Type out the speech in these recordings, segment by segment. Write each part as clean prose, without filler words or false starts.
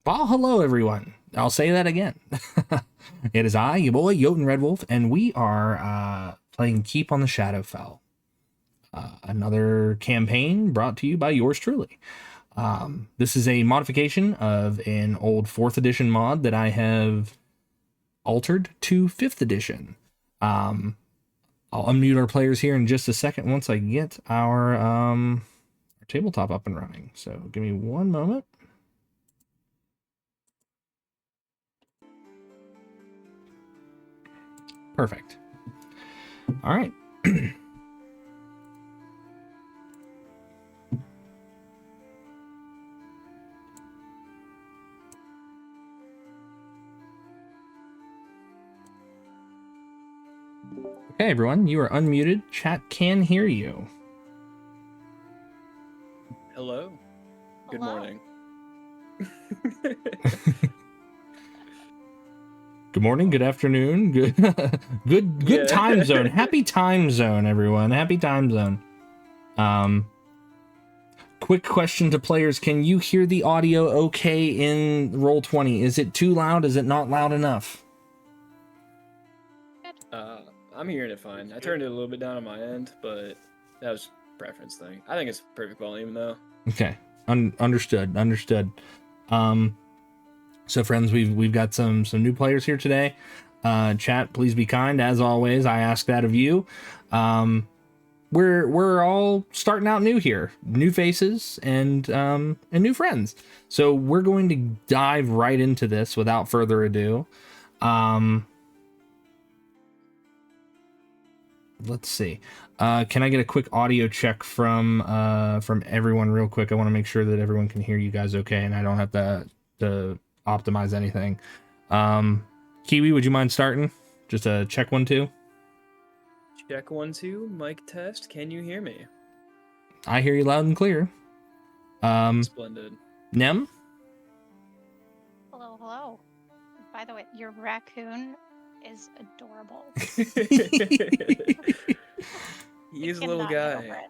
Well, hello everyone. I'll say that again. It is I, your boy, Jotun Red Wolf, and we are playing Keep on the Shadowfell. Another campaign brought to you by yours truly. This is a modification of an old 4th edition mod that I have altered to 5th edition. I'll unmute our players here in just a second once I get our tabletop up and running. So give me one moment. Perfect. All right. Okay, everyone, you are unmuted. Chat can hear you. Hello. Good morning. Good morning, good afternoon, good good time zone. Happy time zone, everyone. Happy time zone. Quick question to players, can you hear the audio okay in Roll20? Is it too loud? Is it not loud enough? I'm hearing it fine. I turned it a little bit down on my end, but that was a preference thing. I think it's perfect volume though. Okay. Understood. So friends, we've got some new players here today. Chat, please be kind. As always, I ask that of you. We're all starting out new here, new faces and new friends. So we're going to dive right into this without further ado. Let's see. Can I get a quick audio check from everyone real quick? I want to make sure that everyone can hear you guys okay, and I don't have to optimize anything. Kiwi, would you mind starting? Just a check 1 2. Check 1 2. Mic test. Can you hear me? I hear you loud and clear. Splendid. Nem? Hello. By the way, your raccoon is adorable. He's a little guy.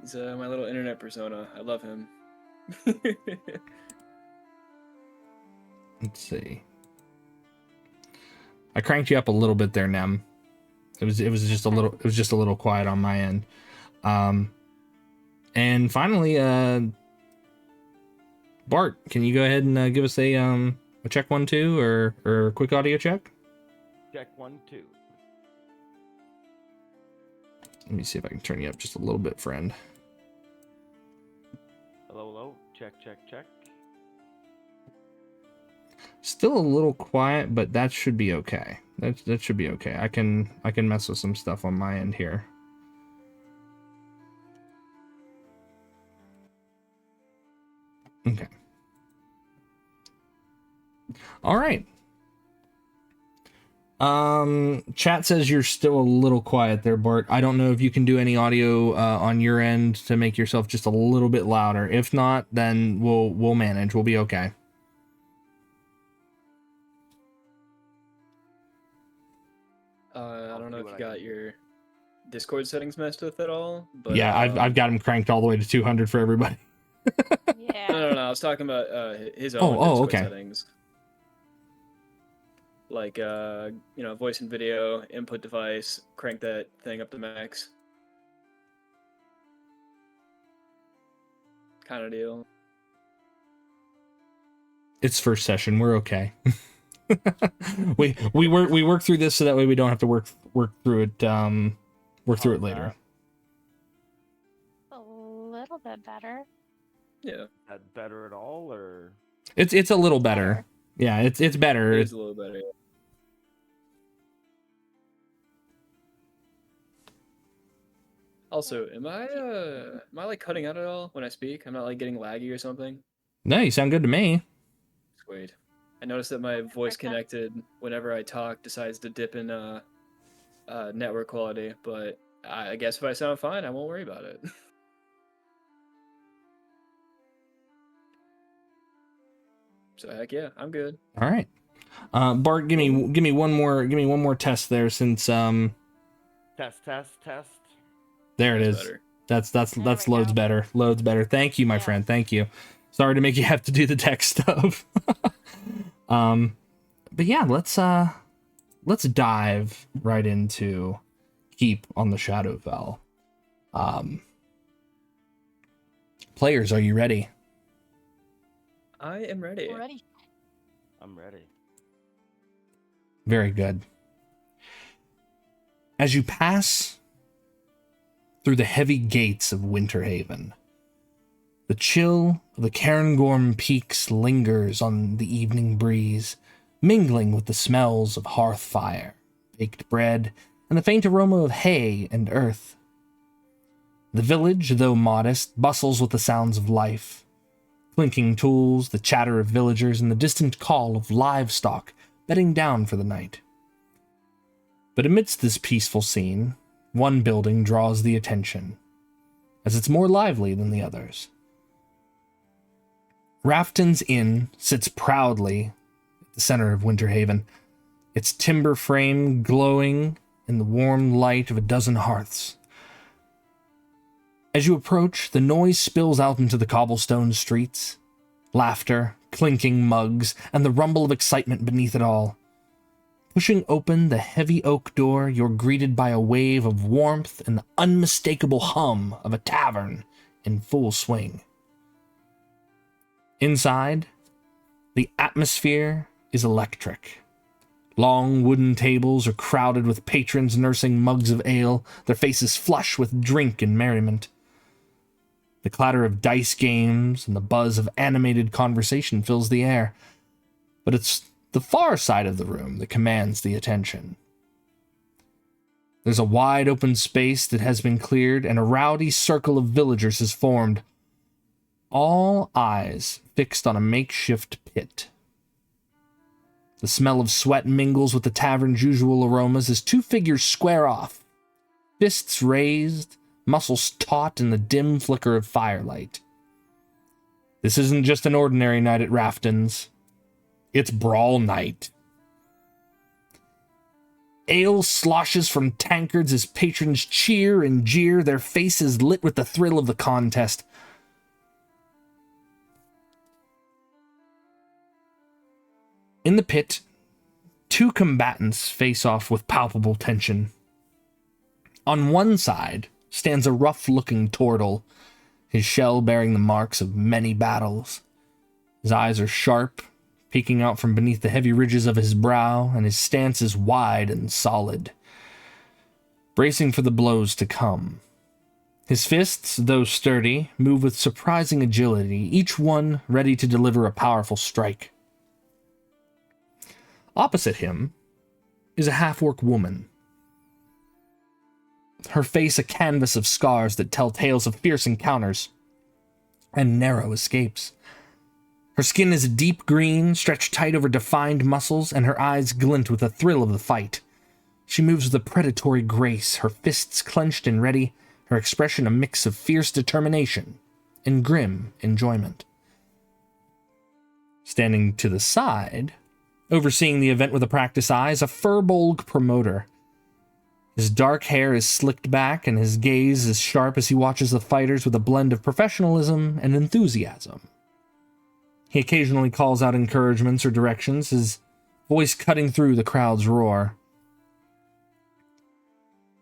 He's my little internet persona. I love him. Let's see. I cranked you up a little bit there, Nem. It was just a little quiet on my end. And finally, Bart, can you go ahead and give us a check 1 2 or a quick audio check? Check 1 2. Let me see if I can turn you up just a little bit, friend. Hello. Check. Still a little quiet, but that should be okay. That should be okay. I can mess with some stuff on my end here. Okay. All right. Chat says you're still a little quiet there, Bart. I don't know if you can do any audio on your end to make yourself just a little bit louder. If not, then we'll manage. We'll be okay. I don't know if you got your Discord settings messed with at all, but yeah, I've got him cranked all the way to 200 for everybody. Yeah. No. I was talking about his own Discord settings. Like voice and video, input device, crank that thing up to max. Kind of deal. It's first session. We're okay. we work through this so that way we don't have to work through it it later. A little bit better. Yeah. That better at all, or it's a little better. Yeah, it's better. It's a little better. Also, am I like cutting out at all when I speak? I'm not like getting laggy or something? No, you sound good to me. Sweet. I noticed that my voice connected whenever I talk decides to dip in network quality, but I guess if I sound fine, I won't worry about it. So heck yeah, I'm good. All right. Bart, give me one more test there since Test. there it That's is. better. That's we loads go. better. Loads better. Thank you, my friend. Thank you. Sorry to make you have to do the tech stuff. But yeah, let's dive right into Keep on the Shadowfell. Players, are you ready? I am ready. Already. I'm ready. Very good. As you pass through the heavy gates of Winterhaven, the chill of the Cairngorm peaks lingers on the evening breeze, mingling with the smells of hearth fire, baked bread, and the faint aroma of hay and earth. The village, though modest, bustles with the sounds of life. Clinking tools, the chatter of villagers, and the distant call of livestock bedding down for the night. But amidst this peaceful scene, one building draws the attention, as it's more lively than the others. Rafton's Inn sits proudly at the center of Winterhaven, its timber frame glowing in the warm light of a dozen hearths. As you approach, the noise spills out into the cobblestone streets. Laughter, clinking mugs, and the rumble of excitement beneath it all. Pushing open the heavy oak door, you're greeted by a wave of warmth and the unmistakable hum of a tavern in full swing. Inside, the atmosphere is electric. Long wooden tables are crowded with patrons nursing mugs of ale, their faces flush with drink and merriment. The clatter of dice games and the buzz of animated conversation fills the air, but it's the far side of the room that commands the attention. There's a wide open space that has been cleared, and a rowdy circle of villagers has formed, all eyes fixed on a makeshift pit. The smell of sweat mingles with the tavern's usual aromas as two figures square off, fists raised, muscles taut in the dim flicker of firelight. This isn't just an ordinary night at Rafton's. It's brawl night. Ale sloshes from tankards as patrons cheer and jeer, their faces lit with the thrill of the contest. In the pit, two combatants face off with palpable tension. On one side stands a rough-looking Tortle, his shell bearing the marks of many battles. His eyes are sharp, peeking out from beneath the heavy ridges of his brow, and his stance is wide and solid, bracing for the blows to come. His fists, though sturdy, move with surprising agility, each one ready to deliver a powerful strike. Opposite him is a half-orc woman, her face a canvas of scars that tell tales of fierce encounters and narrow escapes. Her skin is a deep green, stretched tight over defined muscles, and her eyes glint with the thrill of the fight. She moves with a predatory grace, her fists clenched and ready, her expression a mix of fierce determination and grim enjoyment. Standing to the side, overseeing the event with a practiced eye, is a Furbolg promoter. His dark hair is slicked back, and his gaze is sharp as he watches the fighters with a blend of professionalism and enthusiasm. He occasionally calls out encouragements or directions, his voice cutting through the crowd's roar.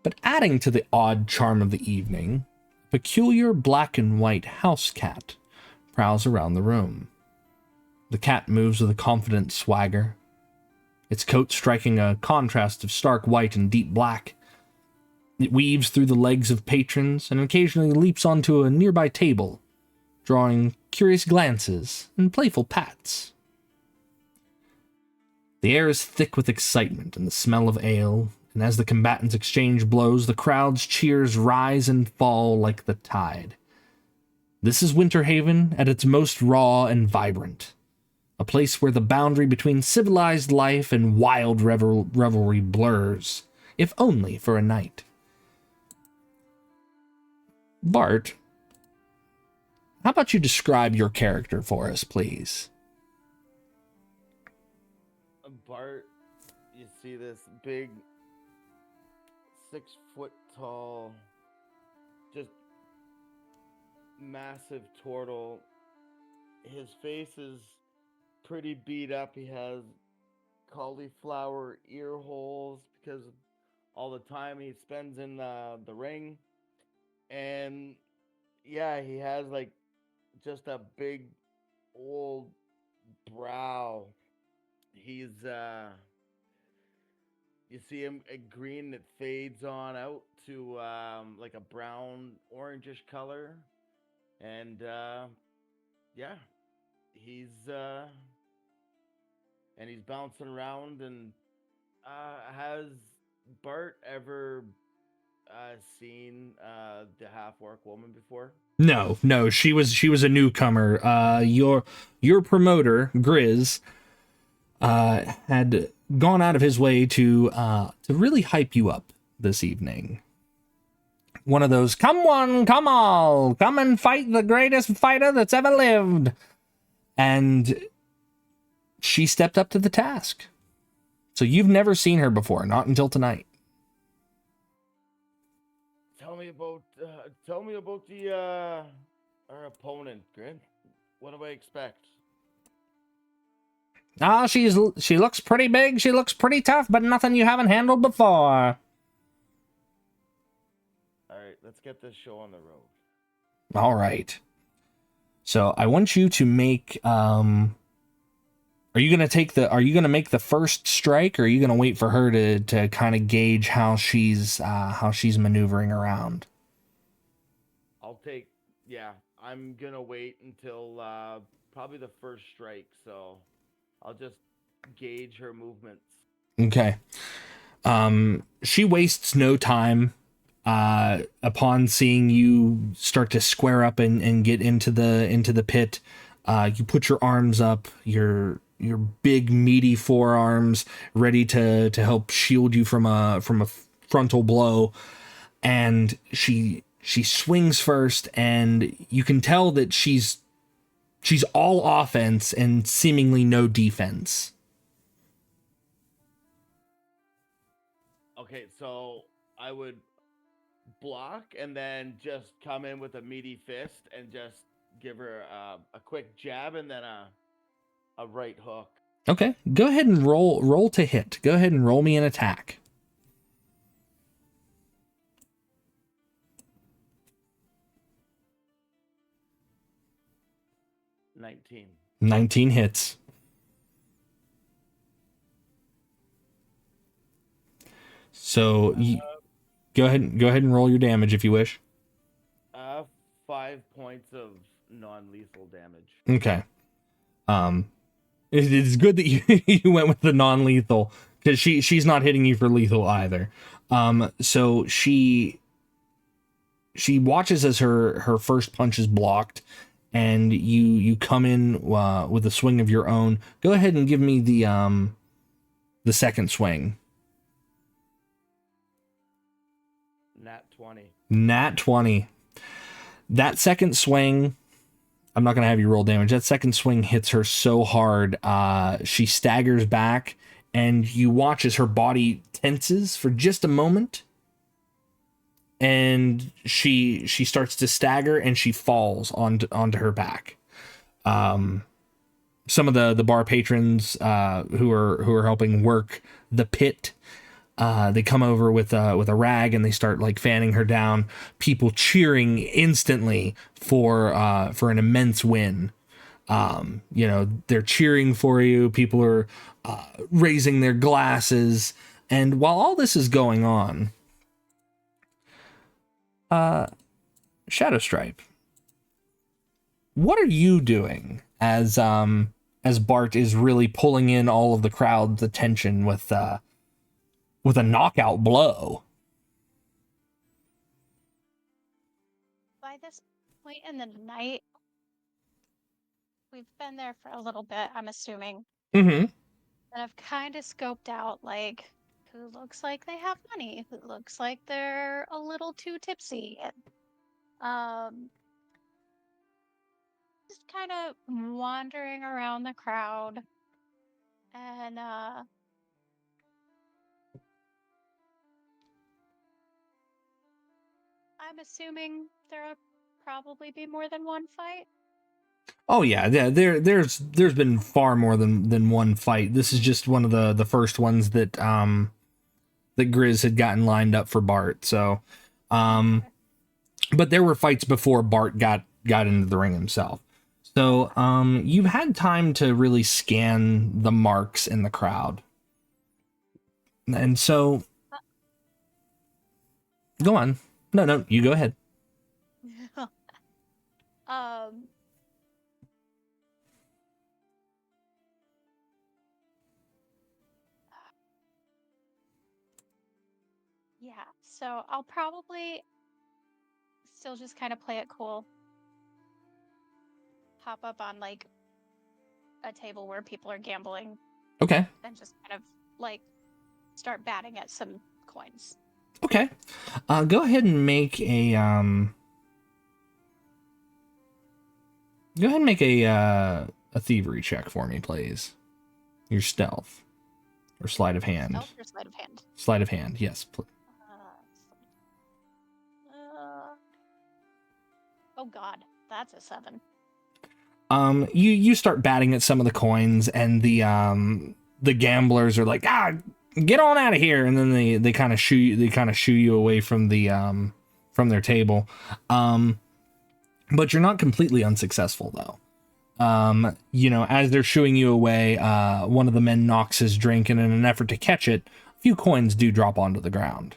But adding to the odd charm of the evening, a peculiar black and white house cat prowls around the room. The cat moves with a confident swagger, its coat striking a contrast of stark white and deep black. It weaves through the legs of patrons and occasionally leaps onto a nearby table, drawing curious glances and playful pats. The air is thick with excitement and the smell of ale, and as the combatants exchange blows, the crowd's cheers rise and fall like the tide. This is Winterhaven at its most raw and vibrant. A place where the boundary between civilized life and wild revelry blurs, if only for a night. Bart, how about you describe your character for us, please? Bart, you see this big 6 foot tall, just massive Tortle. His face is pretty beat up. He has cauliflower ear holes because of all the time he spends in the ring. And yeah, he has like just a big old brow. He's you see him green that fades on out to like a brown orangish color. And yeah, he's bouncing around. And has Bart ever seen the half orc woman before? No, she was a newcomer. Your promoter, Grizz, had gone out of his way to really hype you up this evening. One of those, come one, come all, come and fight the greatest fighter that's ever lived. And she stepped up to the task. So you've never seen her before, not until tonight. Tell me about the our opponent, Grin. What do I expect? She looks pretty big, she looks pretty tough, but nothing you haven't handled before. All right, let's get this show on the road. All right. So I want you to make are you going to make the first strike, or are you going to wait for her to kind of gauge how she's maneuvering around? I'm going to wait until probably the first strike, so I'll just gauge her movements. Okay. She wastes no time upon seeing you start to square up and get into the pit. You put your arms up, your big meaty forearms ready to help shield you from a frontal blow, and she swings first, and you can tell that she's all offense and seemingly no defense. Okay, so I would block and then just come in with a meaty fist and just give her a quick jab and then a right hook. Okay, go ahead and roll to hit. Go ahead and roll me an attack. 19 hits. So go ahead and roll your damage if you wish. 5 points of non-lethal damage. Okay. It's good that you went with the non-lethal, because she's not hitting you for lethal either. So she watches as her first punch is blocked, and you come in with a swing of your own. Go ahead and give me the second swing. Nat 20. That second swing, I'm not going to have you roll damage. That second swing hits her so hard, she staggers back, and you watch as her body tenses for just a moment, and she starts to stagger, and she falls onto her back. Some of the bar patrons who are helping work the pit, they come over with a rag, and they start like fanning her down. People cheering instantly for an immense win. They're cheering for you. People are raising their glasses, and while all this is going on, Shadowstripe, what are you doing as Bart is really pulling in all of the crowd's attention with a knockout blow? By this point in the night, we've been there for a little bit, I'm assuming. Mm-hmm. And I've kind of scoped out, like, who looks like they have money, who looks like they're a little too tipsy. And, just kind of wandering around the crowd. And, I'm assuming there'll probably be more than one fight. Oh yeah, there's been far more than one fight. This is just one of the first ones that that Grizz had gotten lined up for Bart. So, but there were fights before Bart got into the ring himself. So, you've had time to really scan the marks in the crowd, and so go on. No, you go ahead. um, yeah, so I'll probably still just kind of play it cool. Hop up on like a table where people are gambling Okay. and just kind of like start batting at some coins. Okay. Go ahead and make a Go ahead and make a thievery check for me, please. Your stealth or sleight of hand. Stealth or sleight of hand? Sleight of hand, yes. Oh God, that's a 7. You start batting at some of the coins, and the gamblers are like, get on out of here, and then they kind of shoo you away from the from their table. But you're not completely unsuccessful though. As they're shooing you away, one of the men knocks his drink, and in an effort to catch it, a few coins do drop onto the ground.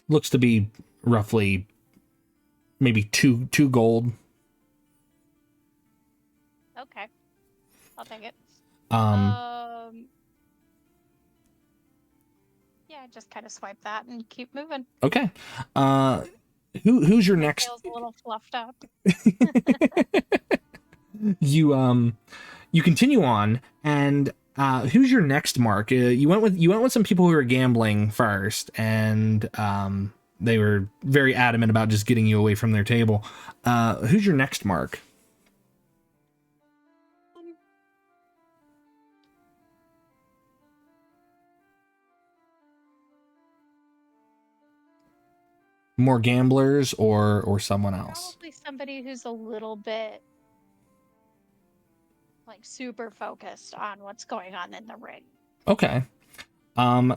Looks to be roughly maybe two gold. Okay, I'll take it. Yeah, just kind of swipe that and keep moving. Okay. Who's your next? Feels a little fluffed up. You continue on, and who's your next mark? You went with some people who were gambling first, and they were very adamant about just getting you away from their table. Who's your next mark? More gamblers or someone else? Probably somebody who's a little bit like super focused on what's going on in the ring. Okay.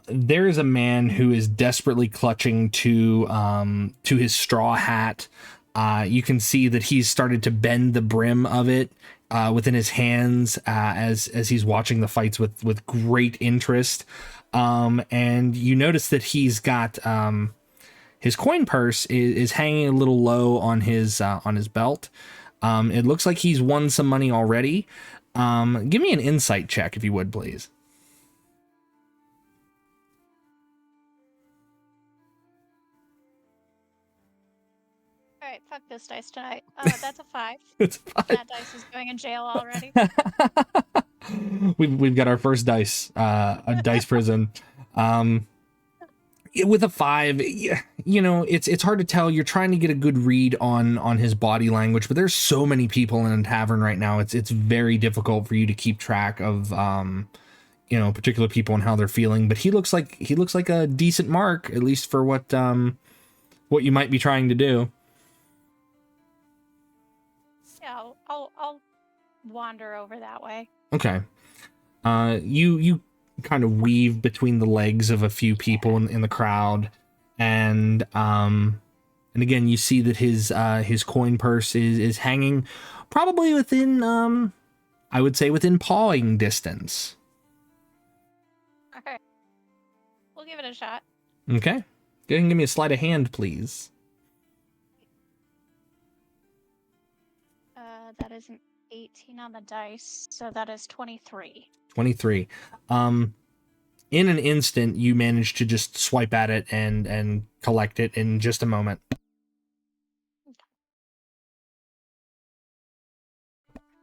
There is a man who is desperately clutching to his straw hat. You can see that he's started to bend the brim of it within his hands as he's watching the fights with great interest. And you notice that he's got his coin purse is hanging a little low on his belt. It looks like he's won some money already. Give me an insight check if you would, please. All right, fuck this dice tonight. That's a 5. It's a 5. That dice is going in jail already. We've got our first dice, a dice prison. With a 5, it's hard to tell. You're trying to get a good read on his body language, but there's so many people in a tavern right now. It's very difficult for you to keep track of particular people and how they're feeling. But he looks like a decent mark, at least for what you might be trying to do. Yeah, I'll wander over that way. Okay. You kind of weave between the legs of a few people in the crowd, and again you see that his coin purse is hanging probably within I would say within pawing distance. Okay, we'll give it a shot. Okay, go ahead and give me a sleight of hand, please. That is an 18 on the dice, so that is 23. 23. in an instant, you manage to just swipe at it and collect it in just a moment.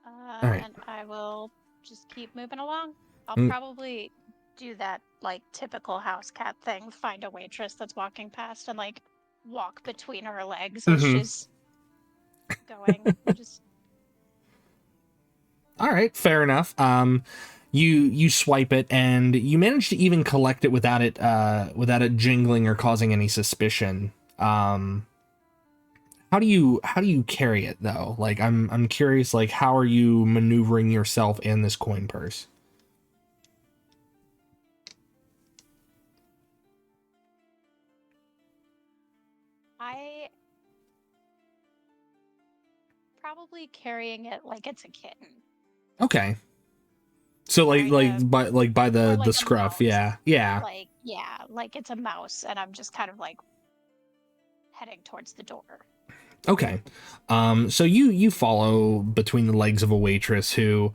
All right. And I will just keep moving along. I'll Mm. probably do that like typical house cat thing, find a waitress that's walking past and like walk between her legs as she's going. Just All right, fair enough. You swipe it and you manage to even collect it without it jingling or causing any suspicion. How do you carry it though? Like I'm curious, like how are you maneuvering yourself in this coin purse? I probably carrying it like it's a kitten. Okay. So Kind of, by or the like a scruff, mouse. yeah. Like it's a mouse, and I'm just kind of like heading towards the door. Okay. So you follow between the legs of a waitress who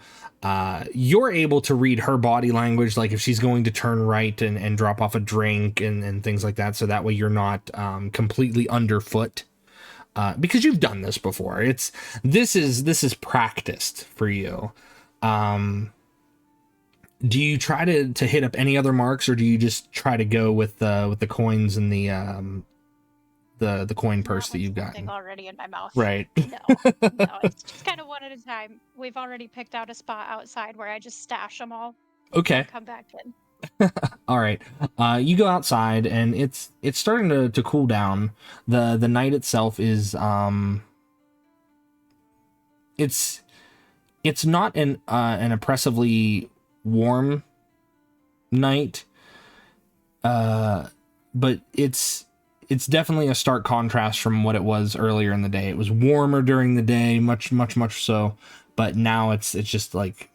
you're able to read her body language, like if she's going to turn right and drop off a drink and things like that, so that way you're not completely underfoot. Because you've done this before. This is practiced for you. Do you try to hit up any other marks, or do you just try to go with the coins and the coin purse that you've gotten already in my mouth? right? No, it's just kind of one at a time. We've already picked out a spot outside where I just stash them all. Okay. And come back in. All right. You go outside and it's starting to cool down. The night itself is it's not an oppressively warm night. But it's definitely a stark contrast from what it was earlier in the day. It was warmer during the day, much so, but now it's just like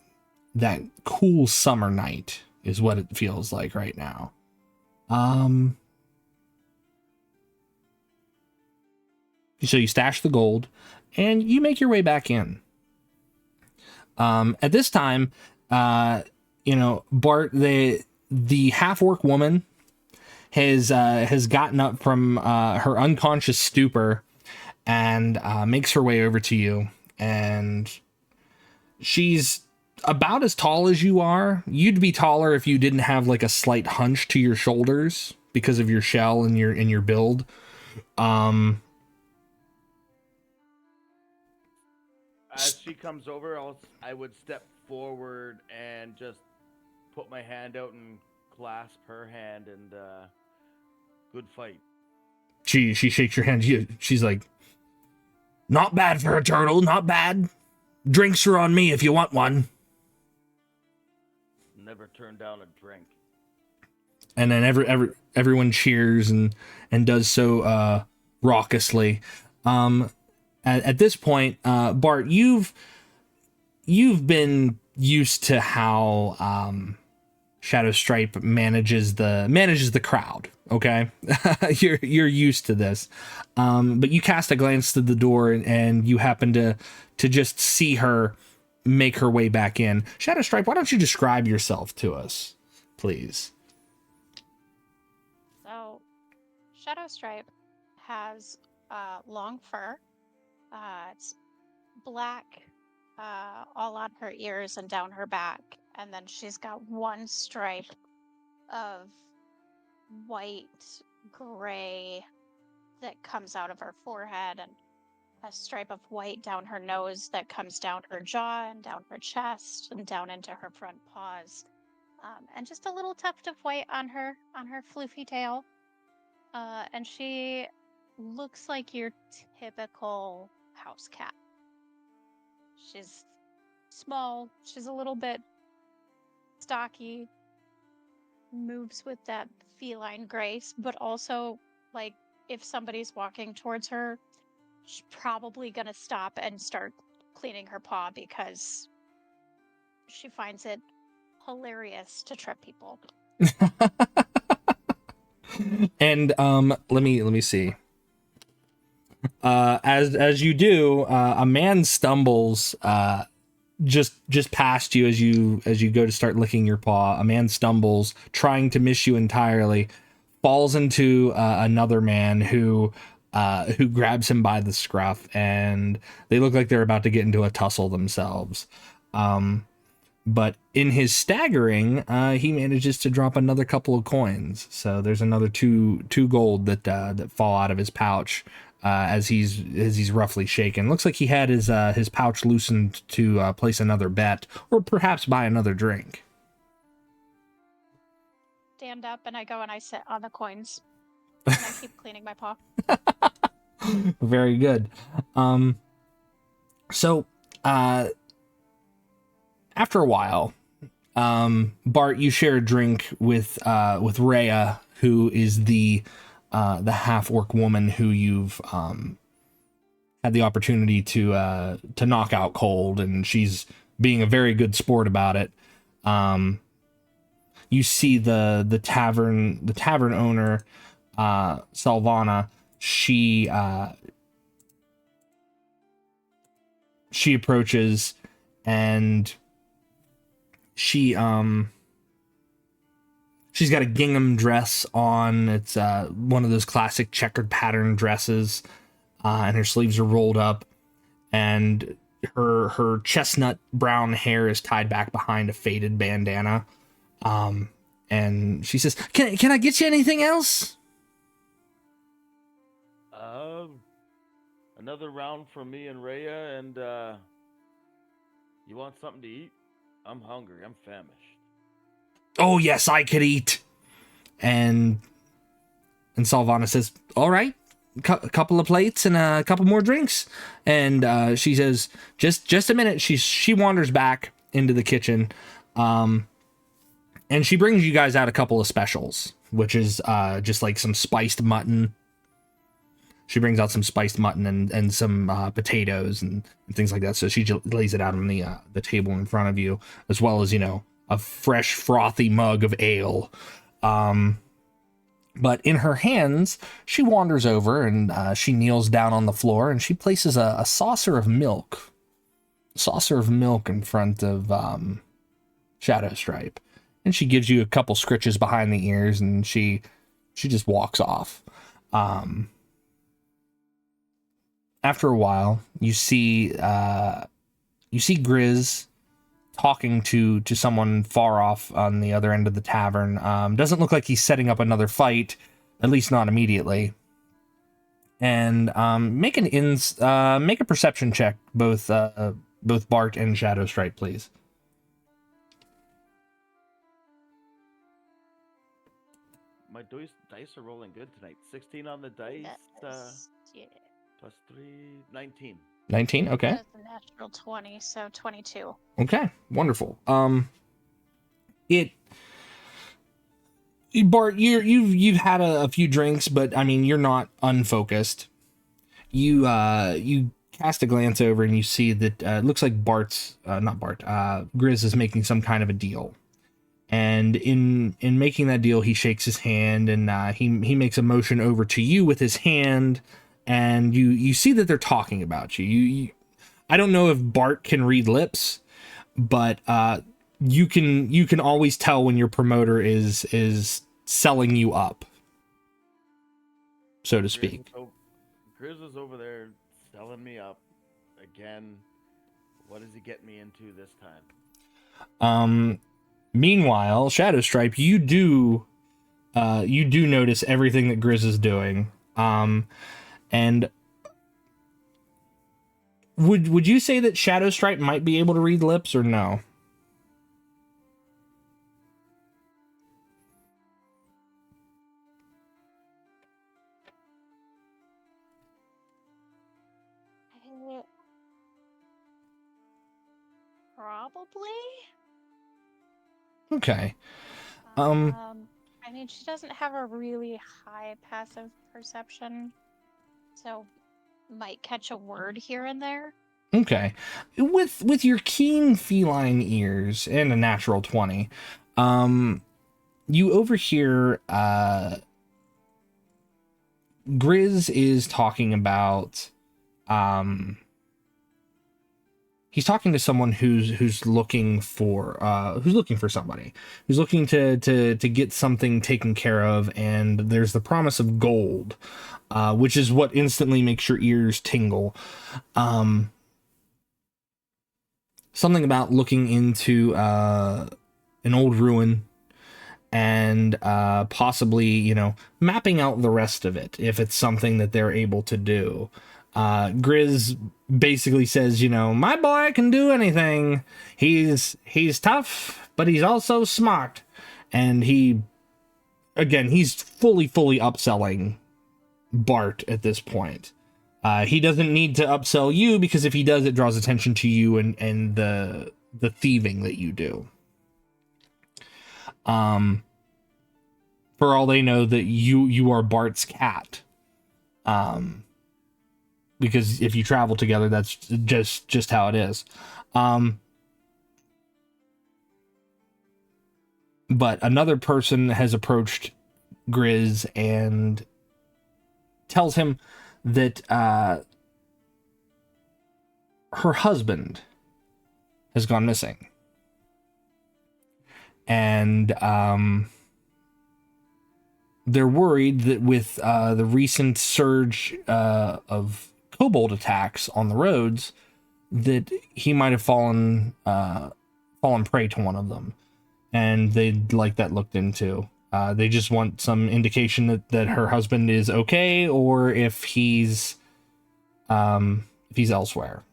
that cool summer night is what it feels like right now. So you stash the gold and you make your way back in. At this time, Bart, the half-orc woman has gotten up from her unconscious stupor and makes her way over to you. And she's about as tall as you are. You'd be taller if you didn't have like a slight hunch to your shoulders because of your shell and your build. As she comes over, I would step forward and just put my hand out and clasp her hand and good fight. She shakes your hand. She's like, not bad for a turtle, not bad. Drinks are on me if you want one. Never turn down a drink. And then everyone cheers and does so raucously. At this point, Bart, you've been used to how Shadowstripe manages the crowd. Okay, you're used to this. But you cast a glance to the door and you happen to just see her make her way back in. Shadowstripe, why don't you describe yourself to us, please? So, Shadowstripe has long fur. It's black all on her ears and down her back, and then she's got one stripe of white gray that comes out of her forehead, and a stripe of white down her nose that comes down her jaw and down her chest and down into her front paws, and just a little tuft of white on her floofy tail. And she looks like your typical house cat. She's small, she's a little bit stocky, moves with that feline grace, but also, like, if somebody's walking towards her, she's probably gonna stop and start cleaning her paw because she finds it hilarious to trip people. And let me see. As you do, a man stumbles just past you as you go to start licking your paw. A man stumbles, trying to miss you entirely, falls into another man who grabs him by the scruff, and they look like they're about to get into a tussle themselves. But in his staggering, he manages to drop another couple of coins. So there's another two gold that fall out of his pouch as he's roughly shaken. Looks like he had his pouch loosened to place another bet, or perhaps buy another drink. Stand up and I go and I sit on the coins. And I keep cleaning my paw. Very good. So after a while, Bart, you share a drink with Rhea, who is the half orc woman who you've had the opportunity to knock out cold, and she's being a very good sport about it. You see the tavern owner, Salvana. She approaches, and she's got a gingham dress on. It's one of those classic checkered pattern dresses, and her sleeves are rolled up, and her chestnut brown hair is tied back behind a faded bandana. And she says, "Can I get you anything else?" Another round for me and Rhea, and you want something to eat? I'm hungry. I'm famished. "Oh yes, I could eat." And Salvana says, "All right, a couple of plates and a couple more drinks." And she says, "Just a minute." She wanders back into the kitchen, and she brings you guys out a couple of specials, which is just like some spiced mutton. She brings out some spiced mutton and some potatoes and things like that. So she lays it out on the table in front of you, as well as, a fresh frothy mug of ale. But in her hands, she wanders over and she kneels down on the floor, and she places a saucer of milk. In front of Shadowstripe. And she gives you a couple scritches behind the ears, and she just walks off. After a while, you see Grizz talking to someone far off on the other end of the tavern. Doesn't look like he's setting up another fight, at least not immediately. And make a perception check, both Bart and Shadowstripe, please. My dice are rolling good tonight. 16 on the dice. Yeah. Plus 3, 19. 19, okay. That's a natural 20, so 22. Okay, wonderful. Bart, you've had a few drinks, but I mean, you're not unfocused. You cast a glance over and you see that it looks like Grizz is making some kind of a deal. And in making that deal, he shakes his hand, and he makes a motion over to you with his hand. And you see that they're talking about you. I don't know if Bart can read lips, but you can always tell when your promoter is selling you up, so to speak. Grizz is over there selling me up again. What does he get me into this time? Meanwhile, Shadowstripe, you do notice everything that Grizz is doing. And would you say that Shadowstripe might be able to read lips, or no? Probably. Okay. I mean, she doesn't have a really high passive perception, so might catch a word here and there. Okay. With your keen feline ears and a natural 20, you overhear Grizz is talking about he's talking to someone who's looking for somebody who's looking to get something taken care of, and there's the promise of gold, which is what instantly makes your ears tingle. Something about looking into an old ruin and possibly, you know, mapping out the rest of it if it's something that they're able to do. Grizz basically says, you know, my boy can do anything. He's tough, but he's also smart. And he's fully upselling Bart at this point. He doesn't need to upsell you, because if he does, it draws attention to you and the thieving that you do. For all they know that you are Bart's cat. Because if you travel together, that's just how it is. But another person has approached Grizz and tells him that her husband has gone missing. And they're worried that with the recent surge of kobold attacks on the roads, that he might have fallen prey to one of them, and they'd like that looked into. They just want some indication that her husband is okay, or if he's elsewhere.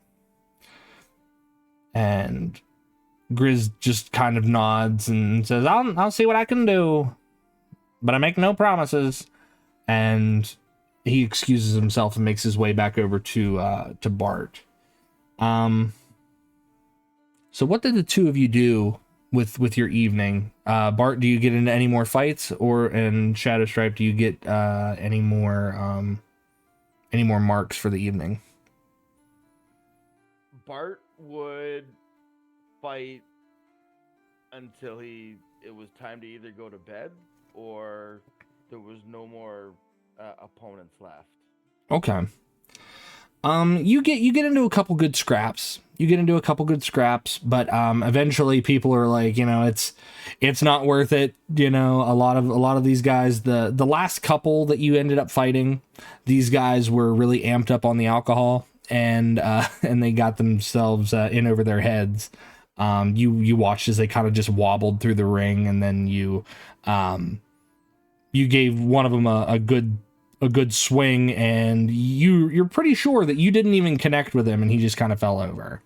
And Grizz just kind of nods and says, I'll see what I can do, but I make no promises. And he excuses himself and makes his way back over to Bart. So what did the two of you do with your evening? Bart, do you get into any more fights, or in Shadowstripe, do you get any more marks for the evening? Bart would fight until it was time to either go to bed or there was no more opponents left. Okay. You get into a couple good scraps. But eventually people are like, you know, it's not worth it. You know, a lot of these guys, the last couple that you ended up fighting, these guys were really amped up on the alcohol, and they got themselves in over their heads. You watched as they kind of just wobbled through the ring, and then you gave one of them a good swing, and you're pretty sure that you didn't even connect with him, and he just kind of fell over.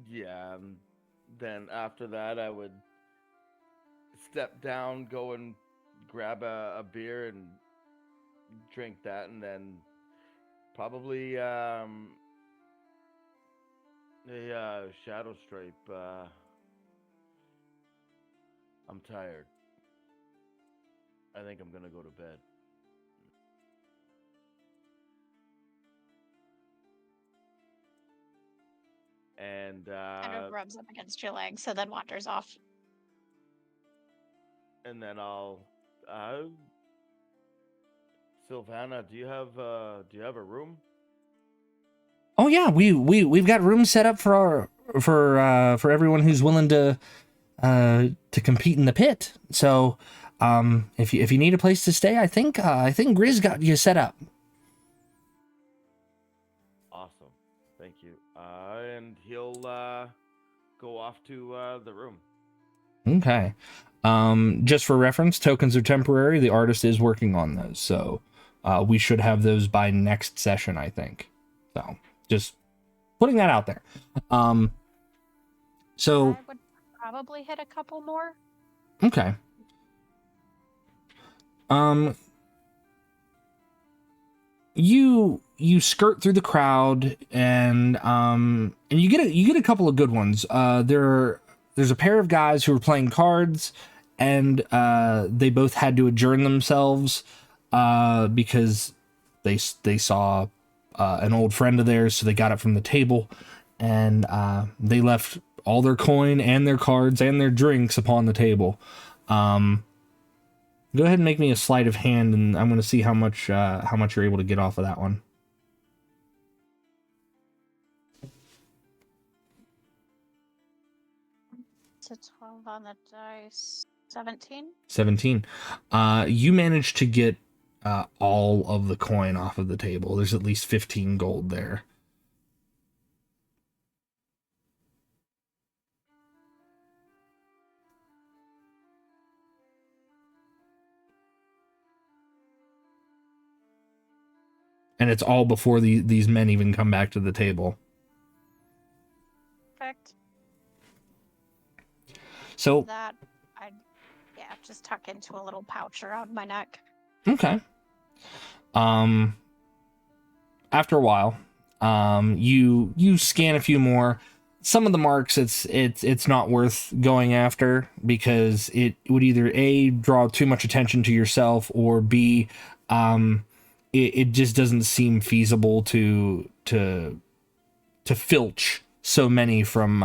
Yeah. Then after that, I would step down, go and grab a beer and drink that, and then probably a shadow stripe. I'm tired. I think I'm gonna go to bed. And Kind of rubs up against your leg, so then wanders off. and then I'll Sylvana, do you have a room? Oh yeah, we've got rooms set up for everyone who's willing to compete in the pit. So if you need a place to stay, I think Grizz got you set up. Awesome, thank you. And he'll go off to the room. Okay. Just for reference, tokens are temporary. The artist is working on those, so we should have those by next session, I think. So just putting that out there. So I would probably hit a couple more. okay. You skirt through the crowd, and you get a couple of good ones. There's a pair of guys who were playing cards, and they both had to adjourn themselves because they saw an old friend of theirs, so they got it from the table, and they left all their coin and their cards and their drinks upon the table. Go ahead and make me a sleight of hand, and I'm going to see how much you're able to get off of that one. to 12 on the dice. 17? 17. You managed to get all of the coin off of the table. There's at least 15 gold there. And it's all before these men even come back to the table. Perfect. So That, just tuck into a little pouch around my neck. okay. After a while, you scan a few more. Some of the marks it's not worth going after because it would either A, draw too much attention to yourself, or B, it just doesn't seem feasible to filch so many from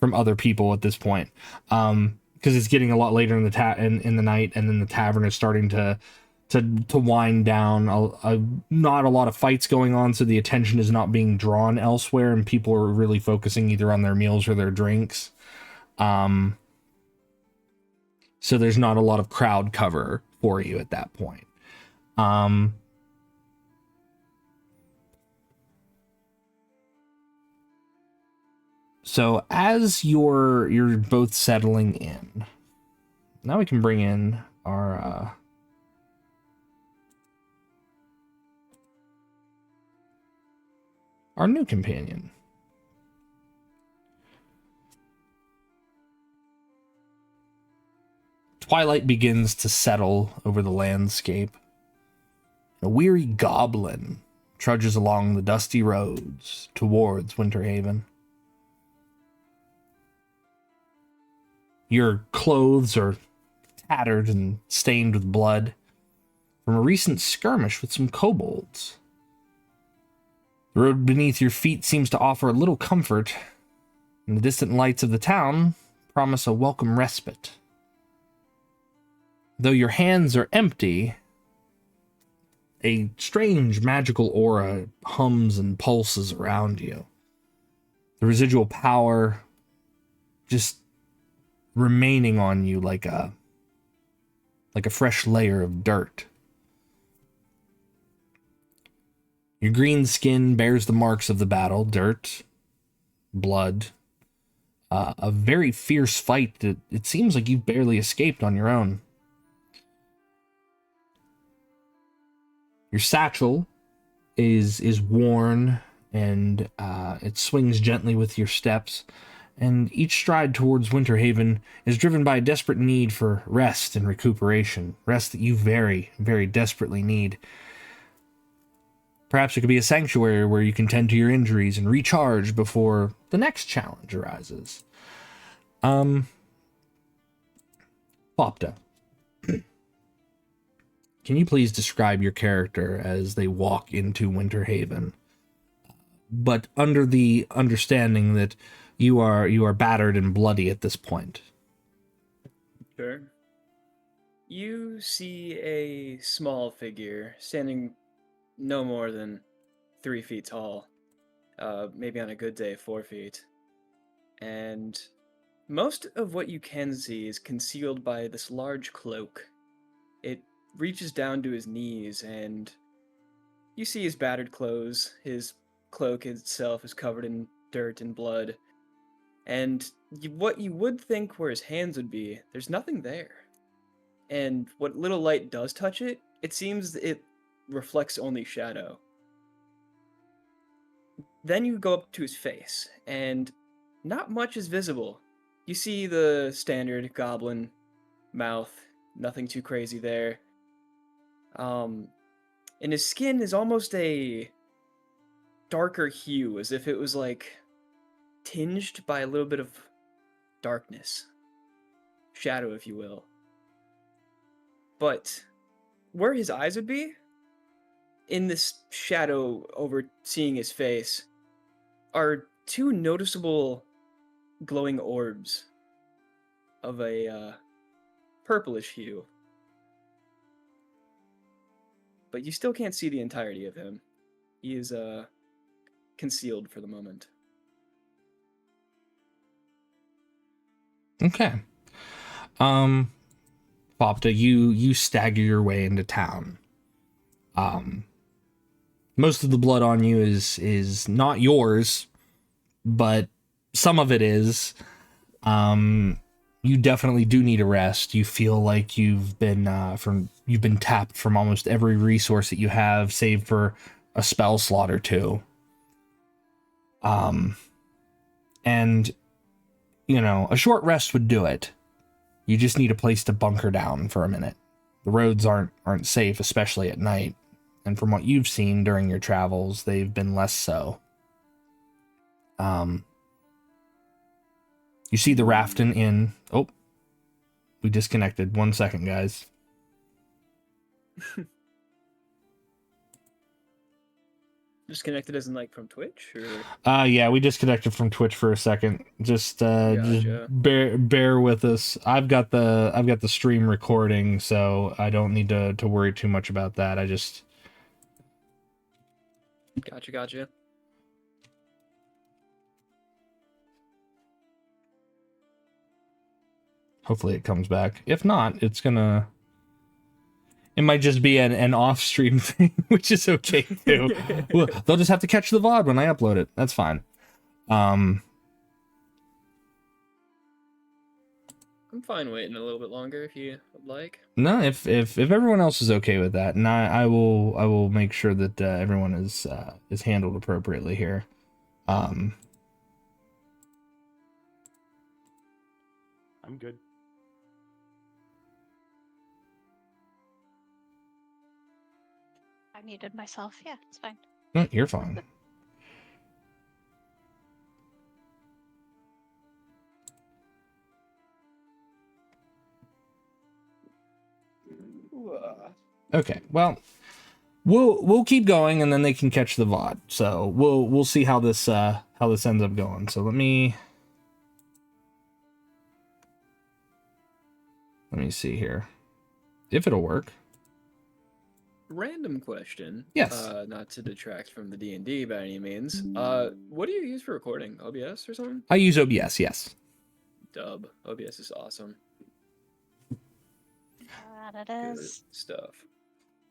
other people at this point. Because it's getting a lot later in the night, and then the tavern is starting to wind down. Not a lot of fights going on, so the attention is not being drawn elsewhere, and people are really focusing either on their meals or their drinks. So there's not a lot of crowd cover for you at that point. So as you're both settling in, now we can bring in our new companion. Twilight begins to settle over the landscape. A weary goblin trudges along the dusty roads towards Winterhaven. Your clothes are tattered and stained with blood from a recent skirmish with some kobolds. The road beneath your feet seems to offer little comfort, and the distant lights of the town promise a welcome respite. Though your hands are empty, a strange magical aura hums and pulses around you. The residual power just remaining on you like a fresh layer of dirt. Your green skin bears the marks of the battle, dirt, blood, a very fierce fight that it seems like you've barely escaped on your own. Your satchel is worn, and it swings gently with your steps, and each stride towards Winterhaven is driven by a desperate need for rest and recuperation, rest that you very, very desperately need. Perhaps it could be a sanctuary where you can tend to your injuries and recharge before the next challenge arises. Popta, can you please describe your character as they walk into Winterhaven, but under the understanding that you are battered and bloody at this point? Sure. You see a small figure standing no more than 3 feet tall, maybe on a good day 4 feet, and most of what you can see is concealed by this large cloak. It reaches down to his knees, and you see his battered clothes. His cloak itself is covered in dirt and blood, and what you would think where his hands would be, there's nothing there. And what little light does touch it, it seems it reflects only shadow. Then you go up to his face, and not much is visible. You see the standard goblin mouth, nothing too crazy there. And his skin is almost a darker hue, as if it was like tinged by a little bit of darkness. Shadow, if you will. But where his eyes would be, in this shadow overseeing his face, are 2 noticeable glowing orbs of a purplish hue. But you still can't see the entirety of him. He is concealed for the moment. Okay. Popta, you stagger your way into town. Most of the blood on you is not yours, but some of it is. You definitely do need a rest. You feel like you've been tapped from almost every resource that you have, save for a spell slot or two. And a short rest would do it. You just need a place to bunker down for a minute. The roads aren't safe, especially at night. And from what you've seen during your travels, they've been less so. You see the Rafton Inn. Oh, we disconnected. 1 second, guys. Disconnected as in like from Twitch, or Yeah, we disconnected from Twitch for a second. Just Gotcha. bear with us. I've got the stream recording, so I don't need to worry too much about that. I just gotcha. hopefully it comes back. If not, it might just be an off-stream thing, which is okay too. Well, they'll just have to catch the VOD when I upload it. That's fine. I'm fine waiting a little bit longer if you would like. No, if everyone else is okay with that, and I will make sure that everyone is handled appropriately here. I'm good. I muted myself. Yeah, it's fine. No, you're fine. Okay, well, we'll keep going, and then they can catch the VOD. So we'll see how this ends up going. So let me see here if it'll work. Random question. Yes. Not to detract from the D&D by any means. What do you use for recording? OBS or something? I use OBS. Yes. Dub. OBS is awesome. That it Good is. stuff.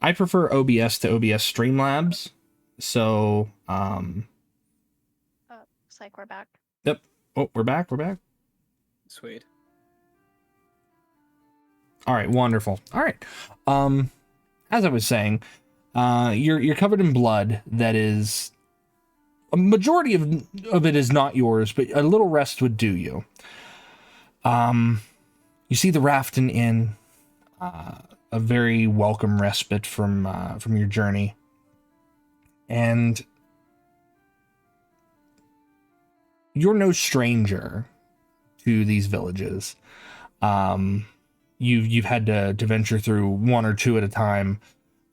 I prefer OBS to OBS Streamlabs. So Looks like we're back. Yep. Oh, we're back. Sweet. All right, wonderful. All right. As I was saying, you're covered in blood that is a majority of it is not yours, but a little rest would do you. You see the Rafton Inn, a very welcome respite from your journey. And you're no stranger to these villages. You've had to venture through one or two at a time.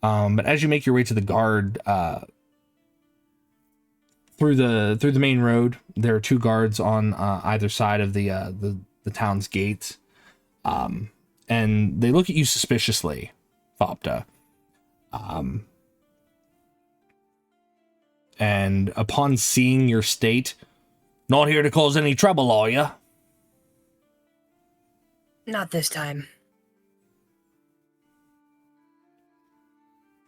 But as you make your way to the guard, through the main road, there are two guards on either side of the town's gate. And they look at you suspiciously, Fopta. And upon seeing your state, not here to cause any trouble, are you? Not this time.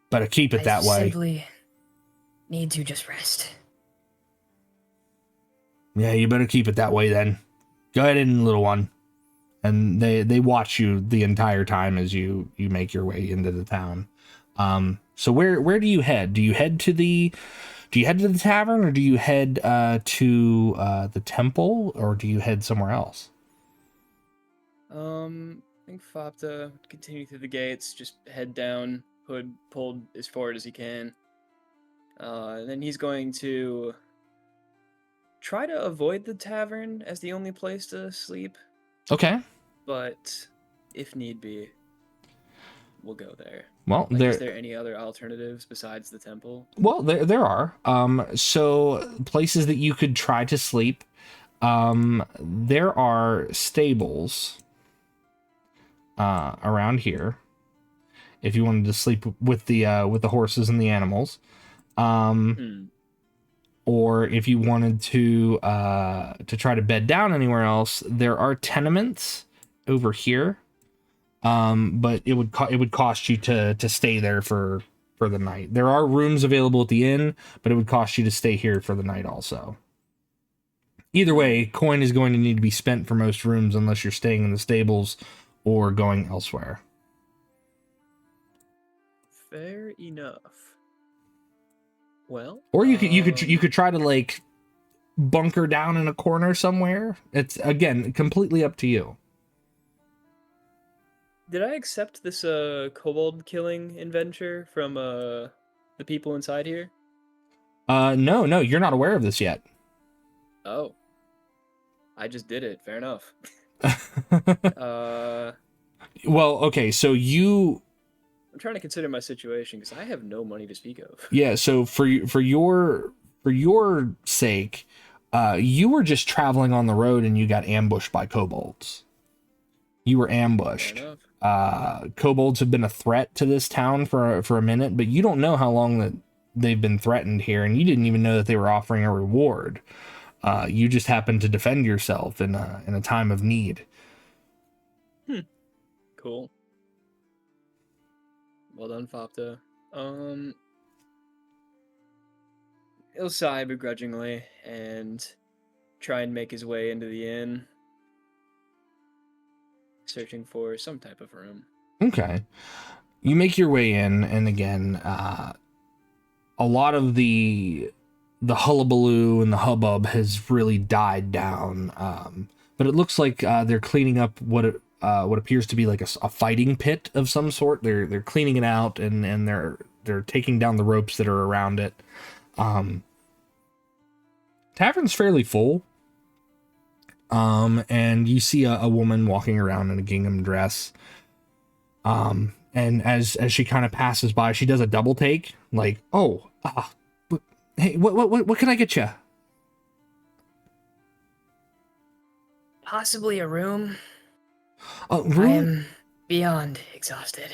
Better keep it that way. Simply need to just rest. Yeah, you better keep it that way then. Go ahead in, little one. And they watch you the entire time as you make your way into the town. So where do you head? Do you head to the tavern, or do you head to the temple, or do you head somewhere else? I think Fopta continue through the gates, just head down, hood pulled as forward as he can. Then he's going to try to avoid the tavern as the only place to sleep. Okay. But if need be, we'll go there. Well, is there any other alternatives besides the temple? Well, there are. So places that you could try to sleep. There are stables around here. If you wanted to sleep with the horses and the animals. or if you wanted to try to bed down anywhere else, there are tenements over here. But it would cost you to stay there for the night. There are rooms available at the inn, but it would cost you to stay here for the night also. Either way, coin is going to need to be spent for most rooms unless you're staying in the stables or going elsewhere. Fair enough. Well, Or you could try to like bunker down in a corner somewhere. It's again completely up to you. Did I accept this kobold killing adventure from the people inside here? No, you're not aware of this yet. Oh. I just did it. Fair enough. Well, okay, so I'm trying to consider my situation because I have no money to speak of. yeah, so for your sake, you were just traveling on the road and you got ambushed by kobolds. You were ambushed. Fair enough. Kobolds have been a threat to this town for a minute, but you don't know how long that they've been threatened here, and you didn't even know that they were offering a reward. You just happened to defend yourself in a time of need. Cool. Well done, Fopta. He'll sigh begrudgingly and try and make his way into the inn, searching for some type of room. Okay. You make your way in, and again, a lot of the hullabaloo and the hubbub has really died down. But it looks like they're cleaning up what appears to be like a fighting pit of some sort. They're cleaning it out, and they're taking down the ropes that are around it. Tavern's fairly full. And you see a woman walking around in a gingham dress. And as she kind of passes by, she does a double take, like, "Oh, hey, what can I get you?" Possibly a room. I Room? am beyond exhausted.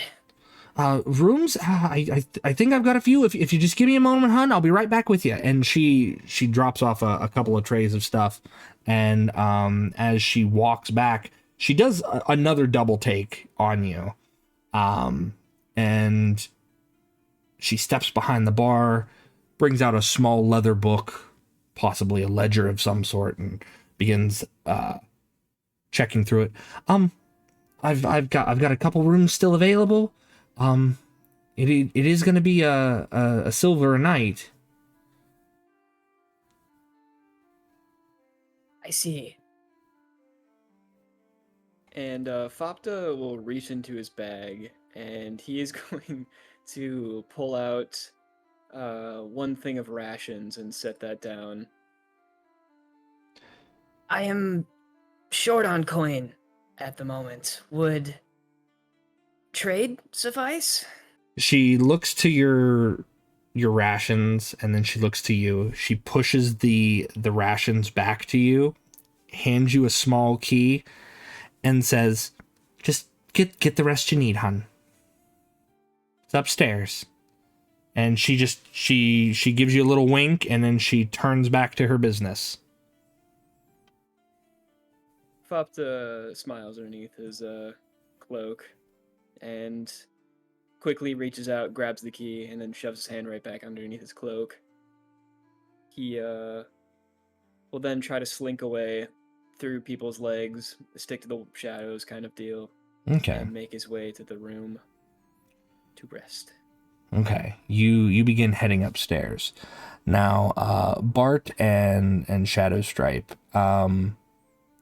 Rooms? I think I've got a few. If you just give me a moment, hun, I'll be right back with you. And she drops off a couple of trays of stuff, and as she walks back, she does another double take on you. And she steps behind the bar, brings out a small leather book, possibly a ledger of some sort, and begins checking through it. I've got a couple rooms still available. It is going to be a silver a night. I see. And Fopta will reach into his bag, and he is going to pull out one thing of rations and set that down. I am short on coin at the moment. Would trade suffice? She looks to your rations, and then she looks to you. She pushes the rations back to you, hands you a small key, and says, "Just get the rest you need, hun. It's upstairs." And she gives you a little wink, and then she turns back to her business. Fopta smiles underneath his cloak and quickly reaches out, grabs the key, and then shoves his hand right back underneath his cloak. He will then try to slink away through people's legs, stick to the shadows kind of deal, Okay. and make his way to the room to rest. Okay. You begin heading upstairs. Now, Bart and Shadowstripe,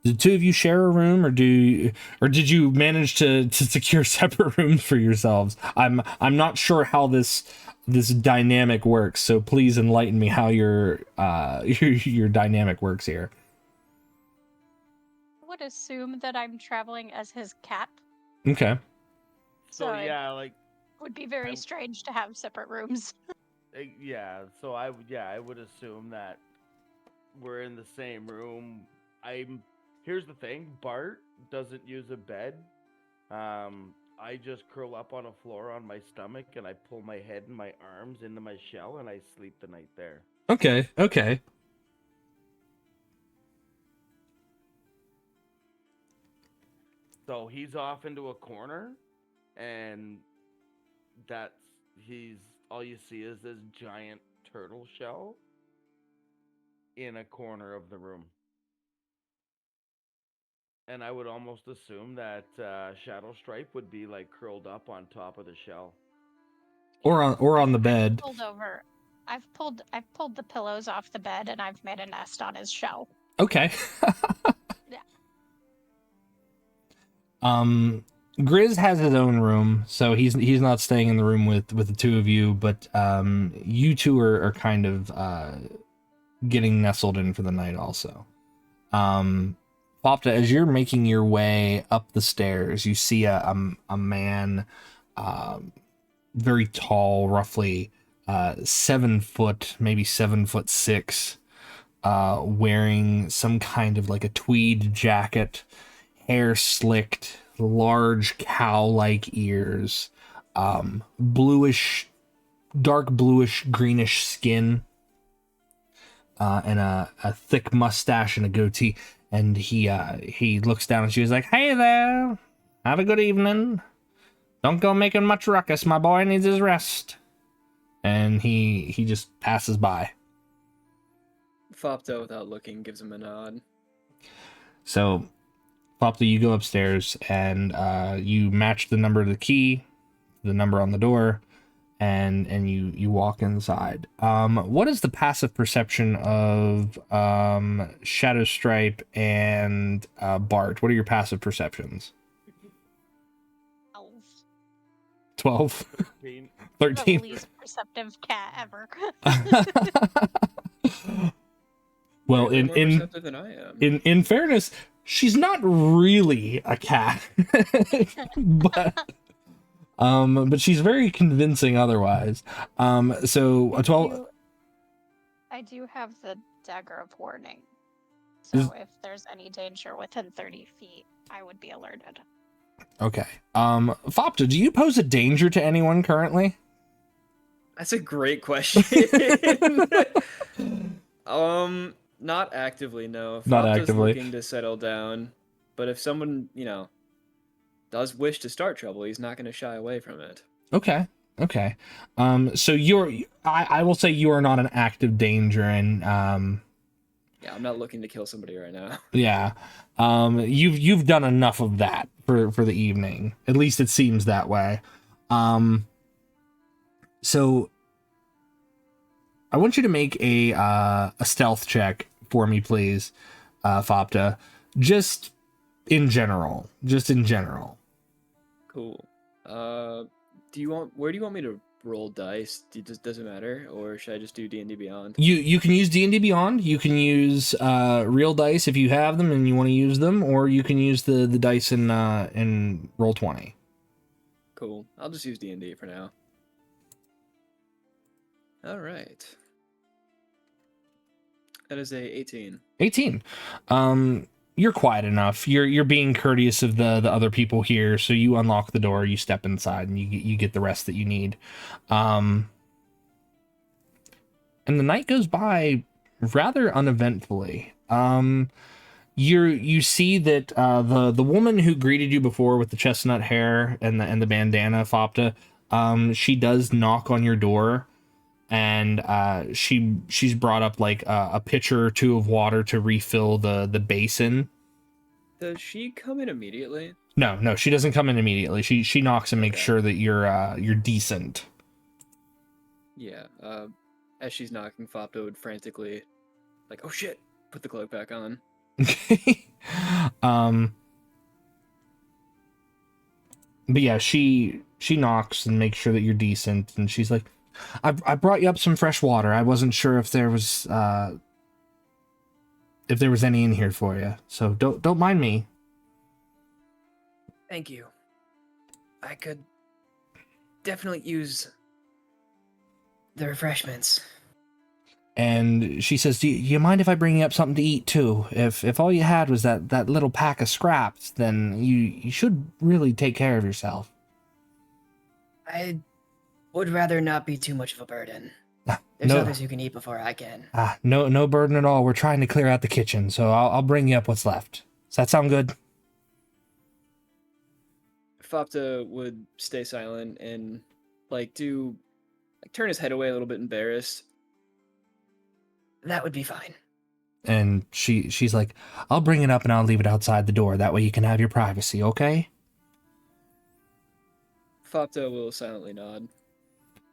the two of you share a room, or did you manage to secure separate rooms for yourselves? I'm not sure how this dynamic works, so please enlighten me how your dynamic works here. I would assume that I'm traveling as his cat. Okay. So it yeah, like would be very strange to have separate rooms. yeah. So I would assume that we're in the same room. Here's the thing: Bart doesn't use a bed. I just curl up on a floor on my stomach, and I pull my head and my arms into my shell, and I sleep the night there. Okay, okay. So he's off into a corner, and that's he's all you see is this giant turtle shell in a corner of the room. And I would almost assume that Shadow Stripe would be like curled up on top of the shell. Or on the I've bed. pulled over. I've pulled the pillows off the bed and I've made a nest on his shell. Okay. Yeah. Grizz has his own room, so he's not staying in the room with the two of you, but you two are kind of getting nestled in for the night also. Popta, as you're making your way up the stairs, you see a man, very tall, roughly 7 foot, maybe 7'6", wearing some kind of like a tweed jacket, hair slicked, large cow-like ears, bluish, dark bluish greenish skin, and a thick mustache and a goatee. And he looks down and she was like, "Hey there, have a good evening. Don't go making much ruckus. My boy needs his rest." And he just passes by. Fopto, without looking, gives him a nod. So, Popta, you go upstairs and you match the number of the key, the number on the door, and you walk inside. What is the passive perception of Shadow Stripe and Bart? What are your passive perceptions? 12? 13. 13? The least perceptive cat ever. Well, You're more perceptive than I am. in fairness, she's not really a cat, but she's very convincing otherwise. So a 12. I do have the dagger of warning, so if there's any danger within 30 feet, I would be alerted. Okay. Fopta, do you pose a danger to anyone currently? That's a great question. Not actively, no. Not Fopta's actively. looking to settle down, but if someone, does wish to start trouble, he's not going to shy away from it. Okay. So I will say you are not an active danger, and Yeah, I'm not looking to kill somebody right now. yeah, you've done enough of that for the evening. At least it seems that way. So I want you to make a stealth check for me, please, Fopta. Just in general. Cool. Where do you want me to roll dice? Does it matter, or should I just do D&D Beyond? You can use D&D Beyond. You can use real dice if you have them and you want to use them, or you can use the dice in Roll20. Cool. I'll just use D&D for now. All right. That is a 18. 18. You're quiet enough. You're being courteous of the other people here, so you unlock the door, you step inside, and you get the rest that you need. And the night goes by rather uneventfully. You see that the woman who greeted you before with the chestnut hair and the bandana, Fopta, she does knock on your door, and she's brought up like a pitcher or two of water to refill the basin. Does she come in immediately? No, she doesn't come in immediately. She knocks and makes sure that you're decent. Yeah. As she's knocking, Fopta would frantically, like, "Oh shit!" put the cloak back on. But yeah, she knocks and makes sure that you're decent, and she's like, I brought you up some fresh water. I wasn't sure if there was any in here for you, so don't mind me." Thank you. I could definitely use the refreshments. And she says, do you mind if I bring you up something to eat too? If all you had was that little pack of scraps, then you should really take care of yourself. I would rather not be too much of a burden. There's No, others who can eat before I can. no burden at all. We're trying to clear out the kitchen, so I'll bring you up what's left. Does that sound good? Fopta would stay silent and turn his head away a little bit embarrassed. That would be fine. And she's like, I'll bring it up and I'll leave it outside the door. That way you can have your privacy, okay? Fopta will silently nod.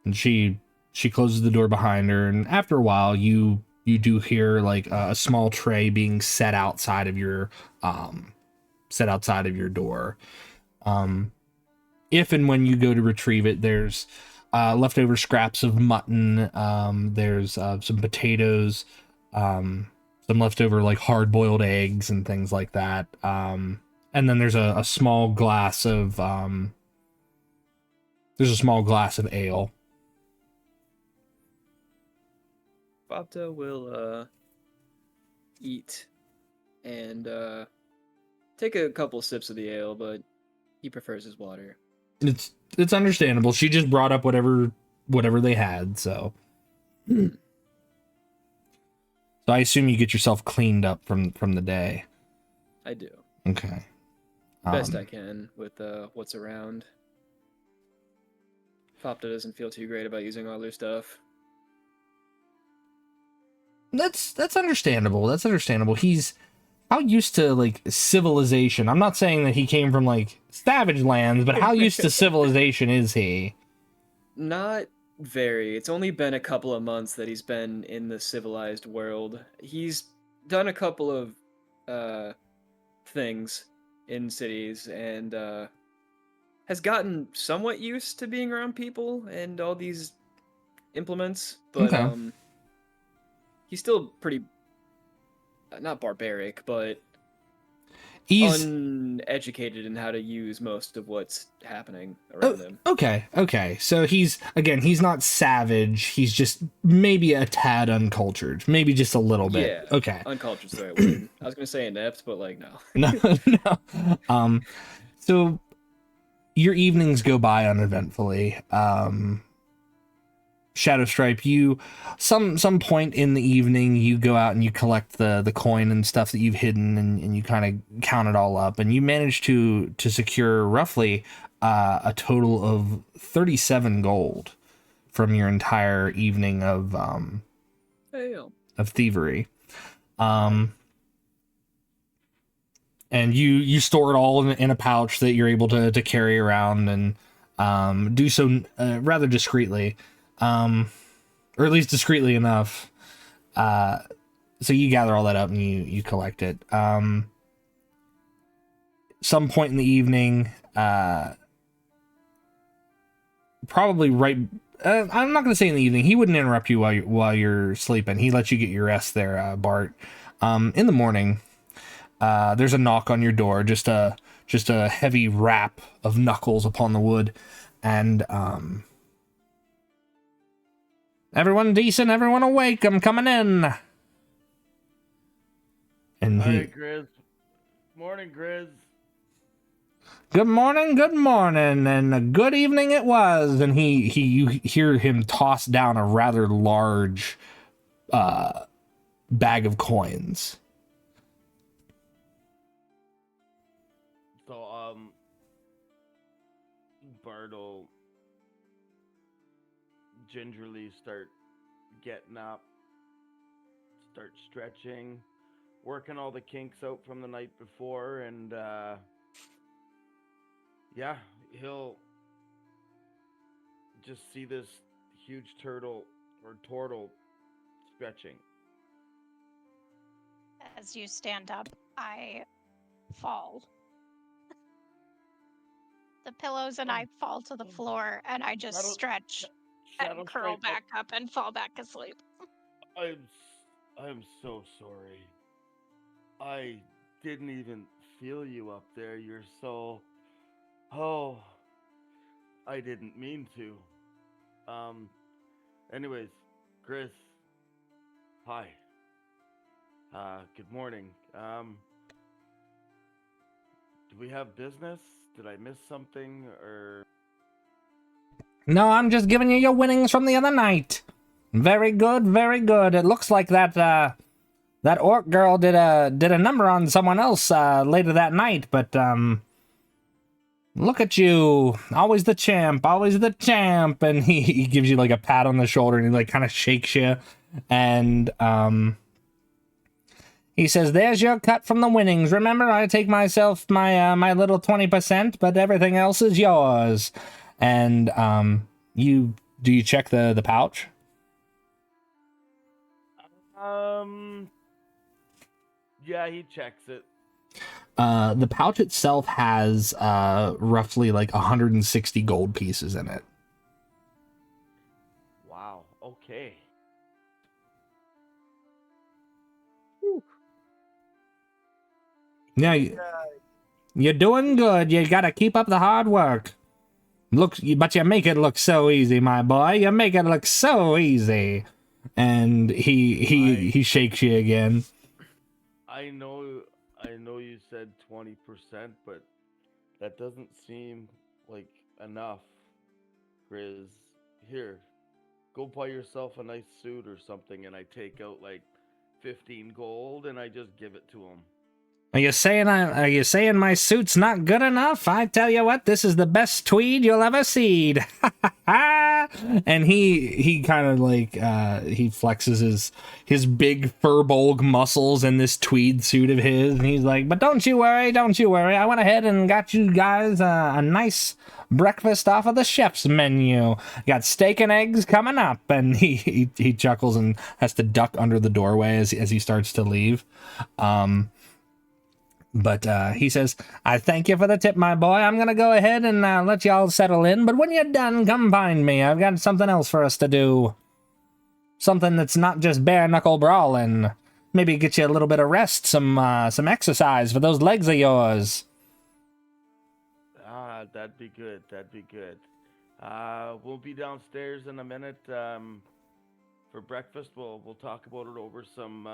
And she closes the door behind her, and after a while you do hear like a small tray being set outside of your door. If and when you go to retrieve it, there's leftover scraps of mutton, there's some potatoes, some leftover like hard-boiled eggs and things like that, and then there's a small glass of ale. Fopta will eat and take a couple sips of the ale, but he prefers his water. It's understandable. She just brought up whatever they had, so. So I assume you get yourself cleaned up from the day. I do. Okay. Best I can with what's around. Fopta doesn't feel too great about using all their stuff. That's understandable. That's understandable. He's how used to like civilization. I'm not saying that he came from like savage lands, but how used to civilization is he? Not very. It's only been a couple of months that he's been in the civilized world. He's done a couple of things in cities and has gotten somewhat used to being around people and all these implements, but Okay. He's still pretty not barbaric, but He's uneducated in how to use most of what's happening around him. Okay. So he's not savage. He's just maybe a tad uncultured, maybe just a little bit. Yeah. Okay. Uncultured's the right word. I was gonna say inept, but like no. No. So your evenings go by uneventfully. Shadowstripe, you some point in the evening you go out and you collect the coin and stuff that you've hidden, and you kind of count it all up, and you manage to secure roughly a total of 37 gold from your entire evening of thievery. And you store it all in a pouch that you're able to carry around, and do so rather discreetly. Or at least discreetly enough. So you gather all that up and you collect it. Some point in the evening, probably right. I'm not gonna say in the evening. He wouldn't interrupt you while you're sleeping. He lets you get your rest there, Bart. In the morning, there's a knock on your door. Just a heavy rap of knuckles upon the wood, and everyone decent, everyone awake, I'm coming in. And All right, Grizz. Morning, Grizz. Good morning, and a good evening it was. And you hear him toss down a rather large bag of coins. So, Bart will gingerly start getting up, start stretching, working all the kinks out from the night before, and yeah, he'll just see this huge Tortle stretching. As you stand up, I fall. The pillows and I fall to the floor, and I just stretch and curl back up and fall back asleep. I'm so sorry. I didn't even feel you up there. You're so... Oh, I didn't mean to. Anyways, Chris. Hi. Good morning. Do we have business? Did I miss something, or... No, I'm just giving you your winnings from the other night. Very good, very good. It looks like that orc girl did a number on someone else later that night, but look at you, always the champ, always the champ. And he gives you like a pat on the shoulder and he like kind of shakes you, and he says, "There's your cut from the winnings. Remember, I take myself my little 20%, but everything else is yours." And you check the pouch? Yeah, he checks it. The pouch itself has roughly like 160 gold pieces in it. Wow. Okay. Yeah, you're doing good. You gotta keep up the hard work. But you make it look so easy, my boy. You make it look so easy. And he shakes you again. I know you said 20%, but that doesn't seem like enough, Grizz. Here, go buy yourself a nice suit or something, and I take out like 15 gold and I just give it to him. Are you saying my suit's not good enough? I tell you what, this is the best tweed you'll ever see. And he kind of like he flexes his big fur bulk muscles in this tweed suit of his, and he's like, "But don't you worry, I went ahead and got you guys a nice breakfast off of the chef's menu. Got steak and eggs coming up." And he chuckles and has to duck under the doorway as he starts to leave. But he says, "I thank you for the tip, my boy. I'm going to go ahead and let y'all settle in. But when you're done, come find me. I've got something else for us to do. Something that's not just bare-knuckle brawling. Maybe get you a little bit of rest, some exercise for those legs of yours." That'd be good. We'll be downstairs in a minute for breakfast. We'll talk about it over some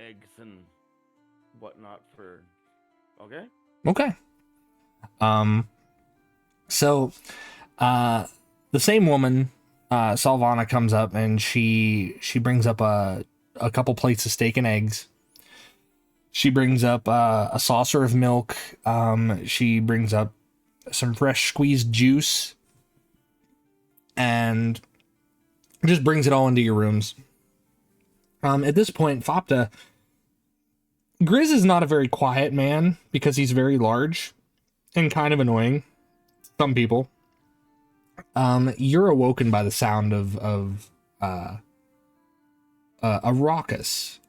eggs and whatnot for. Okay. So the same woman, Salvana, comes up and she brings up a couple plates of steak and eggs. She brings up a saucer of milk. She brings up some fresh squeezed juice and just brings it all into your rooms. At this point, Fopta, Grizz is not a very quiet man because he's very large and kind of annoying to some people. You're awoken by the sound of a raucous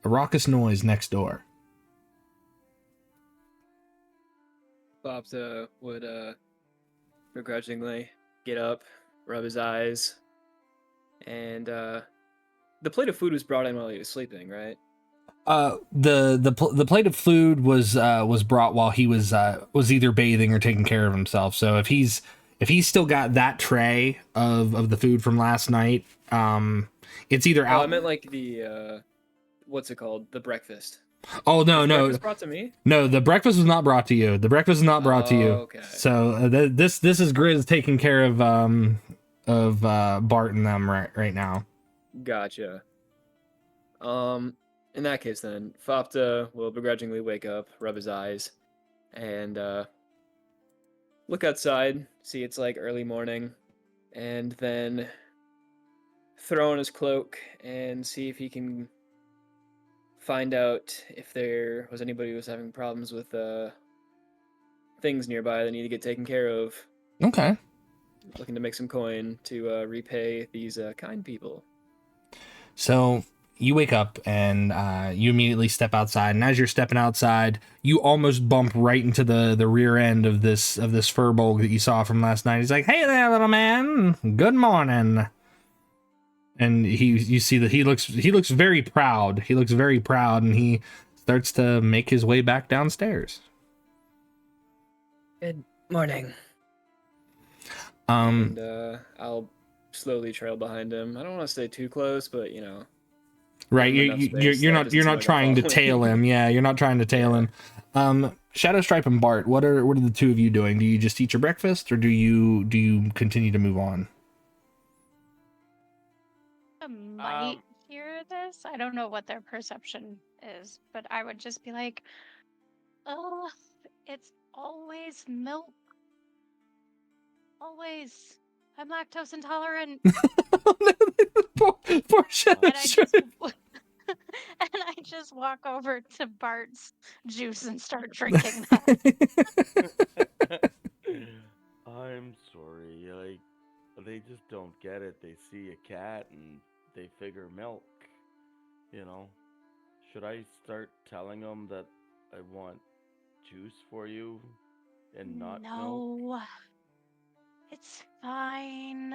noise next door. Bobza would begrudgingly get up, rub his eyes, and the plate of food was brought in while he was sleeping, right? The plate of food was brought while he was either bathing or taking care of himself. So if he's still got that tray of the food from last night, it's either out. I meant like the what's it called? The breakfast. Oh no. Breakfast brought to me? No, the breakfast was not brought to you. The breakfast was not brought to you. Okay. So this is Grizz taking care of Bart and them right now. Gotcha. In that case then, Fopta will begrudgingly wake up, rub his eyes, and look outside, see it's like early morning, and then throw on his cloak and see if he can find out if there was anybody who was having problems with things nearby that need to get taken care of. Okay. Looking to make some coin to repay these kind people. So you wake up and you immediately step outside, and as you're stepping outside, you almost bump right into the rear end of this furbolg that you saw from last night. He's like, "Hey there, little man. Good morning." And you see that he looks very proud. He looks very proud, and he starts to make his way back downstairs. Good morning. And I'll slowly trail behind him. I don't want to stay too close, but you know. Right, you're not trying to tail him. Yeah, you're not trying to tail him. Shadowstripe and Bart, what are the two of you doing? Do you just eat your breakfast, or do you continue to move on? might hear this. I don't know what their perception is, but I would just be like, oh, it's always milk. Always. I'm lactose intolerant. Poor Shadow And I just Stripe. and I just walk over to Bart's juice and start drinking that. I'm sorry. Like, they just don't get it. They see a cat and they figure milk. You know, should I start telling them that I want juice for you and not milk? No. It's fine.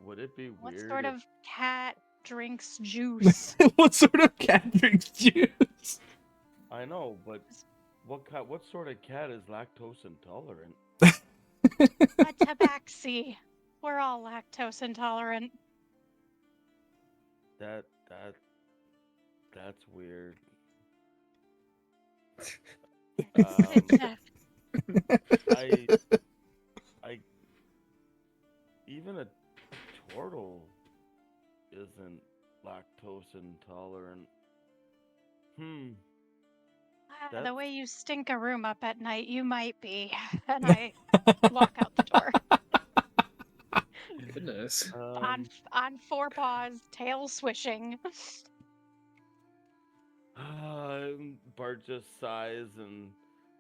Would it be What weird sort if of cat drinks juice? What sort of cat drinks juice? I know, but what sort of cat is lactose intolerant? A tabaxi. We're all lactose intolerant. That's weird. I even a Tortle isn't lactose intolerant. The That's way you stink a room up at night, you might be. And I walk out the door Goodness. on four paws, tail swishing. Bart just sighs and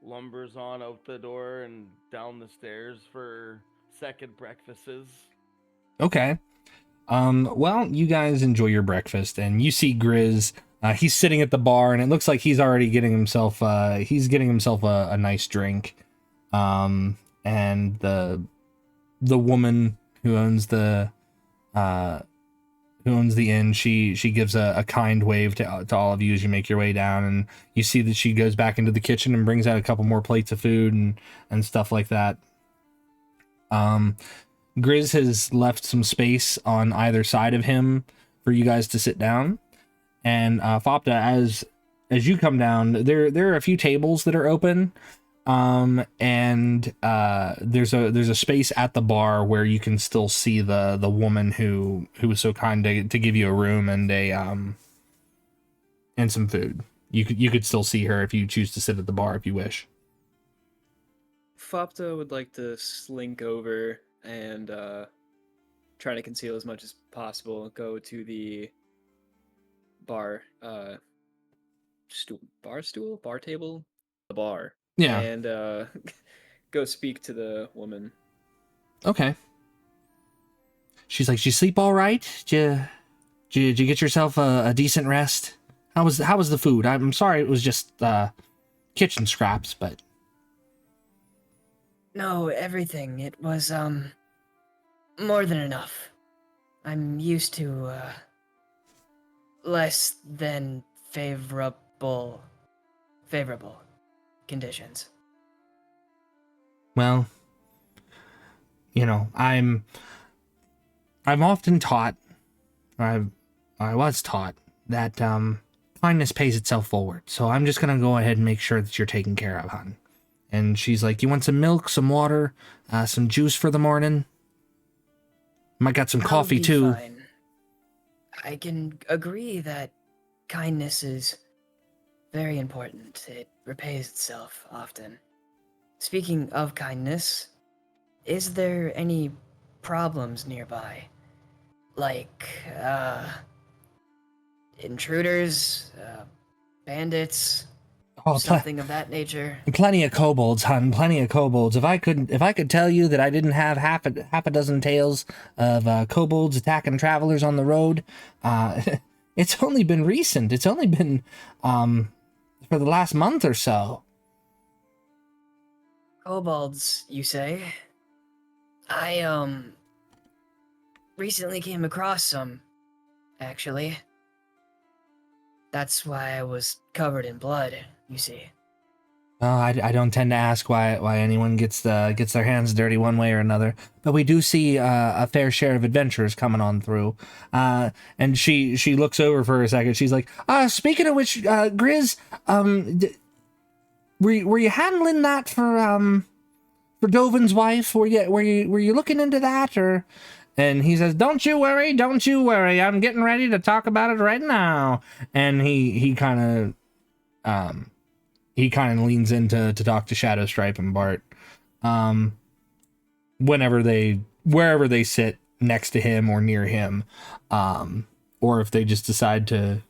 lumbers on out the door and down the stairs for second breakfasts. Okay. Well, you guys enjoy your breakfast, and you see Grizz. He's sitting at the bar, and it looks like he's already getting himself. He's getting himself a nice drink. And the woman who owns the inn, she gives a kind wave to all of you as you make your way down, and you see that she goes back into the kitchen and brings out a couple more plates of food and stuff like that. Grizz has left some space on either side of him for you guys to sit down. And Fopta, as you come down, there are a few tables that are open. And there's a space at the bar where you can still see the woman who was so kind to give you a room and and some food. You could still see her if you choose to sit at the bar if you wish. Fopta would like to slink over and try to conceal as much as possible. Go to the bar table, the bar. Yeah. And go speak to the woman. Okay. She's like, "Did you sleep all right? Did you get yourself a decent rest? How was the food? I'm sorry, it was just kitchen scraps, but." No, everything. It was, more than enough. I'm used to, less than favorable conditions. Well, I'm often taught, I was taught that kindness pays itself forward. So I'm just gonna go ahead and make sure that you're taken care of, hon. And she's like, "You want some milk, some water, some juice for the morning? Might got some coffee too." Fine. I can agree that kindness is very important. It repays itself often. Speaking of kindness, is there any problems nearby? Like, intruders, bandits, Oh, something of that nature? plenty of kobolds, hun. Plenty of kobolds. If I could tell you that I didn't have half a dozen tales of kobolds attacking travelers on the road, it's only been recent. It's only been for the last month or so. Kobolds, you say? I, recently came across some, actually. That's why I was covered in blood, you see. Well, I don't tend to ask why anyone gets their hands dirty one way or another, but we do see a fair share of adventurers coming on through. And she looks over for a second. She's like, "Speaking of which, Grizz, were you handling that for Dovin's wife? Were you looking into that, or And he says, don't you worry, don't you worry. I'm getting ready to talk about it right now. And he kind of leans in to talk to Shadowstripe and Bart. Wherever they sit next to him or near him, or if they just decide to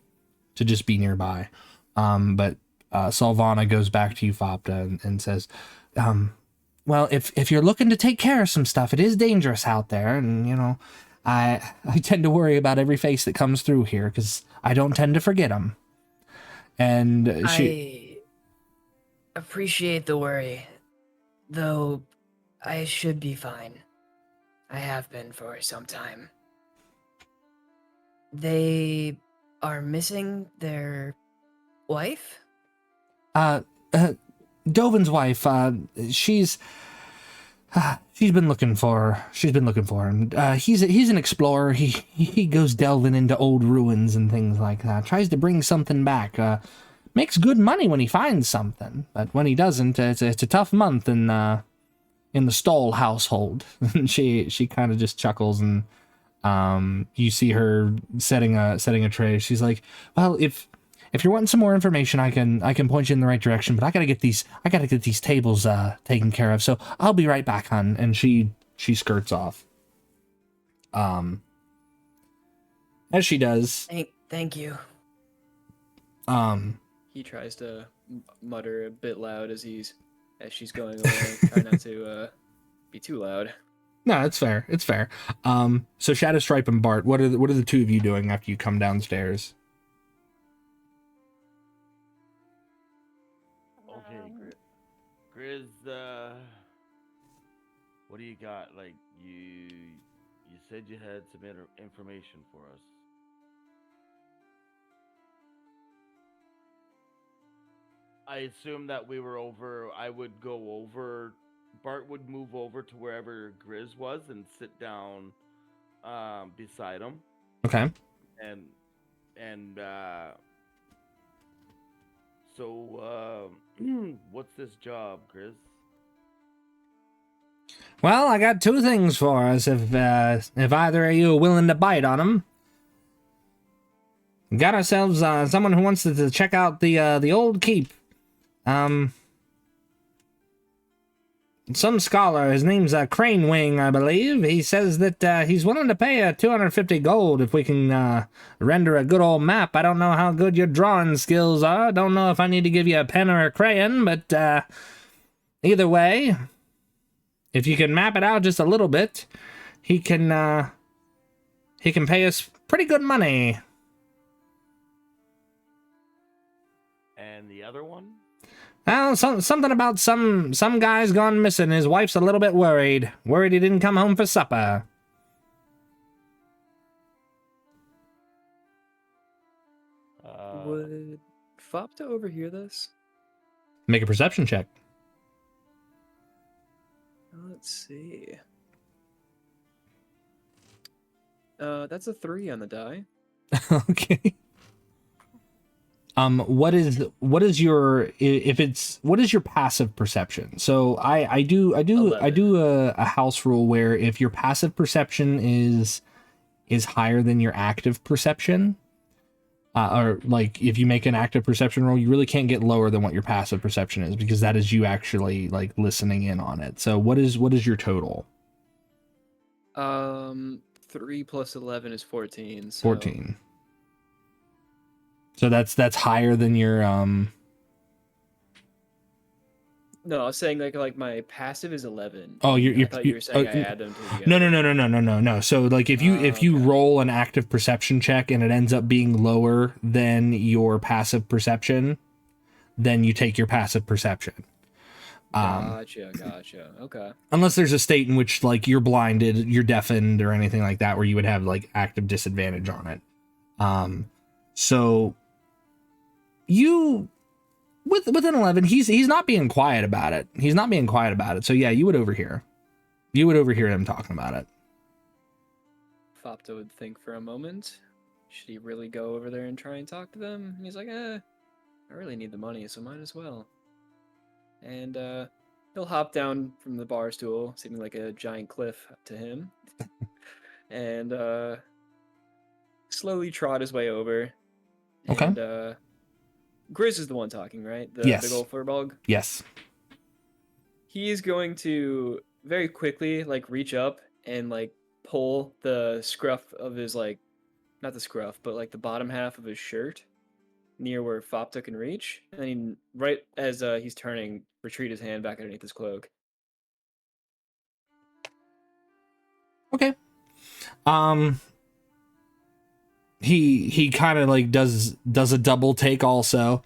just be nearby. But Salvana goes back to you, Fopta, and says, well, if you're looking to take care of some stuff, it is dangerous out there, and, you know, I tend to worry about every face that comes through here, because I don't tend to forget them. And I appreciate the worry, though I should be fine. I have been for some time. They are missing their wife? Dovin's wife, she's been looking for him. He's an explorer. He goes delving into old ruins and things like that. Tries to bring something back. Makes good money when he finds something, but when he doesn't, it's a tough month in the Stoll household. And she kind of just chuckles, and you see her setting a tray. She's like, well, if you're wanting some more information, I can point you in the right direction, but I gotta get these tables taken care of, so I'll be right back, hon. And she skirts off. As she does. Thank you. He tries to mutter a bit loud as she's going away. Try not to be too loud. No, it's fair. It's fair. So Shadowstripe and Bart, what are the two of you doing after you come downstairs? Okay, Grizz, what do you got? Like, you said you had some information for us. I assume that I would go over, Bart would move over to wherever Grizz was and sit down beside him. Okay. So, what's this job, Grizz? Well, I got two things for us, if either of you are willing to bite on them. Got ourselves someone who wants to check out the old keep. Some scholar, his name's Crane Wing, I believe. He says that he's willing to pay 250 gold if we can render a good old map. I don't know how good your drawing skills are. Don't know if I need to give you a pen or a crayon, but either way, if you can map it out just a little bit, he can pay us pretty good money. And the other one? Well, something about some guy's gone missing. His wife's a little bit worried. Worried he didn't come home for supper. Would Fopta overhear this? Make a perception check. Let's see. That's a 3 on the die. Okay. What is your passive perception? So I do a house rule where if your passive perception is higher than your active perception, or like if you make an active perception roll, you really can't get lower than what your passive perception is, because that is you actually like listening in on it. So what is your total? 3 plus 11 is 14. So... 14. So that's higher than your No, I was saying like my passive is 11. Oh, I thought you were saying I add them together. No. So like if you roll an active perception check and it ends up being lower than your passive perception, then you take your passive perception. Gotcha. Okay. Unless there's a state in which like you're blinded, you're deafened, or anything like that, where you would have like active disadvantage on it. So you with an 11, he's not being quiet about it. So yeah, you would overhear him talking about it. Fopta would think for a moment. Should he really go over there and try and talk to them? And he's like, I really need the money, so might as well. And he'll hop down from the bar stool, seeming like a giant cliff to him. and slowly trot his way over. Okay. And Grizz is the one talking, right? The Yes. big old furbog. Yes. He is going to very quickly like reach up and like pull the scruff of his like, not the scruff, but like the bottom half of his shirt near where Fopta can reach, and then right as he's turning, retreat his hand back underneath his cloak. Okay. He kind of like does a double take also.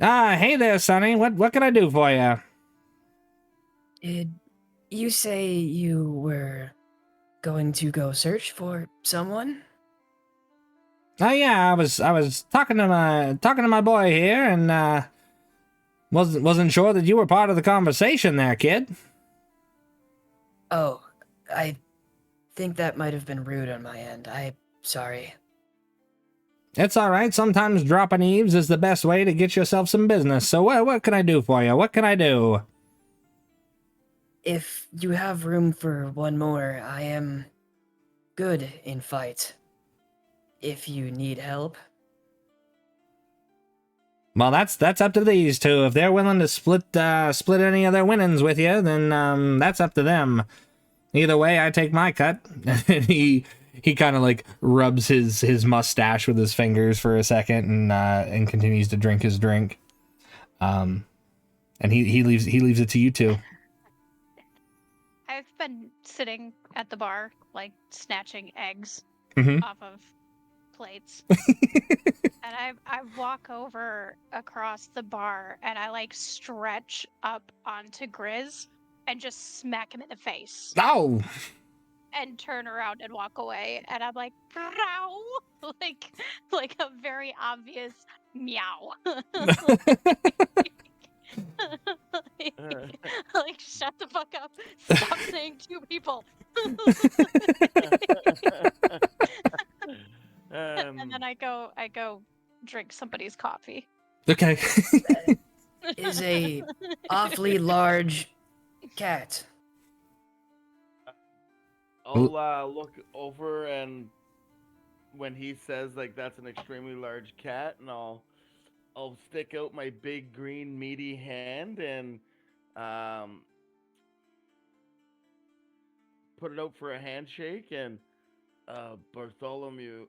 Hey there, Sonny. What can I do for you? Did you say you were going to go search for someone? Oh yeah, I was talking to my boy here, and wasn't sure that you were part of the conversation there, kid. Oh, I think that might have been rude on my end. I'm sorry. It's all right. Sometimes dropping eaves is the best way to get yourself some business. So what can I do for you? What can I do? If you have room for one more, I am good in fight. If you need help. Well, that's up to these two. If they're willing to split any of their winnings with you, then that's up to them. Either way, I take my cut. And he kind of like rubs his mustache with his fingers for a second and continues to drink his drink. And he leaves it to you two. I've been sitting at the bar, like snatching eggs Mhm. off of plates. And I walk over across the bar and I like stretch up onto Grizz and just smack him in the face Oh! and turn around and walk away. And I'm like, meow, like a very obvious meow. Like, shut the fuck up. Stop saying two people. And then I go drink somebody's coffee. Okay. Is a awfully large cat. I'll look over, and when he says like that's an extremely large cat, and I'll stick out my big green meaty hand and put it out for a handshake, and Bartholomew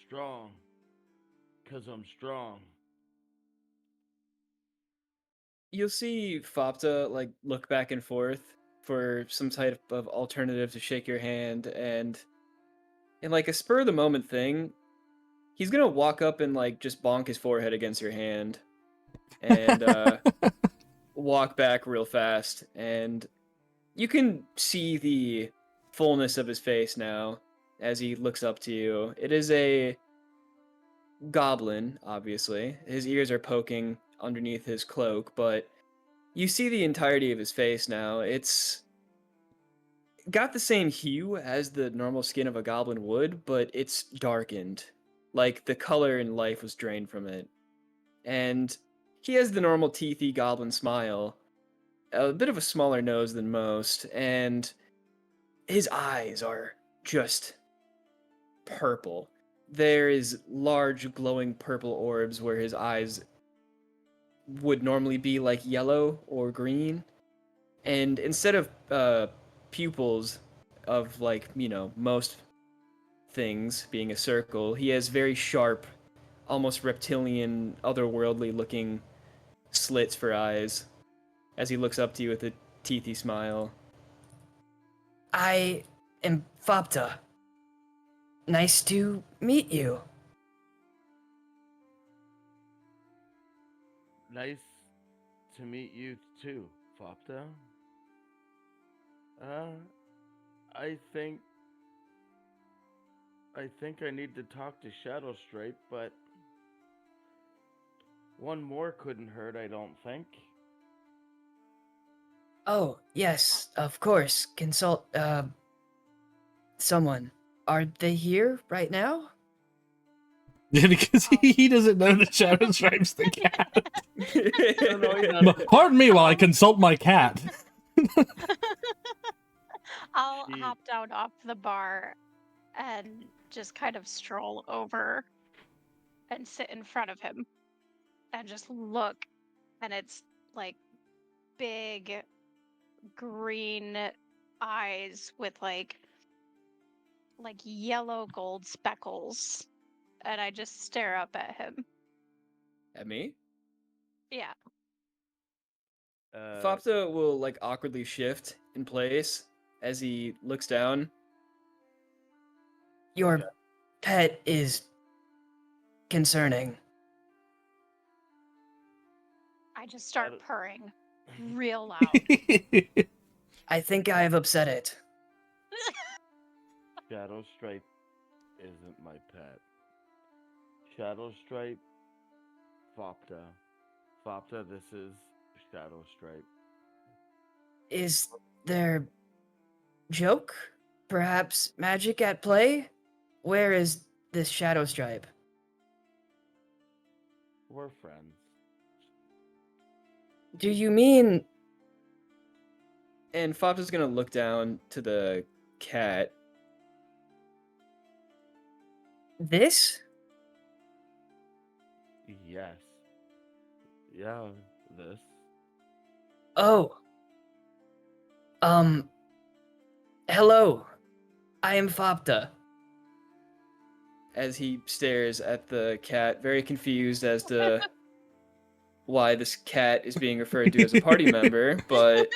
strong, 'cause I'm strong. You'll see Fopta like look back and forth for some type of alternative to shake your hand, and in like a spur of the moment thing, he's gonna walk up and like just bonk his forehead against your hand, and walk back real fast, and you can see the fullness of his face now as he looks up to you. It is a goblin, obviously. His ears are poking underneath his cloak, but you see the entirety of his face now. It's got the same hue as the normal skin of a goblin would, but it's darkened. Like the color and life was drained from it. And he has the normal teethy goblin smile, a bit of a smaller nose than most, and his eyes are just purple. There is large glowing purple orbs where his eyes would normally be like yellow or green, and instead of pupils of like, you know, most things being a circle, he has very sharp, almost reptilian, otherworldly looking slits for eyes as he looks up to you with a teethy smile. I am Fopta. Nice to meet you. Nice to meet you too, Fopta. I think I need to talk to Shadowstripe, but one more couldn't hurt, I don't think. Oh, yes, of course. Consult, someone. Are they here right now? Because he doesn't know that Shadowstripe's the cat. No, he's not. Pardon me while I consult my cat. I'll She- hop down off the bar and just kind of stroll over and sit in front of him and just look. And it's like big green eyes with like yellow gold speckles. And I just stare up at him. At me? Yeah. Fopta will like awkwardly shift in place as he looks down. Your pet is concerning. I just start Shadow- purring real loud. I think I have upset it. Shadow Stripe isn't my pet. Shadow Stripe, Fopta. Fopta, this is Shadow Stripe. Is there joke? Perhaps magic at play? Where is this shadow stripe? We're friends. Do you mean And Fopta's gonna look down to the cat. this? Yes. Yeah, this. Oh. Hello. I am Fopta. As he stares at the cat, very confused as to why this cat is being referred to as a party member, but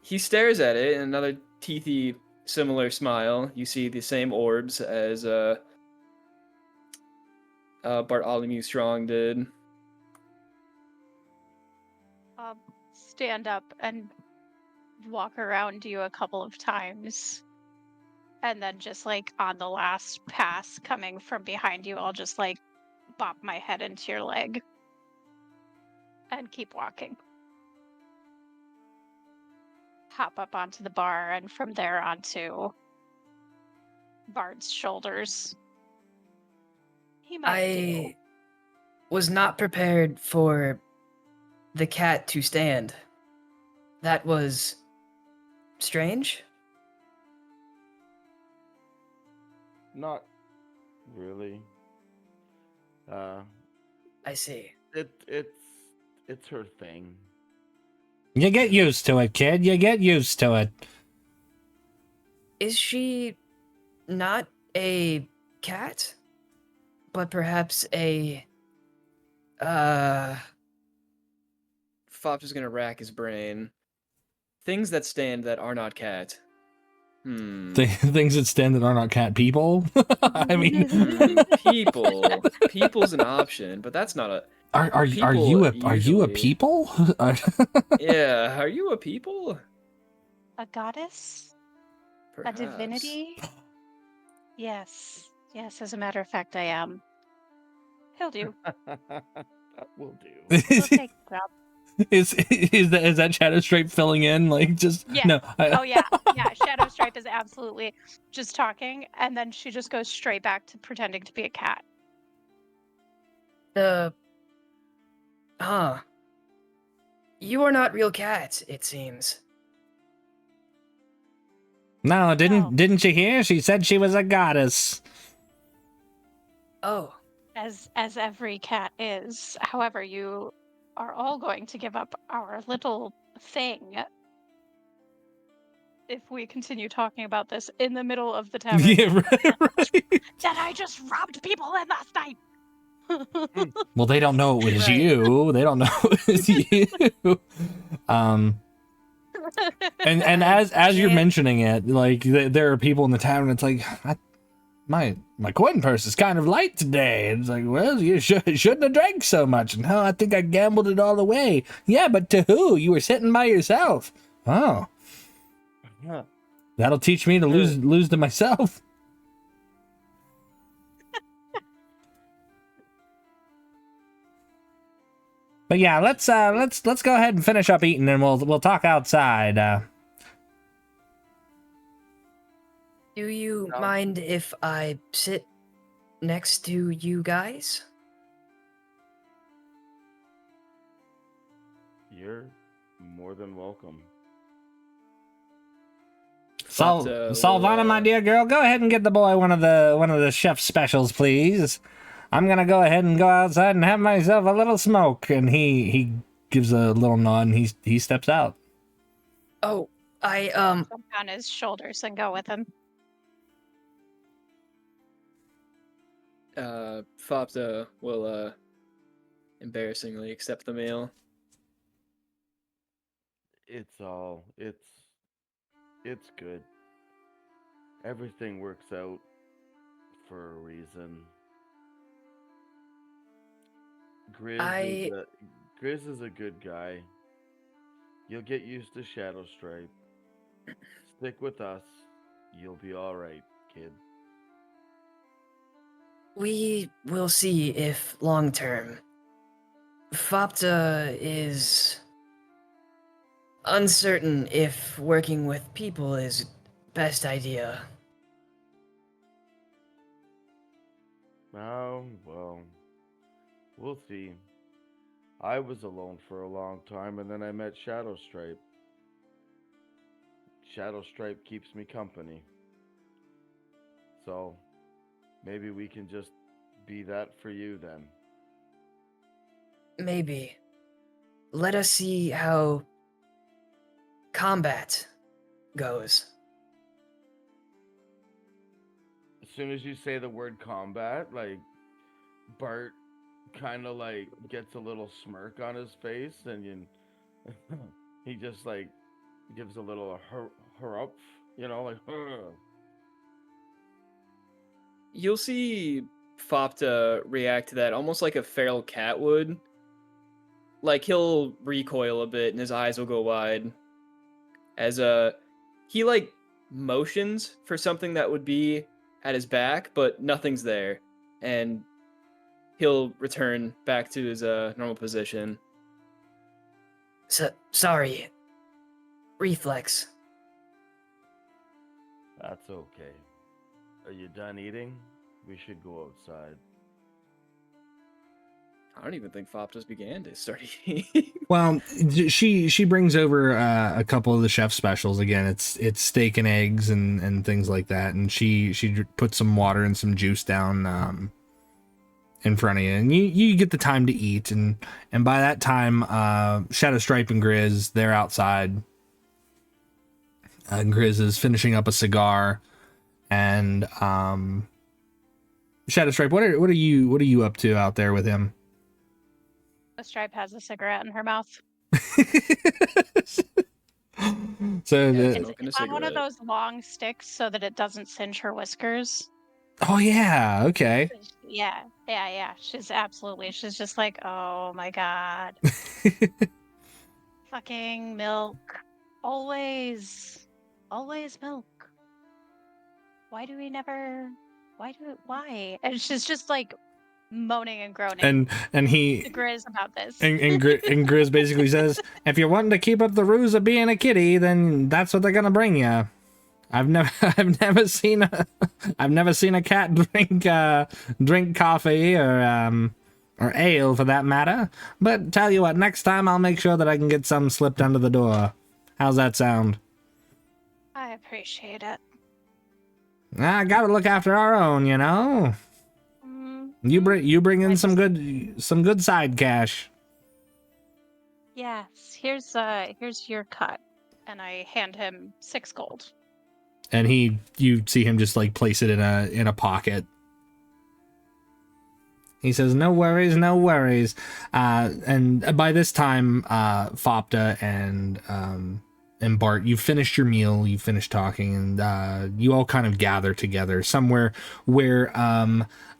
he stares at it in another teethy, similar smile. You see the same orbs as Bartholomew Strong did. I'll stand up and walk around you a couple of times. And then just like on the last pass coming from behind you, I'll just like bop my head into your leg and keep walking. Hop up onto the bar and from there onto Bard's shoulders. He might do. I was not prepared for the cat to stand. That was strange. Not really. I see. It's her thing. You get used to it, kid. You get used to it. Is she not a cat? But perhaps a Fopta's gonna rack his brain. Things that stand that are not cat. Things that stand that are not cat people. I mean, People. People's an option, but that's not a. are People you a usually- people? Yeah, are you a people? A goddess? Perhaps. A divinity? Yes. Yes, as a matter of fact, I am. He'll do. That will do. He'll take the job. is that Shadow Stripe filling in? Like just Yeah. no. Oh yeah, yeah. Shadow Stripe is absolutely just talking, and then she just goes straight back to pretending to be a cat. Huh. You are not real cats, it seems. No, No. didn't you hear? She said she was a goddess. Oh, As every cat is. However, you are all going to give up our little thing if we continue talking about this in the middle of the tavern. Yeah, right. That I just robbed people in last night. Well, they don't know it was Right. you. They don't know it was you. And as you're Can't- mentioning it, like there are people in the tavern. It's like my coin purse is kind of light today. It's like, well, you shouldn't have drank so much. No, I think I gambled it all away. Yeah, but to who? You were sitting by yourself. Oh, Huh. that'll teach me to lose to myself. But yeah, let's go ahead and finish up eating, and we'll talk outside. Do you No. mind if I sit next to you guys? You're more than welcome. Salvana, my dear girl, go ahead and get the boy one of the chef's specials, please. I'm gonna go ahead and go outside and have myself a little smoke. And he gives a little nod and he steps out. Oh, Jump on his shoulders and go with him. Fopta will embarrassingly accept the meal. It's good. Everything works out for a reason. Grizz is a good guy. You'll get used to Shadowstripe. Stick with us. You'll be all right, kid. We will see if long term. Fopta is uncertain if working with people is best idea. Oh, well, we'll see. I was alone for a long time, and then I met Shadowstripe. Shadowstripe keeps me company. So, maybe we can just be that for you then. Maybe. Let us see how combat goes. As soon as you say the word combat, like, Bart kind of like gets a little smirk on his face, and he just like gives a little harup, like. You'll see Fopta react to that almost like a feral cat would. Like, he'll recoil a bit and his eyes will go wide as he like motions for something that would be at his back, but nothing's there, and he'll return back to his normal position. Sorry. Reflex. That's okay. Are you done eating? We should go outside. I don't even think Fopta's began to start eating. Well, she brings over a couple of the chef specials. Again, it's steak and eggs and things like that. And she puts some water and some juice down in front of you, and you get the time to eat. And by that time, Shadowstripe and Grizz, they're outside. Grizz is finishing up a cigar, and Shadowstripe, what are you up to out there with him? The Stripe has a cigarette in her mouth. So It's on one of those long sticks so that it doesn't singe her whiskers. Oh yeah, okay. Yeah. She's just like, oh my god. Fucking milk. Always milk. Why? And she's just like moaning and groaning. And he to Grizz about this. And Grizz basically says, if you're wanting to keep up the ruse of being a kitty, then that's what they're gonna bring you. I've never seen a cat drink coffee or ale for that matter. But tell you what, next time I'll make sure that I can get some slipped under the door. How's that sound? I appreciate it. I gotta look after our own, you know. You bring in some good side cash. Yes, here's your cut, and I hand him 6 gold. And you see him just like place it in a pocket. He says, "No worries, no worries." And by this time, Fopta and Bart, you've finished your meal, you've finished talking, and you all kind of gather together somewhere where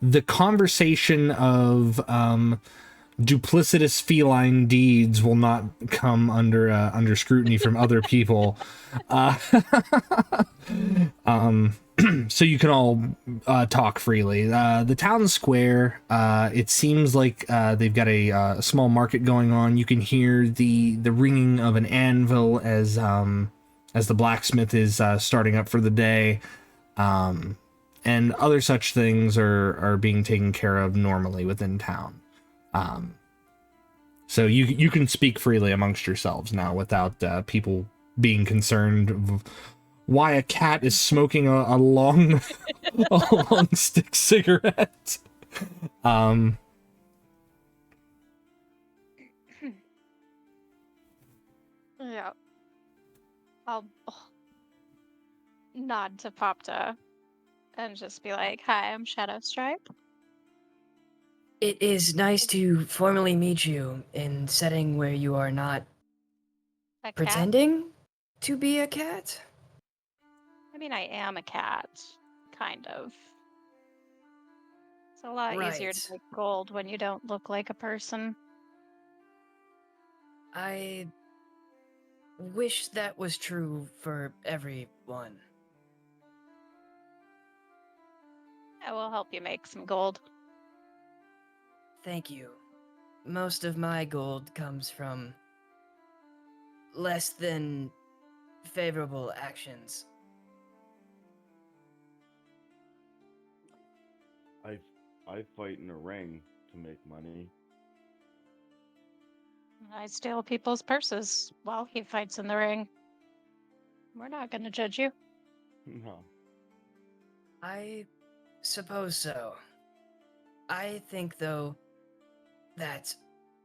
the conversation of duplicitous feline deeds will not come under scrutiny from other people. So you can all talk freely. The town square, it seems like they've got a small market going on. You can hear the ringing of an anvil as the blacksmith is starting up for the day, and other such things are being taken care of normally within town. So you can speak freely amongst yourselves now without people being concerned of, why a cat is smoking a long, a long stick cigarette. Yeah. I'll nod to Popta and just be like, "Hi, I'm Shadowstripe." It is nice to formally meet you in setting where you are not A cat? pretending to be a cat. I mean, I am a cat, kind of. It's a lot easier to Right. make gold when you don't look like a person. I wish that was true for everyone. I will help you make some gold. Thank you. Most of my gold comes from less than favorable actions. I fight in a ring to make money. I steal people's purses while he fights in the ring. We're not going to judge you. No. I suppose so. I think, though, that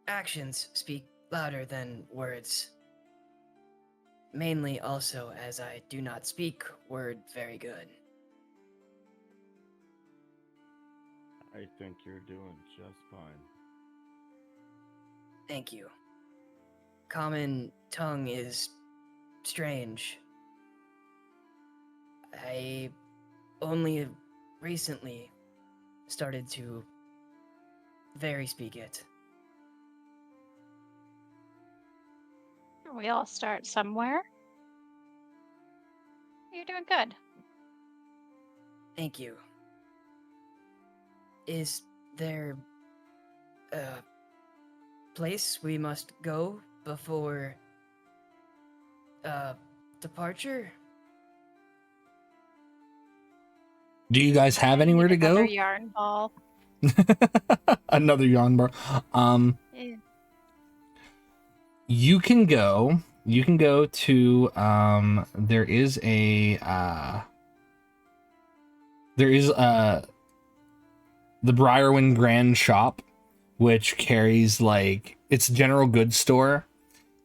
actions speak louder than words. Mainly also as I do not speak word very good. I think you're doing just fine. Thank you. Common tongue is strange. I only recently started to very speak it. We all start somewhere. You're doing good. Thank you. Is there a place we must go before departure? Do you guys have I need anywhere to another go? yarn ball. Another yarn bar. Eh, You can go. You can go to. There is a. There is the Briarwind Grand Shop, which carries like it's a general goods store.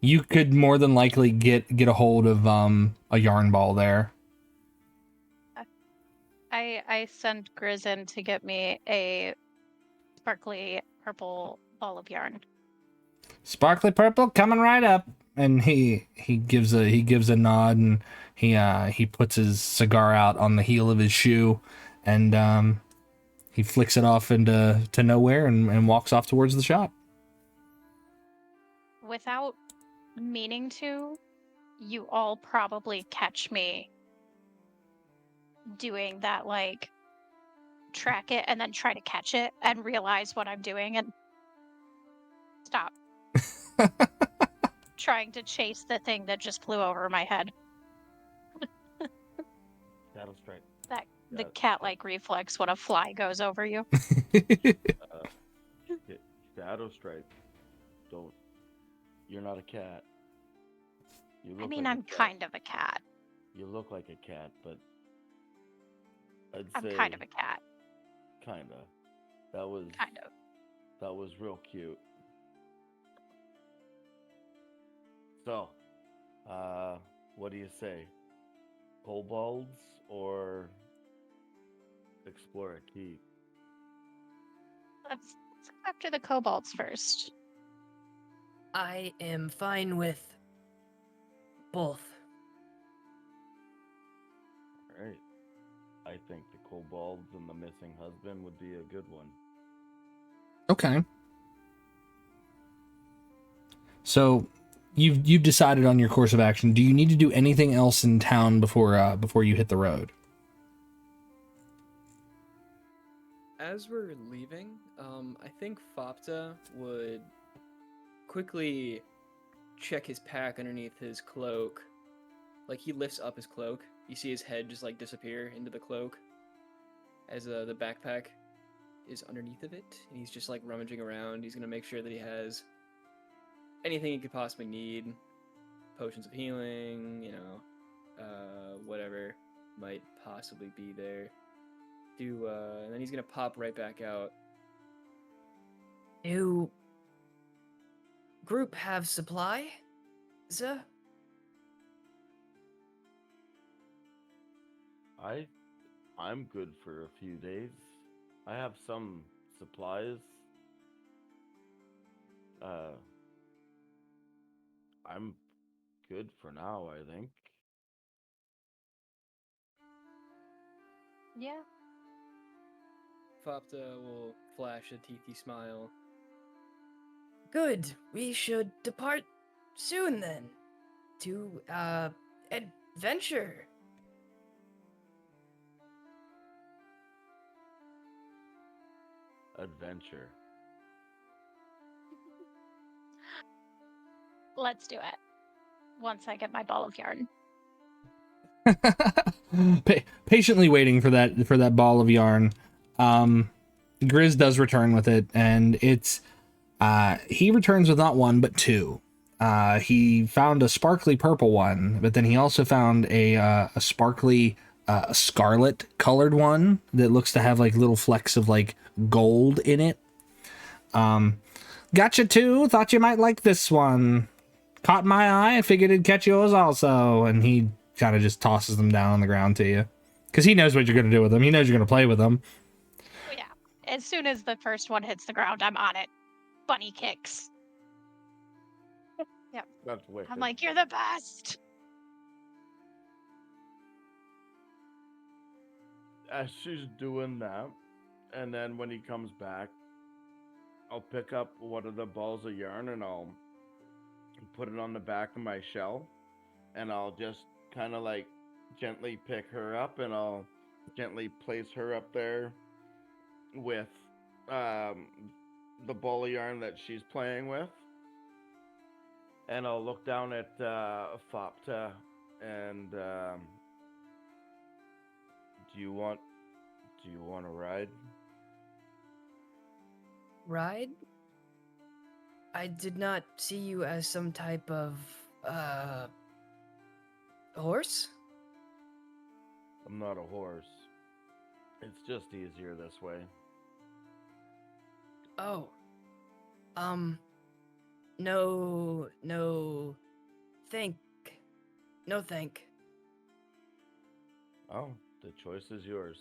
You could more than likely get a hold of a yarn ball there. I sent Grizz in to get me a sparkly purple ball of yarn. Sparkly purple coming right up, and he gives a nod, and he puts his cigar out on the heel of his shoe, and he flicks it off into nowhere and walks off towards the shop. Without meaning to, you all probably catch me doing that, like, track it and then try to catch it and realize what I'm doing and stop trying to chase the thing that just flew over my head. Shadowstrike. That the Yeah, cat-like reflex when a fly goes over you. Shadowstrike. Don't. You're not a cat. You I look mean, like I'm a cat. kind of a cat. You look like a cat, but I'd I'm say kind of a cat. kinda. That was Kind of. that was real cute. So, what do you say? Kobolds or explore a keep? Let's go after the kobolds first. I am fine with both. All right. I think the kobolds and the missing husband would be a good one. Okay. So you've decided on your course of action. Do you need to do anything else in town before you hit the road? As we're leaving, I think Fopta would quickly check his pack underneath his cloak. Like, he lifts up his cloak. You see his head just, like, disappear into the cloak as the backpack is underneath of it. And he's just, like, rummaging around. He's going to make sure that he has anything he could possibly need. Potions of healing, whatever might possibly be there. And then he's gonna pop right back out. Do group have supply? I'm good for a few days. I have some supplies. I'm good for now, I think. Yeah. Fopta will flash a teethy smile. Good. We should depart soon then. To adventure. Adventure. Let's do it. Once I get my ball of yarn. Patiently waiting for that ball of yarn. Grizz does return with it, and it's he returns with not one but two. He found a sparkly purple one, but then he also found a sparkly scarlet colored one that looks to have like little flecks of like gold in it. Gotcha too. Thought you might like this one. Caught my eye. Figured it'd catch yours also. And he kind of just tosses them down on the ground to you, because he knows what you're gonna do with them. He knows you're gonna play with them. Oh, yeah. As soon as the first one hits the ground, I'm on it. Bunny kicks. Yep. That's wicked. I'm like, you're the best. As she's doing that, and then when he comes back, I'll pick up one of the balls of yarn and I'll put it on the back of my shell, and I'll just kind of like gently pick her up, and I'll gently place her up there with the ball of yarn that she's playing with, and I'll look down at Fopta and do you want to ride? Ride? I did not see you as some type of horse? I'm not a horse. It's just easier this way. Oh. No, thank. No thank. Oh, the choice is yours.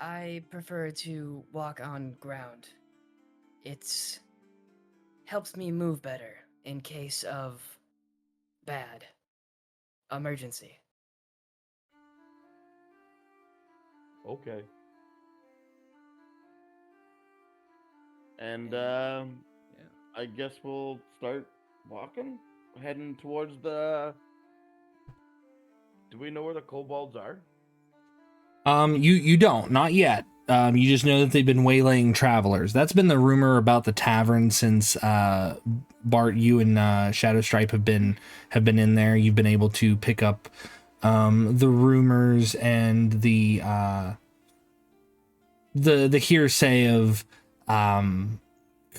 I prefer to walk on ground. It's helps me move better in case of bad emergency. Okay. And Yeah. I guess we'll start walking, heading towards the. Do we know where the kobolds are? You don't, not yet. You just know that they've been waylaying travelers. That's been the rumor about the tavern since Bart, you and Shadowstripe have been in there. You've been able to pick up the rumors and the hearsay of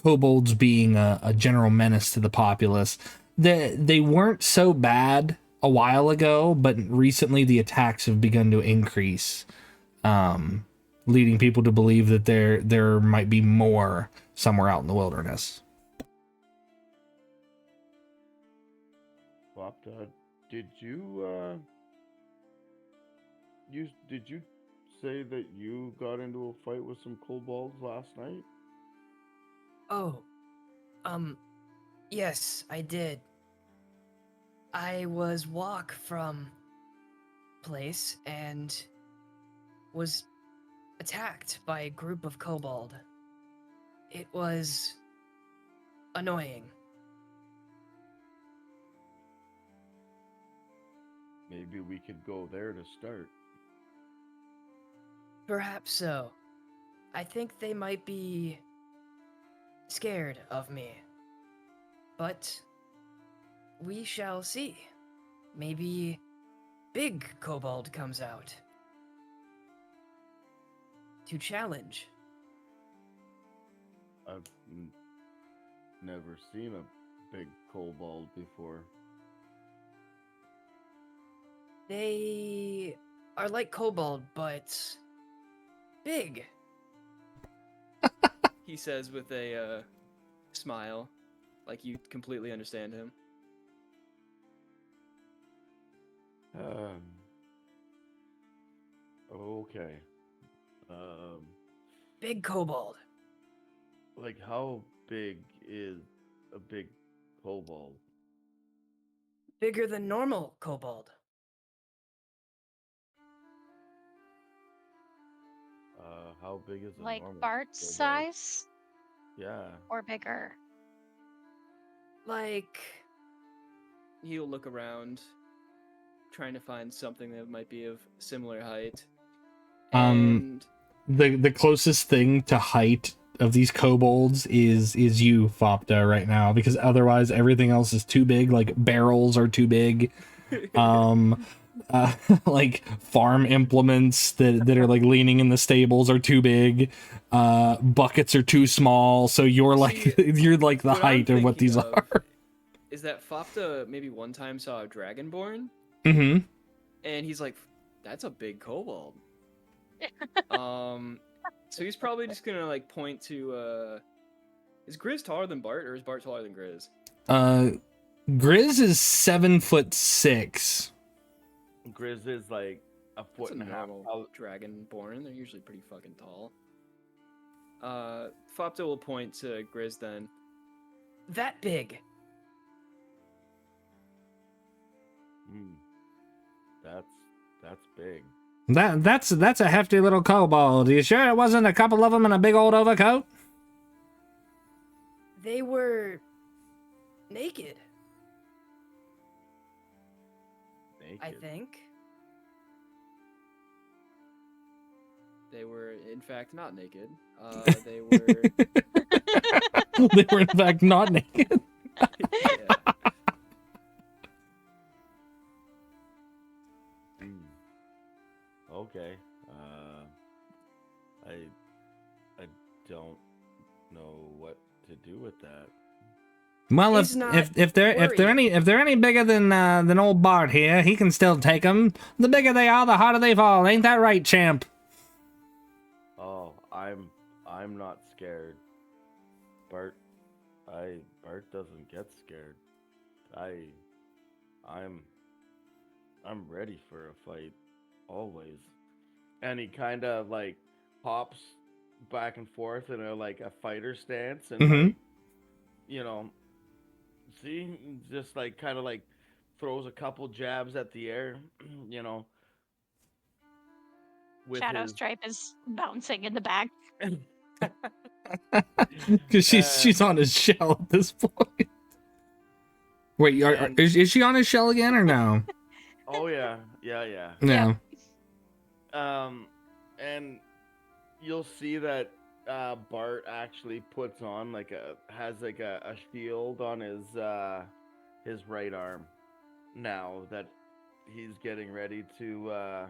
kobolds being a general menace to the populace. They weren't so bad a while ago, but recently the attacks have begun to increase, leading people to believe that there might be more somewhere out in the wilderness. Fopta, did you say that you got into a fight with some kobolds last night? Oh. Yes, I did. I was walk from place and was attacked by a group of kobold. It was annoying. Maybe we could go there to start. Perhaps so. I think they might be scared of me. But we shall see. Maybe big kobold comes out to challenge. I've never seen a big kobold before. They are like kobold, but big. He says with a smile, like you completely understand him. Okay. Big kobold. Like how big is a big kobold? Bigger than normal kobold. How big is a Like normal Bart's kobold? size Yeah. or bigger? Like, He'll look around, trying to find something that might be of similar height. And The closest thing to height of these kobolds is you, Fopta, right now, because otherwise everything else is too big. Like barrels are too big. Like farm implements that are like leaning in the stables are too big. Buckets are too small. So you're like See, you're like the what I'm height of what thinking these of are. is that Fopta maybe one time saw a dragonborn, Mm-hmm. and he's like, "That's a big kobold." So he's probably just gonna like point to. Is Grizz taller than Bart, or is Bart taller than Grizz? Grizz is 7'6". Grizz is like a foot That's a and a half. normal dragonborn. They're usually pretty fucking tall. Fopta will point to Grizz then. that big. That's big. That's a hefty little kobold. You sure it wasn't a couple of them in a big old overcoat? They were naked, Naked. I think. They were, in fact, not naked. They were. They were in fact not naked. Yeah. Okay. I don't know what to do with that. Well, He's not if they're any bigger than old Bart here, he can still take them. The bigger they are, the harder they fall. Ain't that right, champ? Oh, I'm not scared. Bart doesn't get scared. I'm ready for a fight always. And he kind of like hops back and forth in a fighter stance and Mhm. like, you know, see, just like kind of like throws a couple jabs at the air, you know, with Shadow his Stripe is bouncing in the back. Because she's on his shell at this point. Wait, And- is she on his shell again or no? Oh yeah. No. And you'll see that Bart actually puts on has a shield on his right arm now that he's getting ready to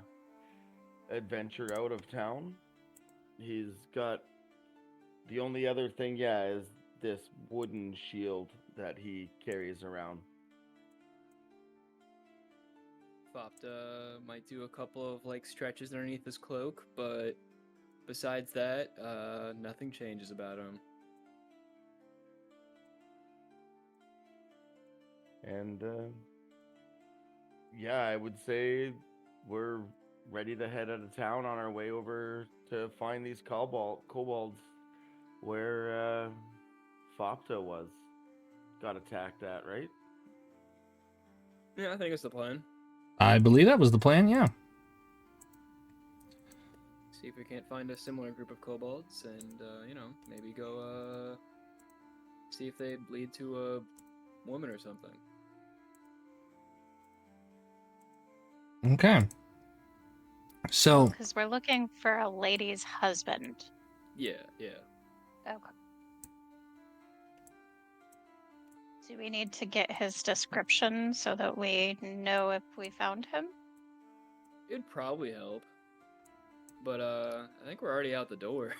adventure out of town. He's got the only other thing, is this wooden shield that he carries around. Fopta might do a couple of like stretches underneath his cloak, but besides that, nothing changes about him. And I would say we're ready to head out of town on our way over to find these kobolds where Fopta got attacked at, right? Yeah, I think it's the plan. I believe that was the plan, yeah. See if we can't find a similar group of kobolds, and maybe go see if they lead to a woman or something. Okay. So, Because we're looking for a lady's husband. Yeah. Okay. Do we need to get his description so that we know if we found him? It'd probably help. But I think we're already out the door.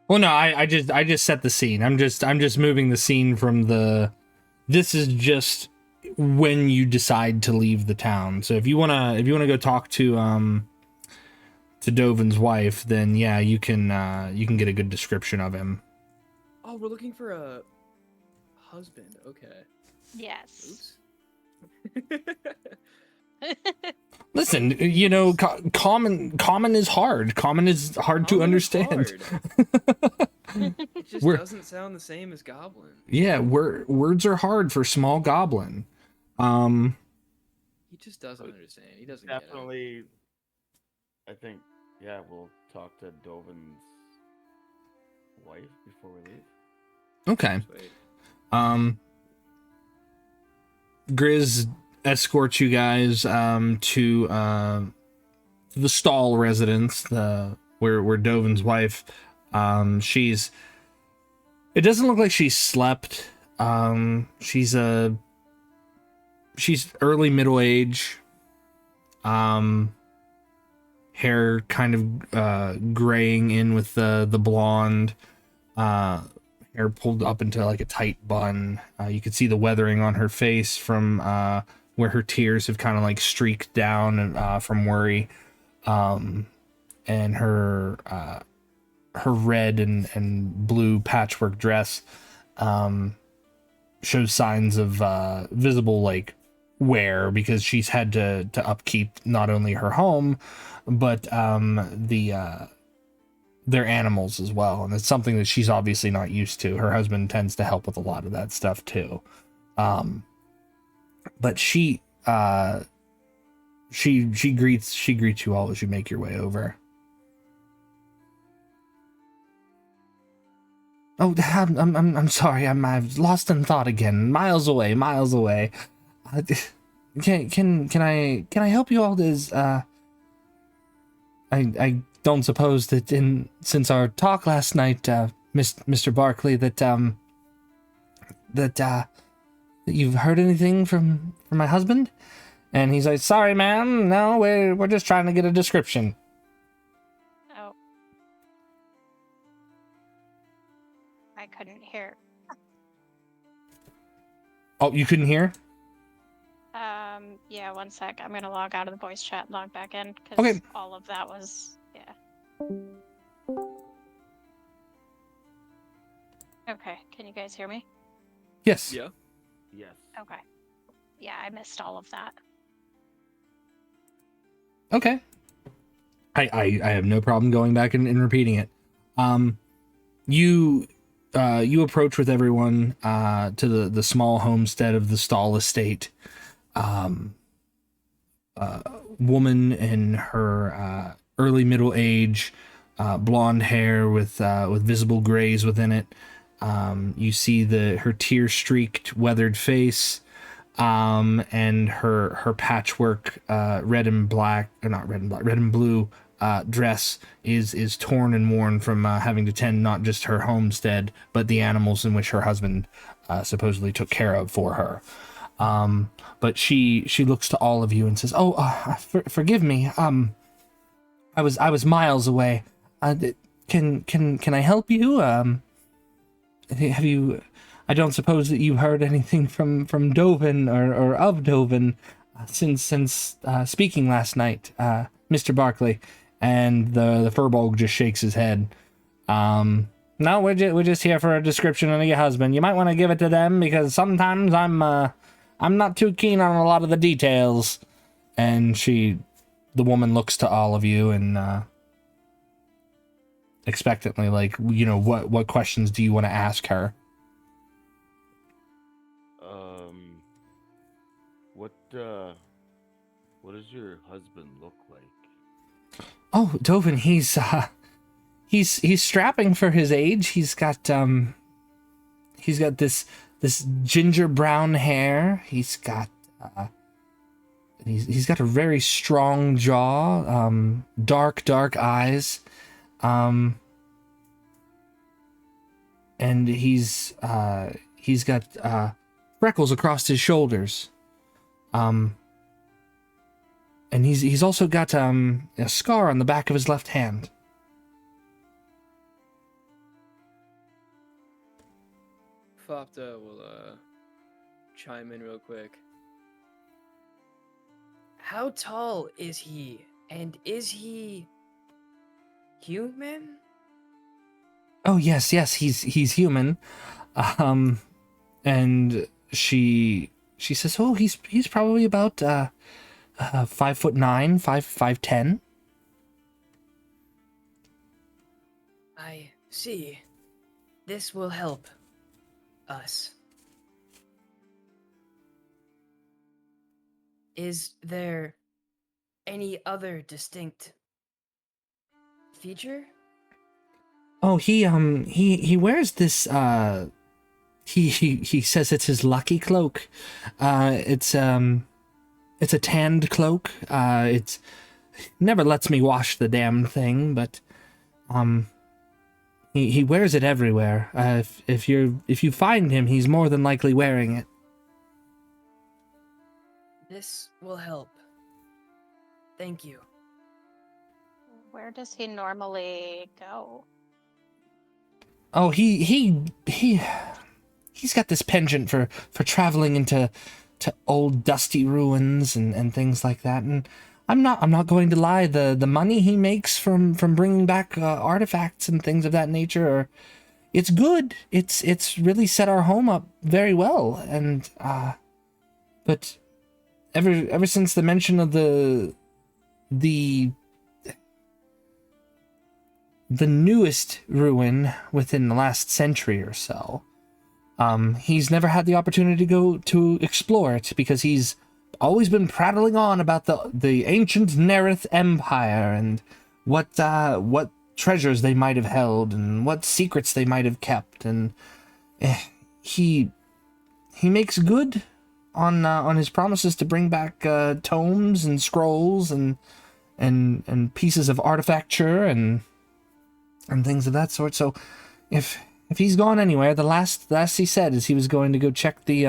well, no, I just set the scene. I'm just moving the scene from the. This is just when you decide to leave the town. So if you wanna go talk to Dovin's wife, then yeah, you can get a good description of him. Oh, we're looking for a husband. Okay. Yes. Oops. Listen, you know, common is hard. Common is hard to Common is understand. hard. It just We're- doesn't sound the same as Goblin. Yeah, words are hard for small goblin. He just doesn't understand. He doesn't get it. Definitely, I think, yeah, we'll talk to Dovin's wife before we leave. Okay. Wait. Grizz escorts you guys to the stall residence, where Dovin's wife, she's, it doesn't look like she's slept. She's early middle age, hair kind of graying in with the blonde, hair pulled up into like a tight bun. You could see the weathering on her face from where her tears have kind of like streaked down from worry. And her red and blue patchwork dress shows signs of visible like wear, because she's had to upkeep not only her home but their animals as well, and it's something that she's obviously not used to. Her husband tends to help with a lot of that stuff too, but she greets you all as you make your way over. Oh, I'm sorry. I've lost in thought again. Miles away. Can I help you all? I don't suppose that since our talk last night, Mr. Barkley, that you've heard anything from my husband? And he's like, sorry, ma'am. No, we're just trying to get a description. Oh. I couldn't hear. Oh, you couldn't hear? Yeah, one sec. I'm gonna log out of the voice chat and log back in, because Okay. all of that was, yeah. Okay, can you guys hear me? Yes. Yeah. Yes. Okay. Yeah, I missed all of that. Okay. I have no problem going back and repeating it. You approach with everyone to the small homestead of the Stall estate. Woman in her early middle age, blonde hair with visible grays within it. You see her tear streaked, weathered face, and her patchwork red and blue dress is torn and worn from having to tend not just her homestead but the animals in which her husband supposedly took care of for her. But she looks to all of you and says, "Oh, forgive me. I was miles away. Can I help you? Have you? I don't suppose that you heard anything from Dovin or of Dovin since speaking last night, Mr. Barkley." And the Furbolg just shakes his head. No, we're just here for a description of your husband. You might want to give it to them, because sometimes I'm not too keen on a lot of the details. And the woman looks to all of you and expectantly, like, you know, what questions do you want to ask her? What does your husband look like? Oh, Dovin, he's strapping for his age. He's got this ginger brown hair. He's got he's got a very strong jaw, dark eyes, and he's got freckles across his shoulders. And he's also got a scar on the back of his left hand. Fopta will chime in real quick. how tall is he? And is he human? Oh yes, he's human. And she says, oh, he's probably about 5'9", 5'10". I see. This will help us. Is there any other distinct feature? Oh, he wears this he says it's his lucky cloak. It's a tanned cloak. It's never lets me wash the damn thing, but he wears it everywhere. If you find him, he's more than likely wearing it. This will help. Thank you. Where does he normally go? Oh, he's got this penchant for traveling into old dusty ruins and things like that. And I'm not going to lie, the money he makes from bringing back artifacts and things of that nature it's good. It's really set our home up very well. And but ever since the mention of the newest ruin within the last century or so, he's never had the opportunity to go to explore it because he's always been prattling on about the ancient Nerith Empire and what treasures they might have held and what secrets they might have kept, and he makes good on his promises to bring back tomes and scrolls and pieces of artifacture and things of that sort. So if he's gone anywhere, the last he said is he was going to go check the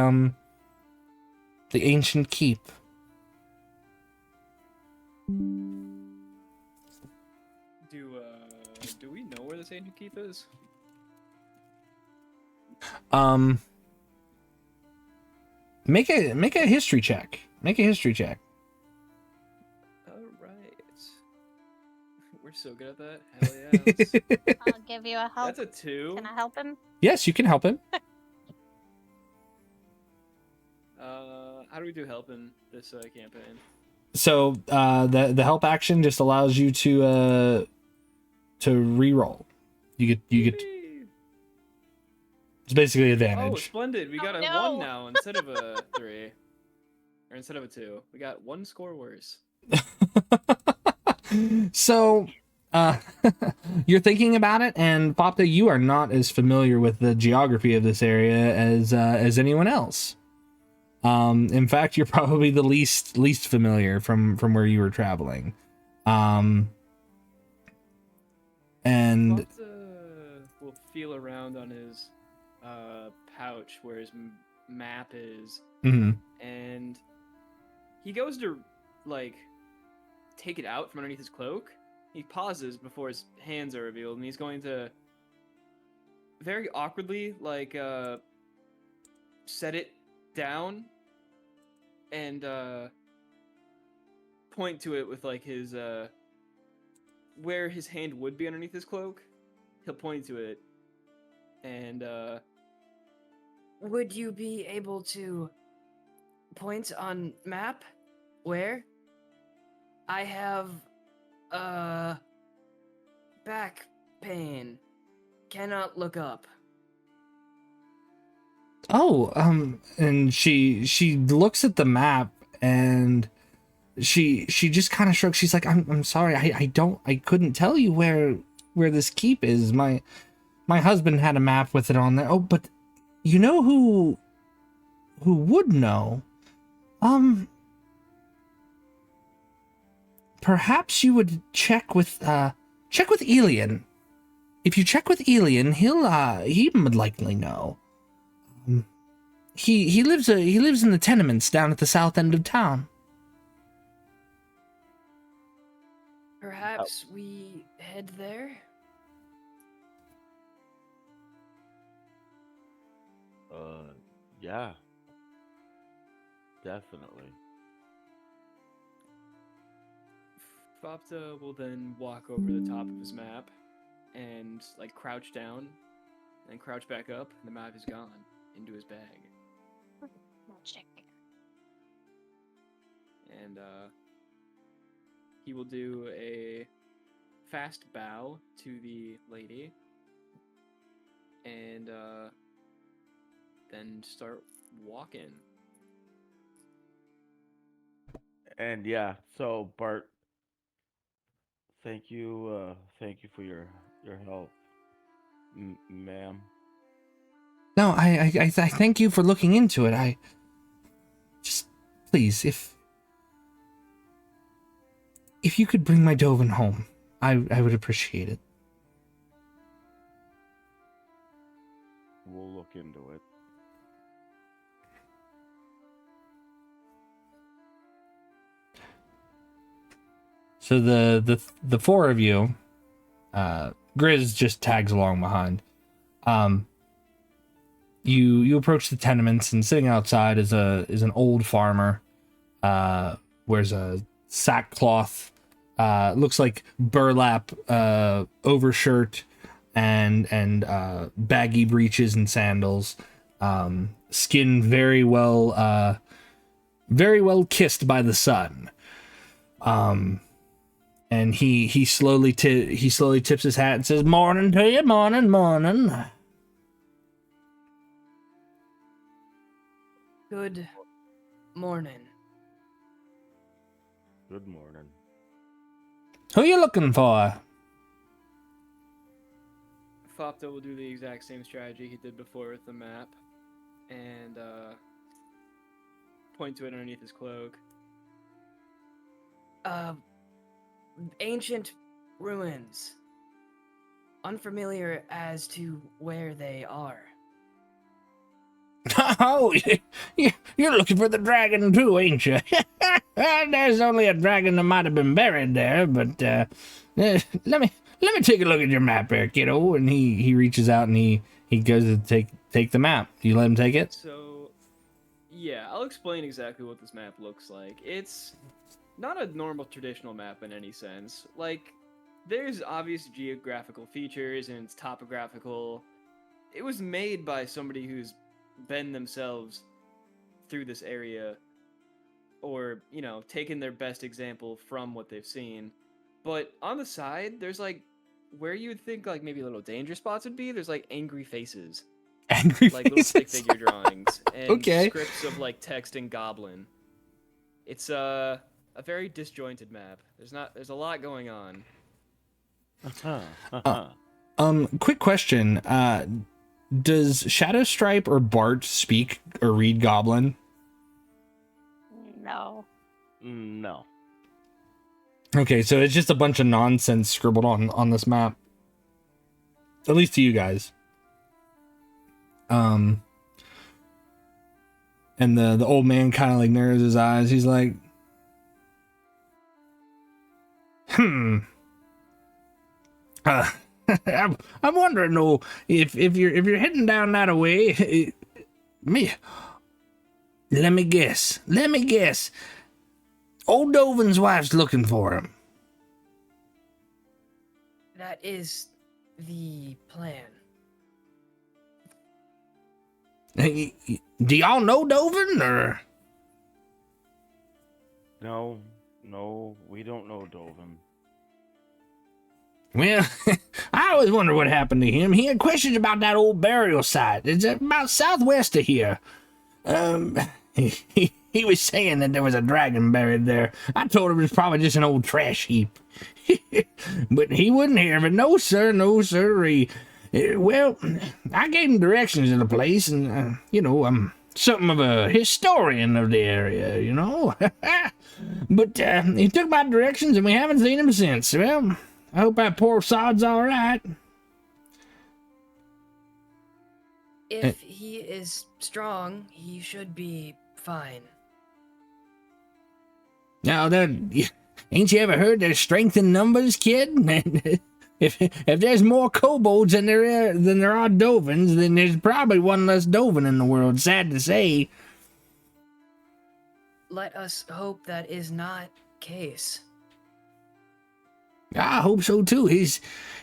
ancient keep. Do we know where this ancient keep is? Make a history check. Make a history check. All right. We're so good at that. Hell yeah. I'll give you a help. That's a 2. Can I help him? Yes, you can help him. How do we do help in this campaign? So the help action just allows you to re-roll. You get Whee! it's basically Oh, advantage. splendid. We got a no. 1 now instead of a 3. Or instead of a 2. We got 1 score worse. So you're thinking about it, and Popta, you are not as familiar with the geography of this area as anyone else. In fact, you're probably the least familiar from where you were traveling. And We'll feel around on his pouch where his map is, mhm. and he goes to like take it out from underneath his cloak. He pauses before his hands are revealed, and he's going to very awkwardly set it down and point to it with like his where his hand would be underneath his cloak. He'll point to it, and Would you be able to point on map where? I have back pain. Cannot look up. Oh, and she looks at the map and she just kind of shrugs. She's like, I'm sorry, I couldn't tell you where this keep is. My husband had a map with it on there. Oh, but you know who would know? Perhaps you would check with Elian. If you check with Elian, he would likely know. He lives in the tenements down at the south end of town. Perhaps we head there? Yeah. Definitely. Fopta will then walk over the top of his map and like crouch down and crouch back up, and the map is gone into his bag. Magic. And he will do a fast bow to the lady and then start walking. And yeah, so Bart, thank you for your help, ma'am. No, I thank you for looking into it. I just, please, if you could bring my Dovin home, I would appreciate it. We'll look into it. So the four of you, Grizz just tags along behind. You approach the tenements, and sitting outside is an old farmer. Wears a sackcloth, looks like burlap overshirt and baggy breeches and sandals. Skin very well kissed by the sun. And he slowly tips his hat and says, "Morning to you, morning, morning." Good morning. Good morning. Who you looking for? Fopta will do the exact same strategy he did before with the map and point to it underneath his cloak. Ancient ruins. Unfamiliar as to where they are. Oh, you're looking for the dragon too, ain't you? There's only a dragon that might have been buried there, but let me take a look at your map there, kiddo. And he reaches out and he goes to take the map. You let him take it? So, yeah, I'll explain exactly what this map looks like. It's not a normal traditional map in any sense. Like, there's obvious geographical features and it's topographical. It was made by somebody who's been themselves through this area, or, you know, taken their best example from what they've seen. But on the side, there's like, where you would think like maybe little danger spots would be, there's like angry faces. Angry Like little stick figure drawings and Okay. scripts of like text in Goblin. It's a very disjointed map. There's a lot going on. Quick question. Does Shadowstripe or Bart speak or read Goblin? No. No. Okay, so it's just a bunch of nonsense scribbled on this map. At least to you guys. And the old man kind of like narrows his eyes. He's like, I'm wondering though, if you're heading down that way, let me guess. Old Dovin's wife's looking for him. That is the plan. Hey, do y'all know Dovin, or? No, we don't know Dovin. Well, I always wonder what happened to him. He had questions about that old burial site. It's about southwest of here. He was saying that there was a dragon buried there. I told him it was probably just an old trash heap. But he wouldn't hear of it. No, sir, no, sirree. Well, I gave him directions to the place, and, I'm something of a historian of the area, you know. But he took my directions, and we haven't seen him since. Well, I hope that poor sod's all right. If he is strong, he should be fine. Now, ain't you ever heard there's strength in numbers, kid? If there's more kobolds than there are Dovins, then there's probably one less Dovin in the world. Sad to say. Let us hope that is not case. I hope so too. His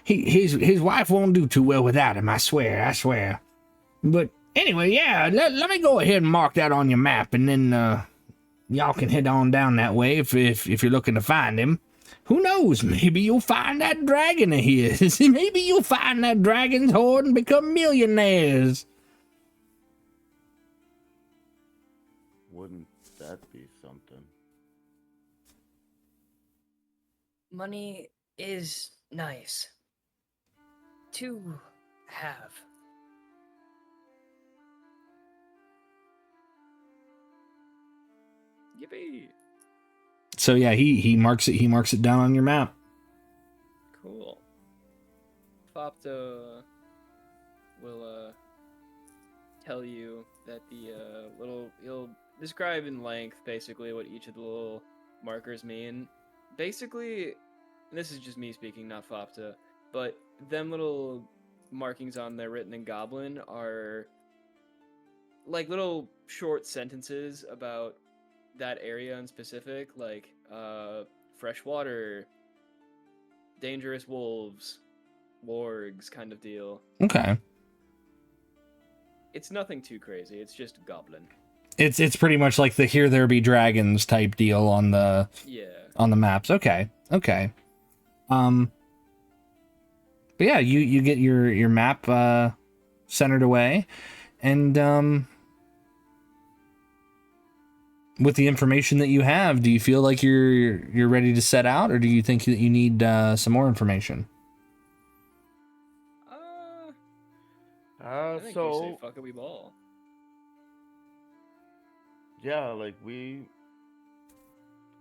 wife won't do too well without him. I swear. But anyway, yeah. Let me go ahead and mark that on your map, and then y'all can head on down that way if you're looking to find him. Who knows? Maybe you'll find that dragon of his. Maybe you'll find that dragon's hoard and become millionaires. Wouldn't that be something? Money is nice to have. Yippee! So yeah, he marks it down on your map. Cool. Fopto will tell you that the he'll describe in length basically what each of the little markers mean. Basically, and this is just me speaking, not Fopta, but them little markings on there written in Goblin are like little short sentences about that area in specific, like fresh water, dangerous wolves, wargs kind of deal. Okay. It's nothing too crazy. It's just Goblin. It's pretty much like the Here There Be Dragons type deal on the maps. Okay. But yeah, you get your map centered away, and with the information that you have, do you feel like you're ready to set out, or do you think that you need some more information? I think we say fuck it, we ball. Yeah, like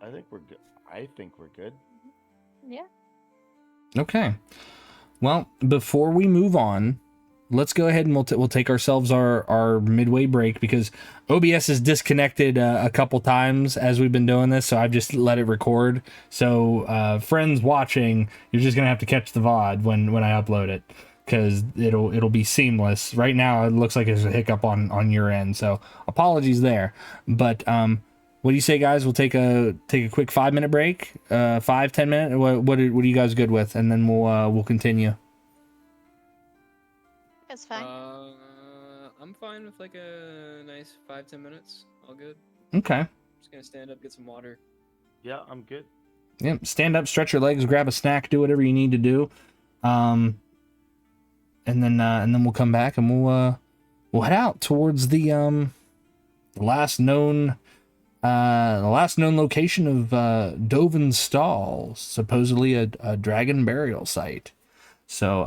I think we're good. I think we're good. Yeah. Okay. Well, before we move on, let's go ahead and we'll take ourselves our midway break, because OBS is disconnected a couple times as we've been doing this, so I've just let it record. So friends watching, you're just gonna have to catch the VOD when I upload it, because it'll be seamless. Right now it looks like there's a hiccup on your end, so apologies there. But what do you say, guys? We'll take a quick 5-minute break, 5-10 minute. What are you guys good with? And then we'll continue. It's fine. I'm fine with like a nice 5-10 minutes. All good. Okay. Just gonna stand up, get some water. Yeah, I'm good. Yeah, stand up, stretch your legs, grab a snack, do whatever you need to do, and then we'll come back and we'll head out towards the last known location of Dovin's Stall, supposedly a dragon burial site. So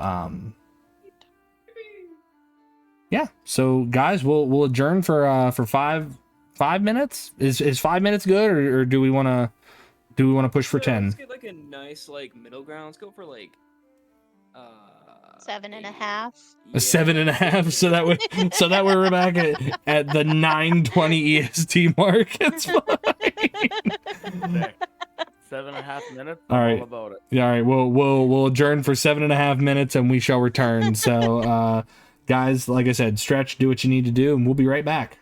yeah. So guys, we'll adjourn for 5 minutes. Is 5 minutes good, or do we want to push for 10? Let's get like a nice like middle ground. Let's go for like 7.5. A 7.5, so that way we're back at the 9:20 EST mark. It's fine. Okay. 7.5 minutes. All right. All about it. Yeah, all right. We'll adjourn for 7.5 minutes, and we shall return. So, guys, like I said, stretch, do what you need to do, and we'll be right back.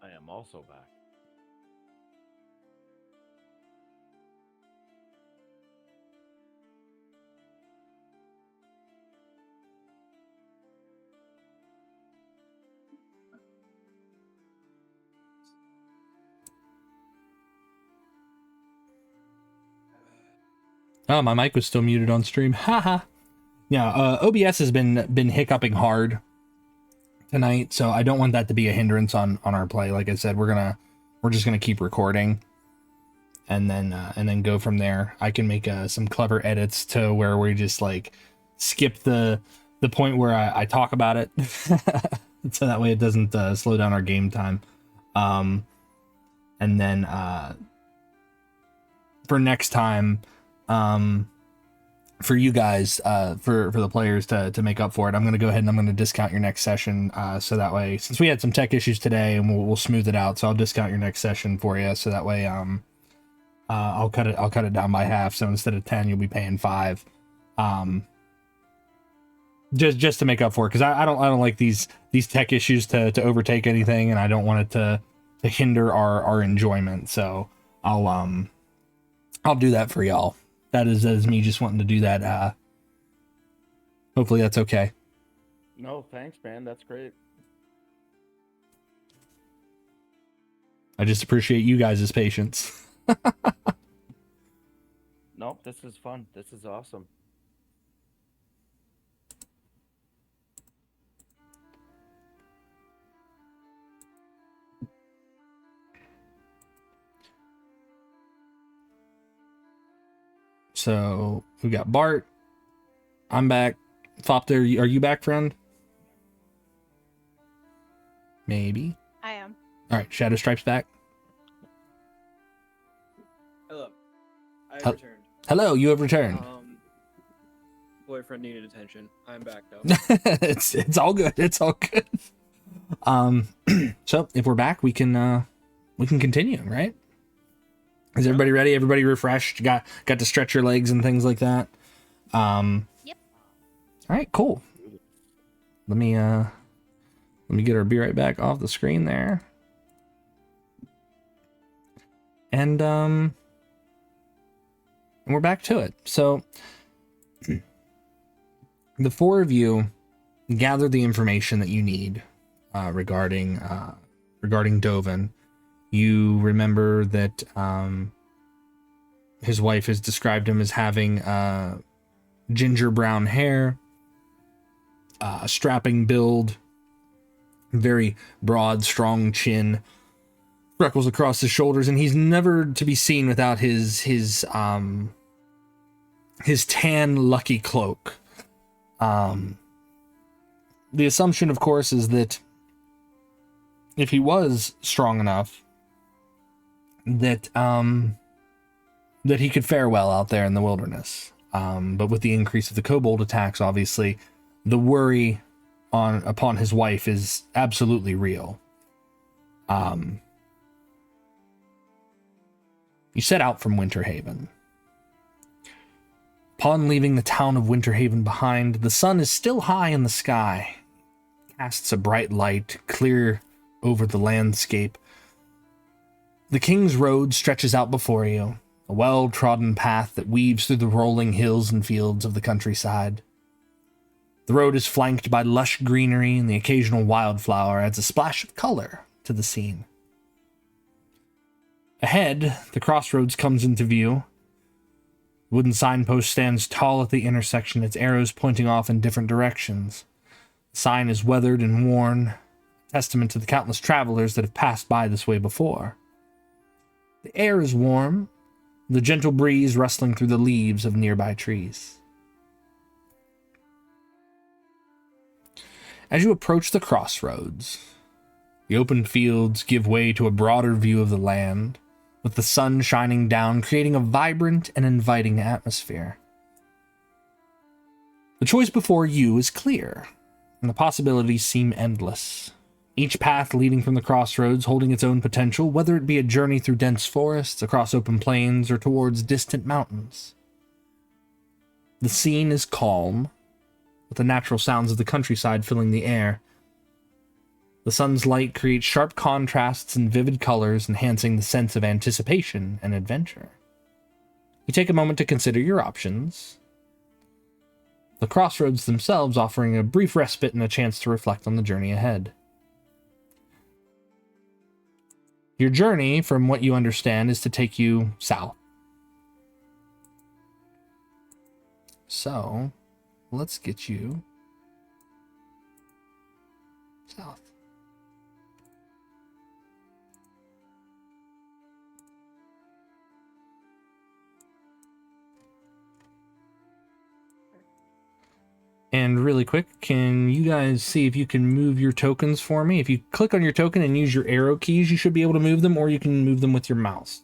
I am also back. Oh, my mic was still muted on stream. Haha. Yeah, OBS has been hiccuping hard tonight, so I don't want that to be a hindrance on our play. Like I said, we're just gonna keep recording, and then go from there. I can make some clever edits to where we just like skip the point where I talk about it, so that way it doesn't slow down our game time. And then for next time, for you guys, for the players to make up for it, I'm going to go ahead and I'm going to discount your next session. So that way, since we had some tech issues today, and we'll smooth it out. So I'll discount your next session for you. So that way, I'll cut it down by half. So instead of 10, you'll be paying 5. Just to make up for it, because I don't like these tech issues to overtake anything, and I don't want it to hinder our enjoyment. So I'll do that for y'all. That is me just wanting to do that. Hopefully that's okay. No, thanks, man. That's great. I just appreciate you guys' patience. Nope, this is fun. This is awesome. So we got Bart. I'm back. Fopter, are you back, friend? Maybe. I am. All right, Shadow Stripe's back. Hello. I Hel- returned. Hello, you have returned. Boyfriend needed attention. I'm back though. It's all good. It's all good. So if we're back, we can continue, right? Is everybody ready? Everybody refreshed? Got to stretch your legs and things like that. Yep. All right, cool. Let me get our be right back off the screen there. And we're back to it. So the four of you gather the information that you need regarding Dovin. You remember that his wife has described him as having ginger brown hair, a strapping build, very broad, strong chin, freckles across his shoulders, and he's never to be seen without his tan lucky cloak. The assumption, of course, is that if he was strong enough, that he could fare well out there in the wilderness. But with the increase of the kobold attacks, obviously, the worry upon his wife is absolutely real. You set out from Winterhaven. Upon leaving the town of Winterhaven behind, the sun is still high in the sky, casts a bright light clear over the landscape. The King's Road stretches out before you, a well-trodden path that weaves through the rolling hills and fields of the countryside. The road is flanked by lush greenery, and the occasional wildflower adds a splash of color to the scene. Ahead, the crossroads comes into view. The wooden signpost stands tall at the intersection, its arrows pointing off in different directions. The sign is weathered and worn, testament to the countless travelers that have passed by this way before. The air is warm, the gentle breeze rustling through the leaves of nearby trees. As you approach the crossroads, the open fields give way to a broader view of the land, with the sun shining down, creating a vibrant and inviting atmosphere. The choice before you is clear, and the possibilities seem endless. Each path leading from the crossroads holding its own potential, whether it be a journey through dense forests, across open plains, or towards distant mountains. The scene is calm, with the natural sounds of the countryside filling the air. The sun's light creates sharp contrasts and vivid colors, enhancing the sense of anticipation and adventure. You take a moment to consider your options, the crossroads themselves offering a brief respite and a chance to reflect on the journey ahead. Your journey, from what you understand, is to take you south. So, let's get you south. And really quick, can you guys see if you can move your tokens for me? If you click on your token and use your arrow keys, you should be able to move them, or you can move them with your mouse.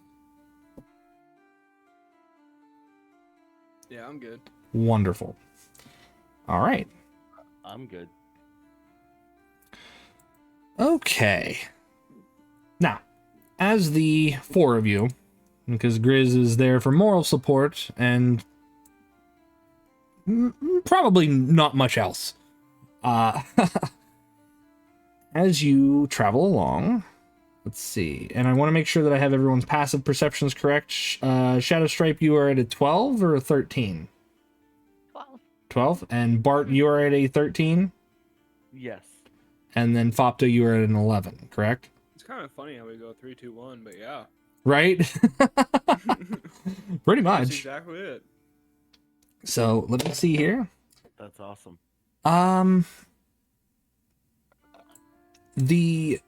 Yeah, I'm good. Wonderful. All right. I'm good. Okay. Now, as the four of you, because Grizz is there for moral support and probably not much else. As you travel along, let's see, and I want to make sure that I have everyone's passive perceptions correct. Shadow Stripe, you are at a 12 or a 13? 12. 12. And Bart, you are at a 13? Yes. And then Fopta, you are at an 11, correct? It's kind of funny how we go 3, 2, 1, but yeah. Right? Pretty That's much. exactly it. So, let me see here. That's awesome. The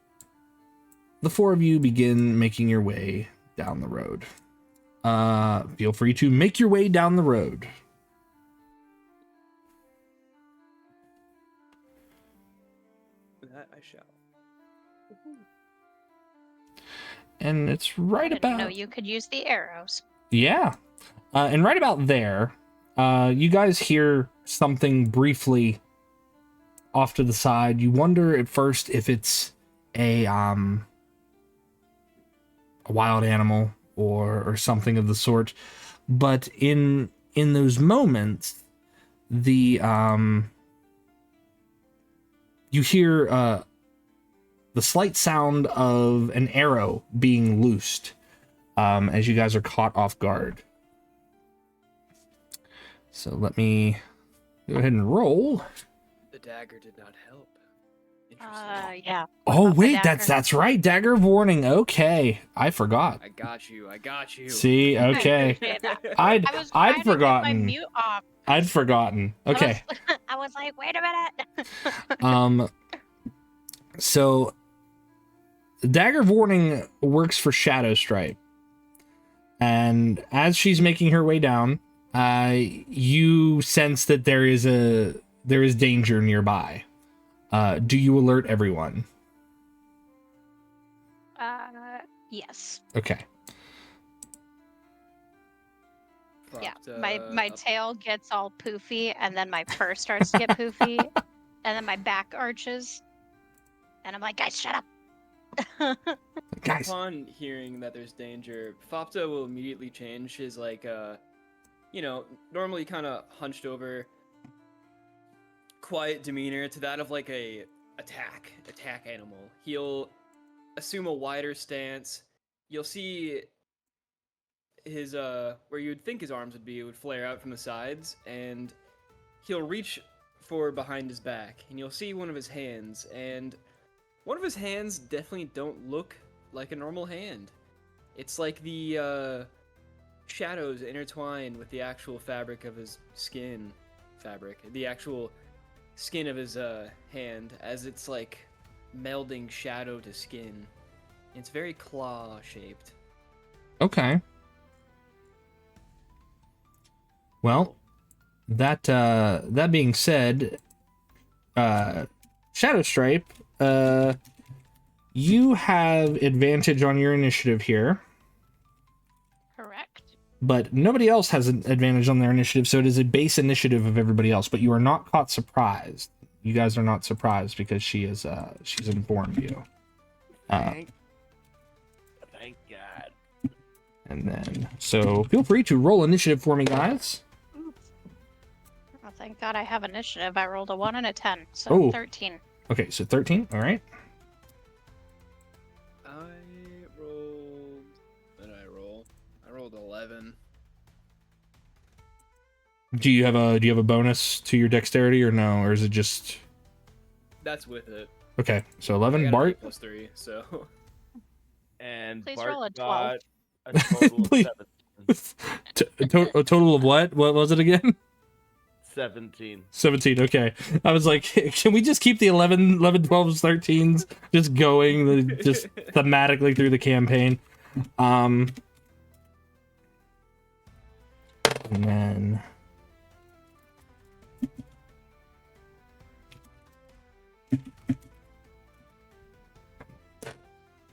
four of you begin making your way down the road. Feel free to make your way down the road. That I shall. And it's right I didn't know about... you could use the arrows. Yeah. And right about there, you guys hear something briefly off to the side. You wonder at first if it's a wild animal or something of the sort. But in those moments, the you hear the slight sound of an arrow being loosed as you guys are caught off guard. So let me go ahead and roll. The dagger did not help. Interesting. Yeah. Oh about the wait, dagger? that's right. Dagger of warning. Okay, I forgot. I got you. I got you. See, okay, appreciate that. I'd I was trying to get my forgotten. mute off. I'd forgotten. Okay. I was like, wait a minute. So Dagger of Warning works for Shadow Stripe. And as she's making her way down, you sense that there is danger nearby. Do you alert everyone? Yes. Okay. Yeah. Propped, My up. tail gets all poofy, and then my fur starts to get poofy, and then my back arches, and I'm like, guys, shut up. Guys. Upon hearing that there's danger, Fopta will immediately change his normally kind of hunched over, quiet demeanor to that of like a attack animal. He'll assume a wider stance. You'll see his where you would think his arms would be, it would flare out from the sides, and he'll reach for behind his back, and you'll see one of his hands, and one of his hands definitely don't look like a normal hand. It's like the shadows intertwine with the actual fabric of his skin the actual skin of his hand, as it's like melding shadow to skin. It's very claw shaped. Okay. Well, that being said, Shadow Stripe, you have advantage on your initiative here, Correct. but nobody else has an advantage on their initiative, so it is a base initiative of everybody else. But you are not caught surprised. You guys are not surprised because she's informed you. Thank God. And then, so feel free to roll initiative for me, guys. Oh, thank God I have initiative. I rolled a 1 and a 10, so Oh. 13. Okay, so 13. All right. Do you have a bonus to your dexterity or no, or is it just That's with it. okay? So I 11, got Bart. an 8+3, so Please Bart roll a 12. got a total of Please. 17. A total of what? What was it again? 17. 17. Okay. I was like, can we just keep the 11, 12s, 13s just going, just thematically through the campaign? And then.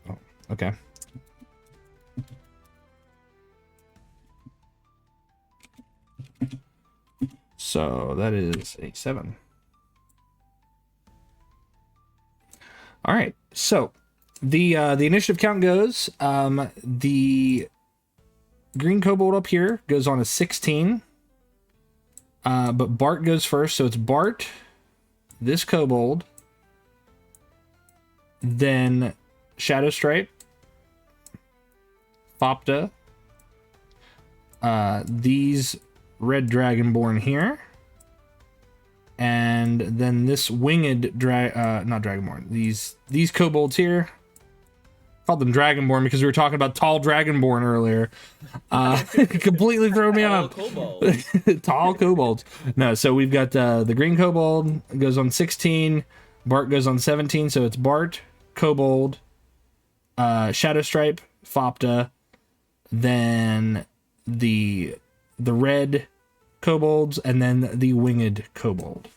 Oh, okay. So that is a 7. All right. So the initiative count goes, the green kobold up here goes on a 16. But Bart goes first, so it's Bart, this kobold, then Shadowstripe, Fopta, these red dragonborn here, and then this winged not dragonborn. These kobolds here. Called them dragonborn because we were talking about tall dragonborn earlier. Completely threw me Tall off. kobolds. Tall kobolds. No, so we've got the green kobold goes on 16. Bart goes on 17. So it's Bart, kobold, Shadowstripe, Fopta, then the red kobolds, and then the winged kobold.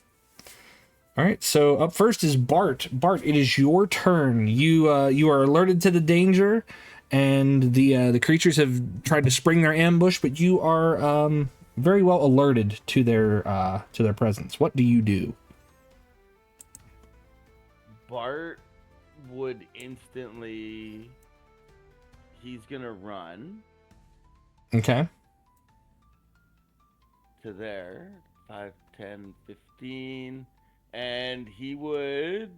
All right, so up first is Bart. Bart, it is your turn. You are alerted to the danger, and the creatures have tried to spring their ambush, but you are very well alerted to their presence. What do you do? Bart would instantly. He's gonna run Okay. to there. 5, 10, 15. And he would.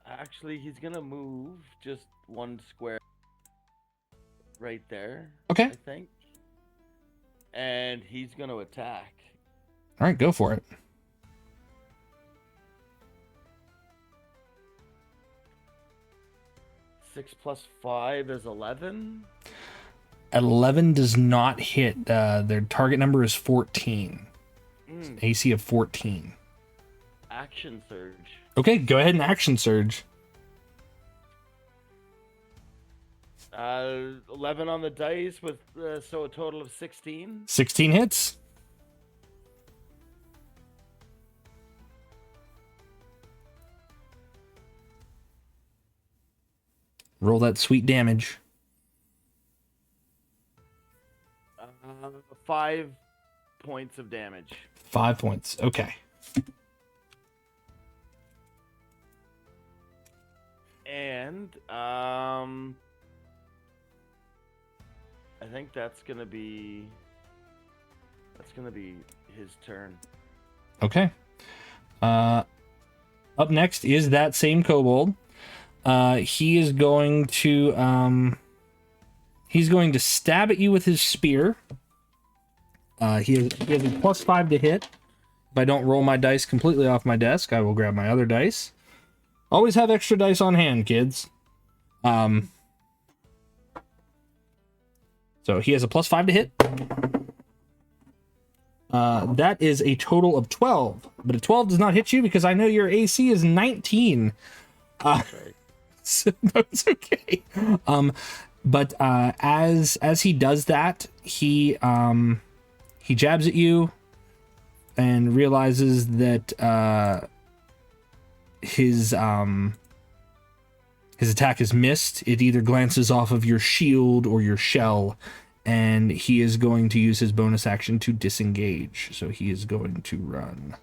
Actually, he's gonna move just one square right there. Okay. I think. And he's gonna attack. All right, go for it. 6 plus 5 is 11. 11 does not hit. Their target number is 14. AC of 14. Action surge. Okay, go ahead and action surge. 11 on the dice with so a total of 16. 16 hits. Roll that sweet damage. 5 points of damage. 5 points. Okay. And I think that's gonna be his turn. Okay. Up next is that same kobold. He is going to stab at you with his spear. He has a +5 to hit. If I don't roll my dice completely off my desk, I will grab my other dice. Always have extra dice on hand, kids. So he has a +5 to hit. That is a total of 12. But a 12 does not hit you because I know your AC is 19. So that's okay. But as he does that, he jabs at you and realizes that his attack is missed. It either glances off of your shield or your shell, and he is going to use his bonus action to disengage. So he is going to run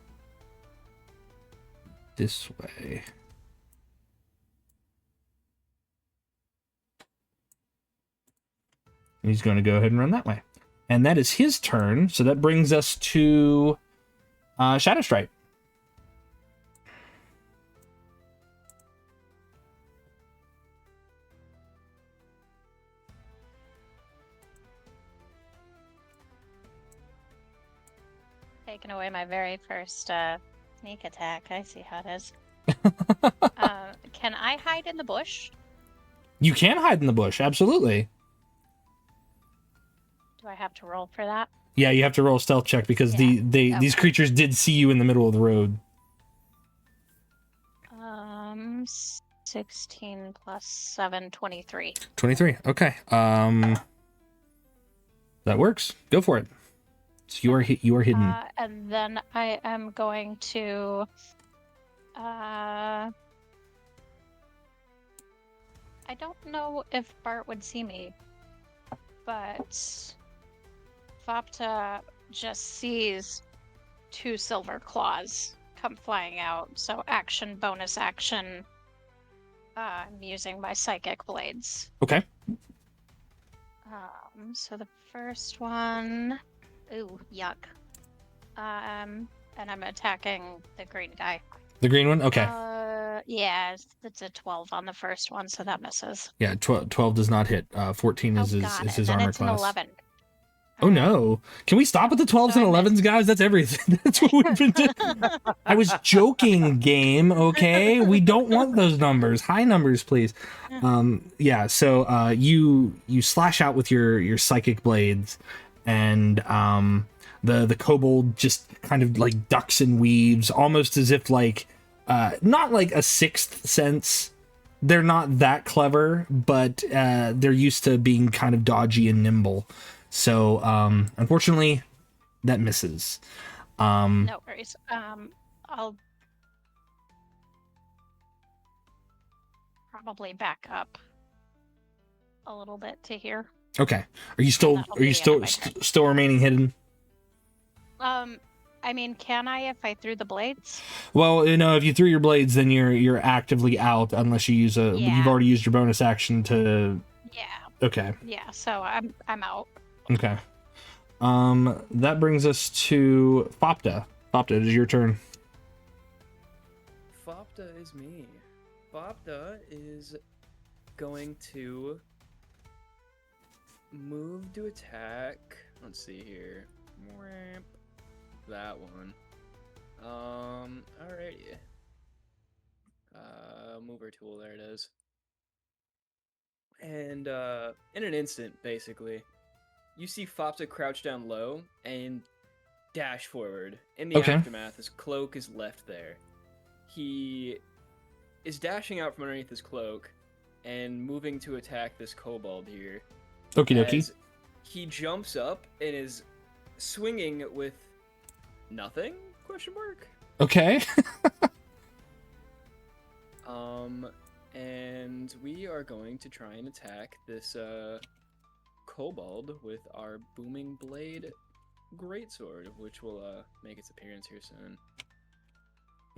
this way. And he's going to go ahead and run that way. And that is his turn. So that brings us to Shadowstripe. Taking away my very first sneak attack. I see how it is. Can I hide in the bush? You can hide in the bush, absolutely. Do I have to roll for that? Yeah, you have to roll a stealth check because Yeah, these okay. creatures did see you in the middle of the road. 16 plus 7, 23. 23. Okay. That works. Go for it. So you are hidden. And then I am going to I don't know if Bart would see me, but Fopta just sees 2 silver claws come flying out. So action, bonus action. I'm using my psychic blades. Okay. So the first one, ooh, yuck. And I'm attacking the green guy. The green one? Okay. Yeah, it's a 12 on the first one, so that misses. Yeah, 12 does not hit. 14 is his then armor it's class. an 11. Oh no. Can we stop at the 12s So and I 11s, missed. guys? That's everything. That's what we've been doing. I was joking, game, okay? We don't want those numbers. High numbers, please. Yeah, so you slash out with your psychic blades, and the kobold just kind of like ducks and weaves, almost as if like not like a sixth sense. They're not that clever, but they're used to being kind of dodgy and nimble. So, unfortunately, that misses. No worries. I'll probably back up a little bit to here. Okay. Are you still that'll be the end of my turn. still remaining hidden? I mean, can I if I threw the blades? Well, you know, if you threw your blades, then you're actively out unless you use a. Yeah. You've already used your bonus action to. Yeah. Okay. Yeah. So I'm out. Okay. That brings us to Fopta. Fopta, it is your turn. Fopta is me. Fopta is going to move to attack. Let's see here. That one. Alrighty. Mover tool, there it is. And in an instant, basically, you see Fopta crouch down low and dash forward. In the aftermath, his cloak is left there. He is dashing out from underneath his cloak and moving to attack this kobold here. Okie dokie. As he jumps up and is swinging with nothing? Question mark. Okay. And we are going to try and attack this kobold with our booming blade greatsword, which will make its appearance here soon.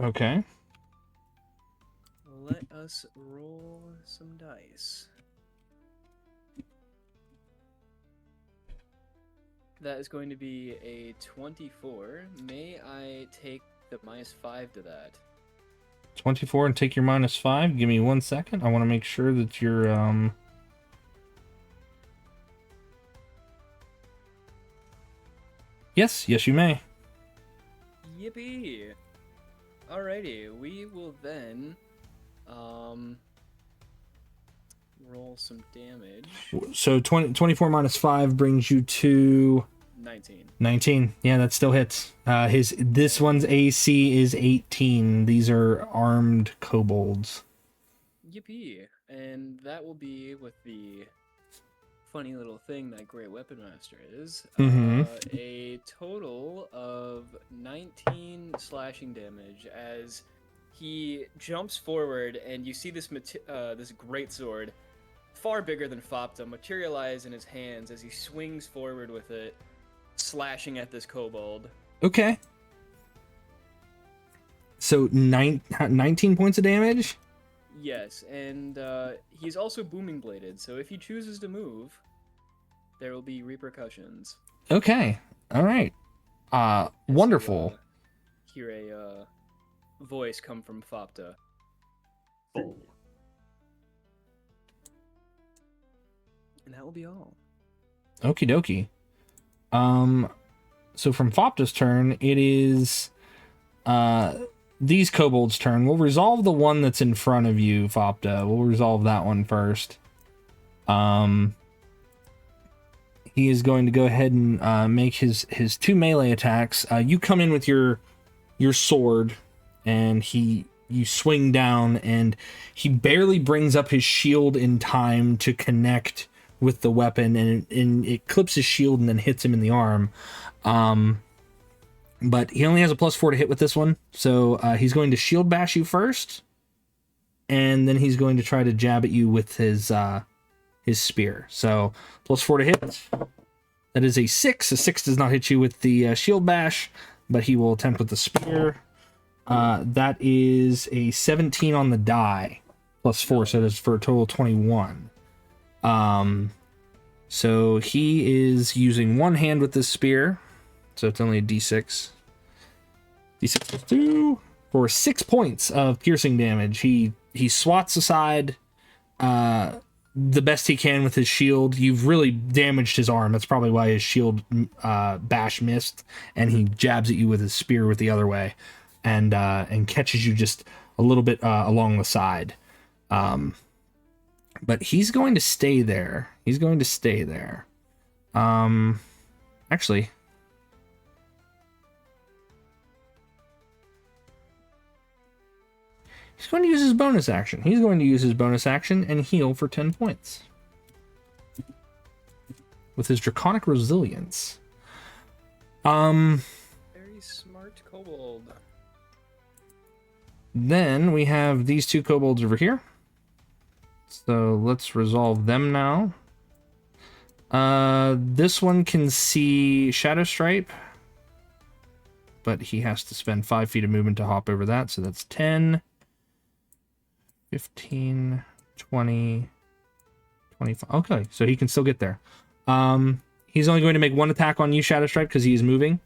Okay. Let us roll some dice. That is going to be a 24. May I take the -5 to that? 24 and take your -5. Give me 1 second. I want to make sure that you're Yes, you may. Yippee! Alrighty, we will then roll some damage. So 24 -5 brings you to 19. 19. Yeah, that still hits. This one's AC is 18. These are armed kobolds. Yippee! And that will be with the funny little thing that Great Weapon Master is. A total of 19 slashing damage as he jumps forward, and you see this this greatsword, far bigger than Fopta, materialize in his hands as he swings forward with it, slashing at this kobold. Okay. So 19 points of damage? Yes, and he's also booming bladed, so if he chooses to move, there will be repercussions. Okay. All right. Wonderful. Hear a voice come from Fopta. And that will be all. Okie dokie. So from Fopta's turn, it is these kobolds' turn. We'll resolve the one that's in front of you, Fopta. We'll resolve that one first. He is going to go ahead and make his 2 melee attacks. You come in with your sword, and you swing down, and he barely brings up his shield in time to connect with the weapon, and it clips his shield and then hits him in the arm. But he only has a +4 to hit with this one, so he's going to shield bash you first, and then he's going to try to jab at you with his spear. So +4 to hit. That is a 6. A 6 does not hit you with the shield bash, but he will attempt with the spear. That is a 17 on the die, +4, so that's for a total of 21. So he is using one hand with this spear, so it's only a d6. D6 + 2 for 6 points of piercing damage. He swats aside the best he can with his shield. You've really damaged his arm. That's probably why his shield bash missed, and he jabs at you with his spear with the other way, and catches you just a little bit along the side. But he's going to stay there. He's going to stay there. Actually, he's going to use his bonus action. He's going to use his bonus action and heal for 10 points. With his Draconic Resilience. Very smart kobold. Then we have these 2 kobolds over here. So let's resolve them now. This one can see Shadow Stripe, but he has to spend 5 feet of movement to hop over that, so that's 10, 15, 20, 25. Okay, so he can still get there. He's only going to make 1 attack on you, Shadow Stripe, because he is moving.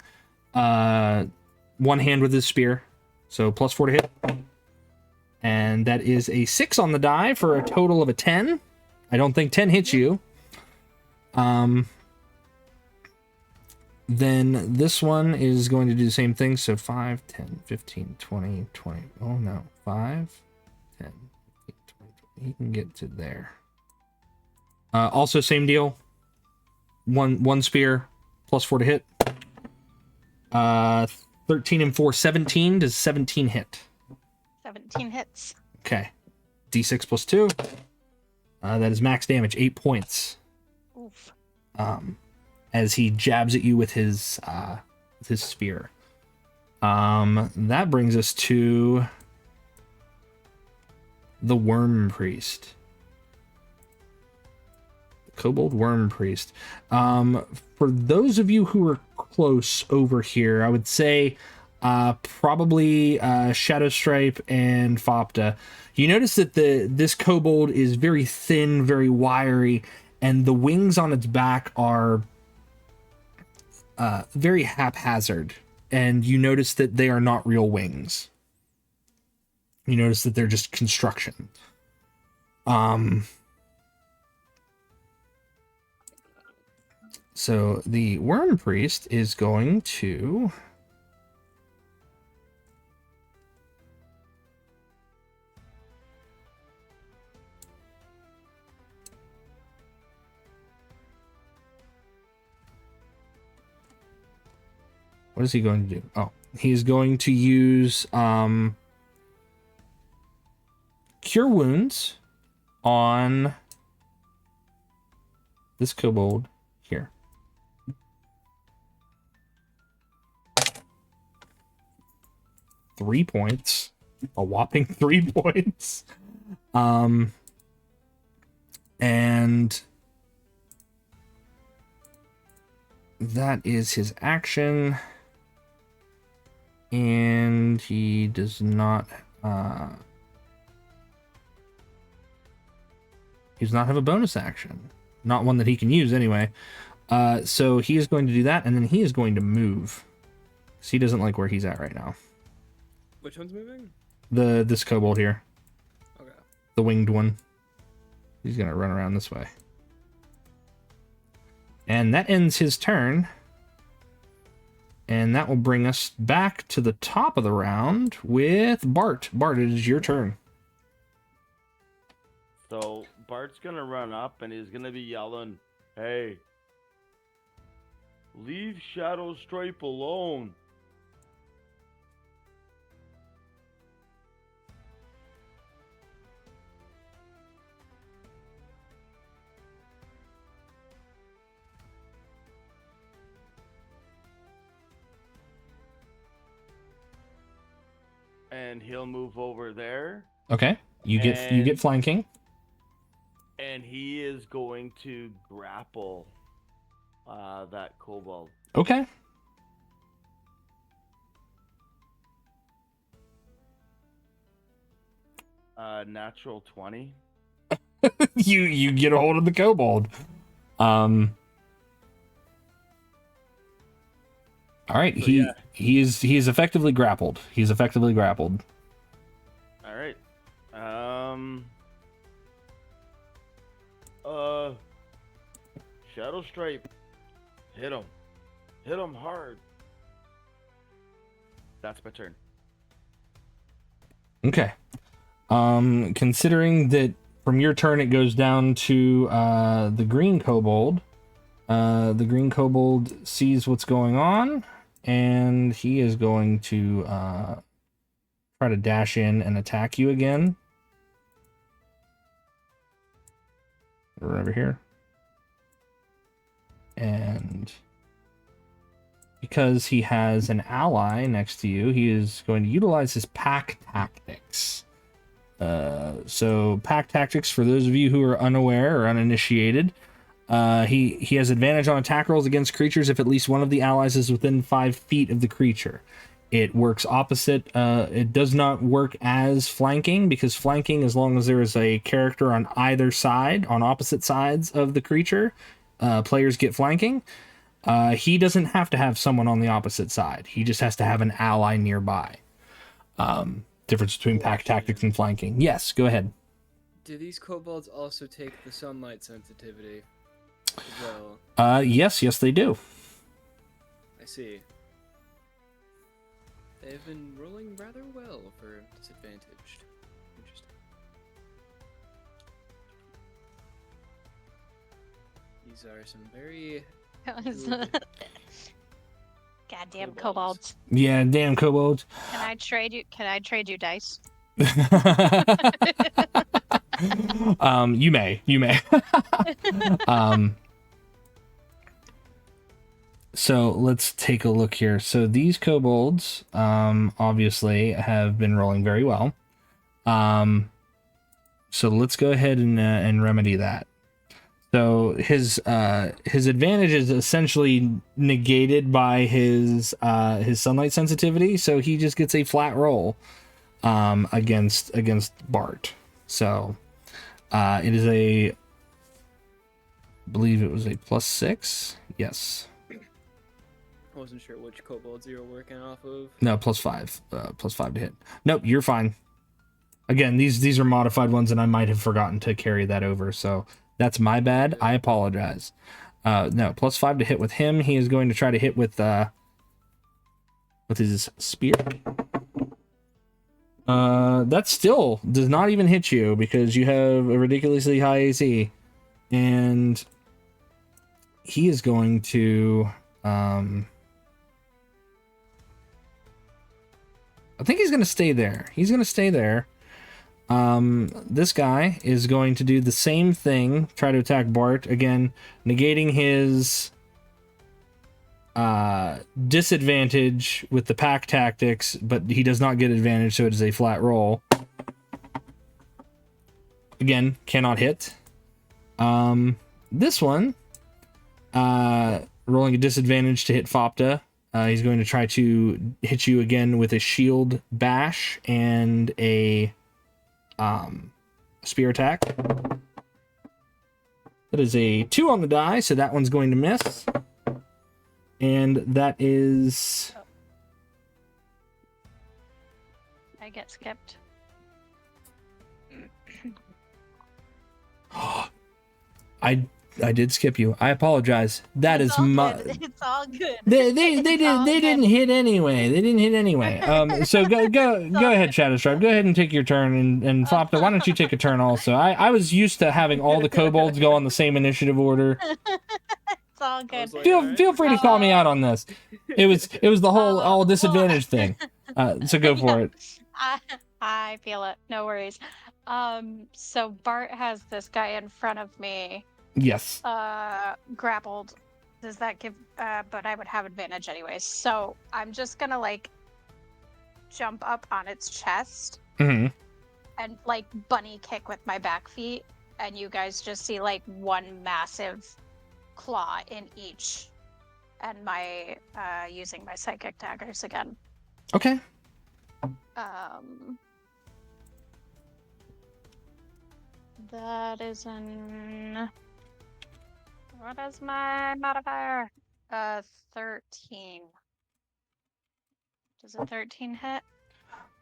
One hand with his spear, so +4 to hit. And that is a 6 on the die for a total of a 10. I don't think 10 hits you. Then this one is going to do the same thing. So 5, 10, 15, 20, 20. Oh no. 5, 10, 15, 20, 20. He can get to there. Also same deal. One spear, +4 to hit. 13 and 4, 17. Does 17 hit? 17 hits. Okay. D6 + 2. That is max damage, 8 points. Oof. As he jabs at you with his spear. That brings us to the Worm Priest. The Kobold Worm Priest. For those of you who are close over here, I would say probably Shadow Stripe and Fopta. You notice that this kobold is very thin, very wiry, and the wings on its back are very haphazard. And you notice that they are not real wings. You notice that they're just construction. So the Worm Priest is going to... What is he going to do? Oh, he's going to use Cure Wounds on this kobold here. Three points. A whopping 3 points. And that is his action. And he does not he does not have a bonus action. Not one that he can use anyway. So he is going to do that, and then he is going to move. Because he doesn't like where he's at right now. Which one's moving? This kobold here. Okay. The winged one. He's gonna run around this way. And that ends his turn. And that will bring us back to the top of the round with Bart. Bart, it is your turn. So Bart's gonna run up and he's gonna be yelling, "Hey, leave Shadow Stripe alone." And he'll move over there. Okay. You get flanking. And he is going to grapple that kobold. Okay. Natural 20. you get a hold of the kobold. All right, So, he is effectively grappled. He's effectively grappled. All right. Shadow Stripe. Hit him. Hit him hard. That's my turn. Okay. Considering that from your turn it goes down to the green kobold. The green kobold sees what's going on, and he is going to try to dash in and attack you again. We're over here. And because he has an ally next to you, he is going to utilize his pack tactics. So pack tactics, for those of you who are unaware or uninitiated, he has advantage on attack rolls against creatures if at least one of the allies is within 5 feet of the creature. It works opposite. It does not work as flanking, because flanking, as long as there is a character on either side, on opposite sides of the creature, players get flanking. He doesn't have to have someone on the opposite side. He just has to have an ally nearby. Difference between pack tactics and flanking. Yes, go ahead. Do these kobolds also take the sunlight sensitivity as well? Yes, they do. I see. They've been rolling rather well for disadvantaged. Interesting. These are some very good Goddamn kobolds. kobolds. Yeah, damn kobolds. Can I trade you dice? You may. So let's take a look here. So these kobolds, obviously have been rolling very well. So let's go ahead and remedy that. So his advantage is essentially negated by his sunlight sensitivity. So he just gets a flat roll against Bart. So it is I believe it was a +6. Yes. I wasn't sure which kobolds you were working off of. No, +5. +5 to hit. Nope, you're fine. Again, these are modified ones, and I might have forgotten to carry that over. So that's my bad. I apologize. No, +5 to hit with him. He is going to try to hit with his spear. That still does not even hit you because you have a ridiculously high AC. And he is going to I think he's going to stay there. He's going to stay there. This guy is going to do the same thing, try to attack Bart, again, negating his disadvantage with the pack tactics, but he does not get advantage, so it is a flat roll. Again, cannot hit. This one, rolling a disadvantage to hit Fopta. He's going to try to hit you again with a shield bash and a spear attack. That is a 2 on the die, so that one's going to miss. And that is... I get skipped. I did skip you. I apologize. That It's is all my. good. It's all good. They It's all didn't good. hit anyway. They didn't hit anyway. So go all ahead, good. Shadowstripe. Go ahead and take your turn, and Fopta, why don't you take a turn also? I was used to having all the kobolds go on the same initiative order. It's all I good. was like, Feel "Alright, feel free to call me out on this. It was the whole all well, disadvantage thing. So go for it. I feel it. No worries. So Bart has this guy in front of me, Yes. grappled. Does that give? But I would have advantage anyways. So I'm just gonna like jump up on its chest Hmm. and like bunny kick with my back feet, and you guys just see like one massive claw in each, and my using my psychic daggers again. Okay. That is an. What is my modifier? 13. Does a 13 hit?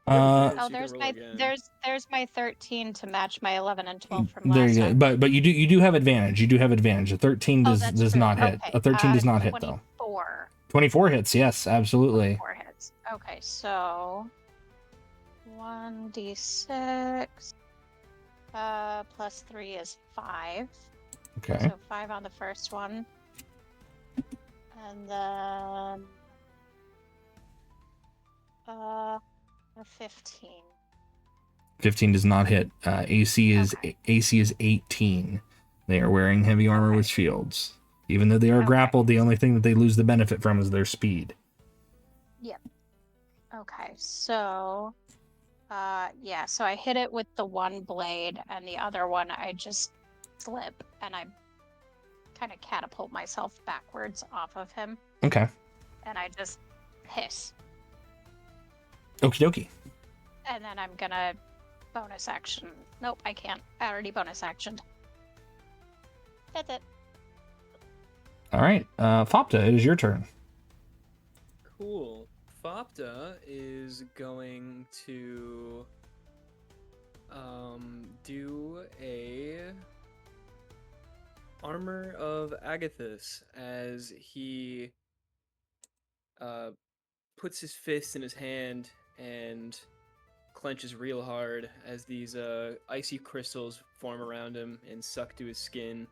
Uh, So Oh, you can there's roll my again. there's my 13 to match my 11 and 12 from there last you go. time. But you do have advantage. You do have advantage. A 13 Oh, that's does true. not hit. Okay. A 13 does not hit though. 24. 24 hits. Yes, absolutely. 24 hits. Okay, so 1d6 plus 3 is 5. Okay. So 5 on the first one. And then 15. 15 does not hit. AC is Okay. 18. They are wearing heavy armor Okay. with shields. Even though they are Okay. grappled, the only thing that they lose the benefit from is their speed. Yep. Okay, so yeah, so I hit it with the one blade, and the other one I just slip and I kind of catapult myself backwards off of him, Okay. and I just hiss. Okie dokie. And then I'm gonna bonus action. Nope, I can't. I already bonus actioned. That's it. All right. Fopta, it is your turn. Cool. Fopta is going to do a armor of Agathis as he puts his fist in his hand and clenches real hard as these icy crystals form around him and suck to his skin,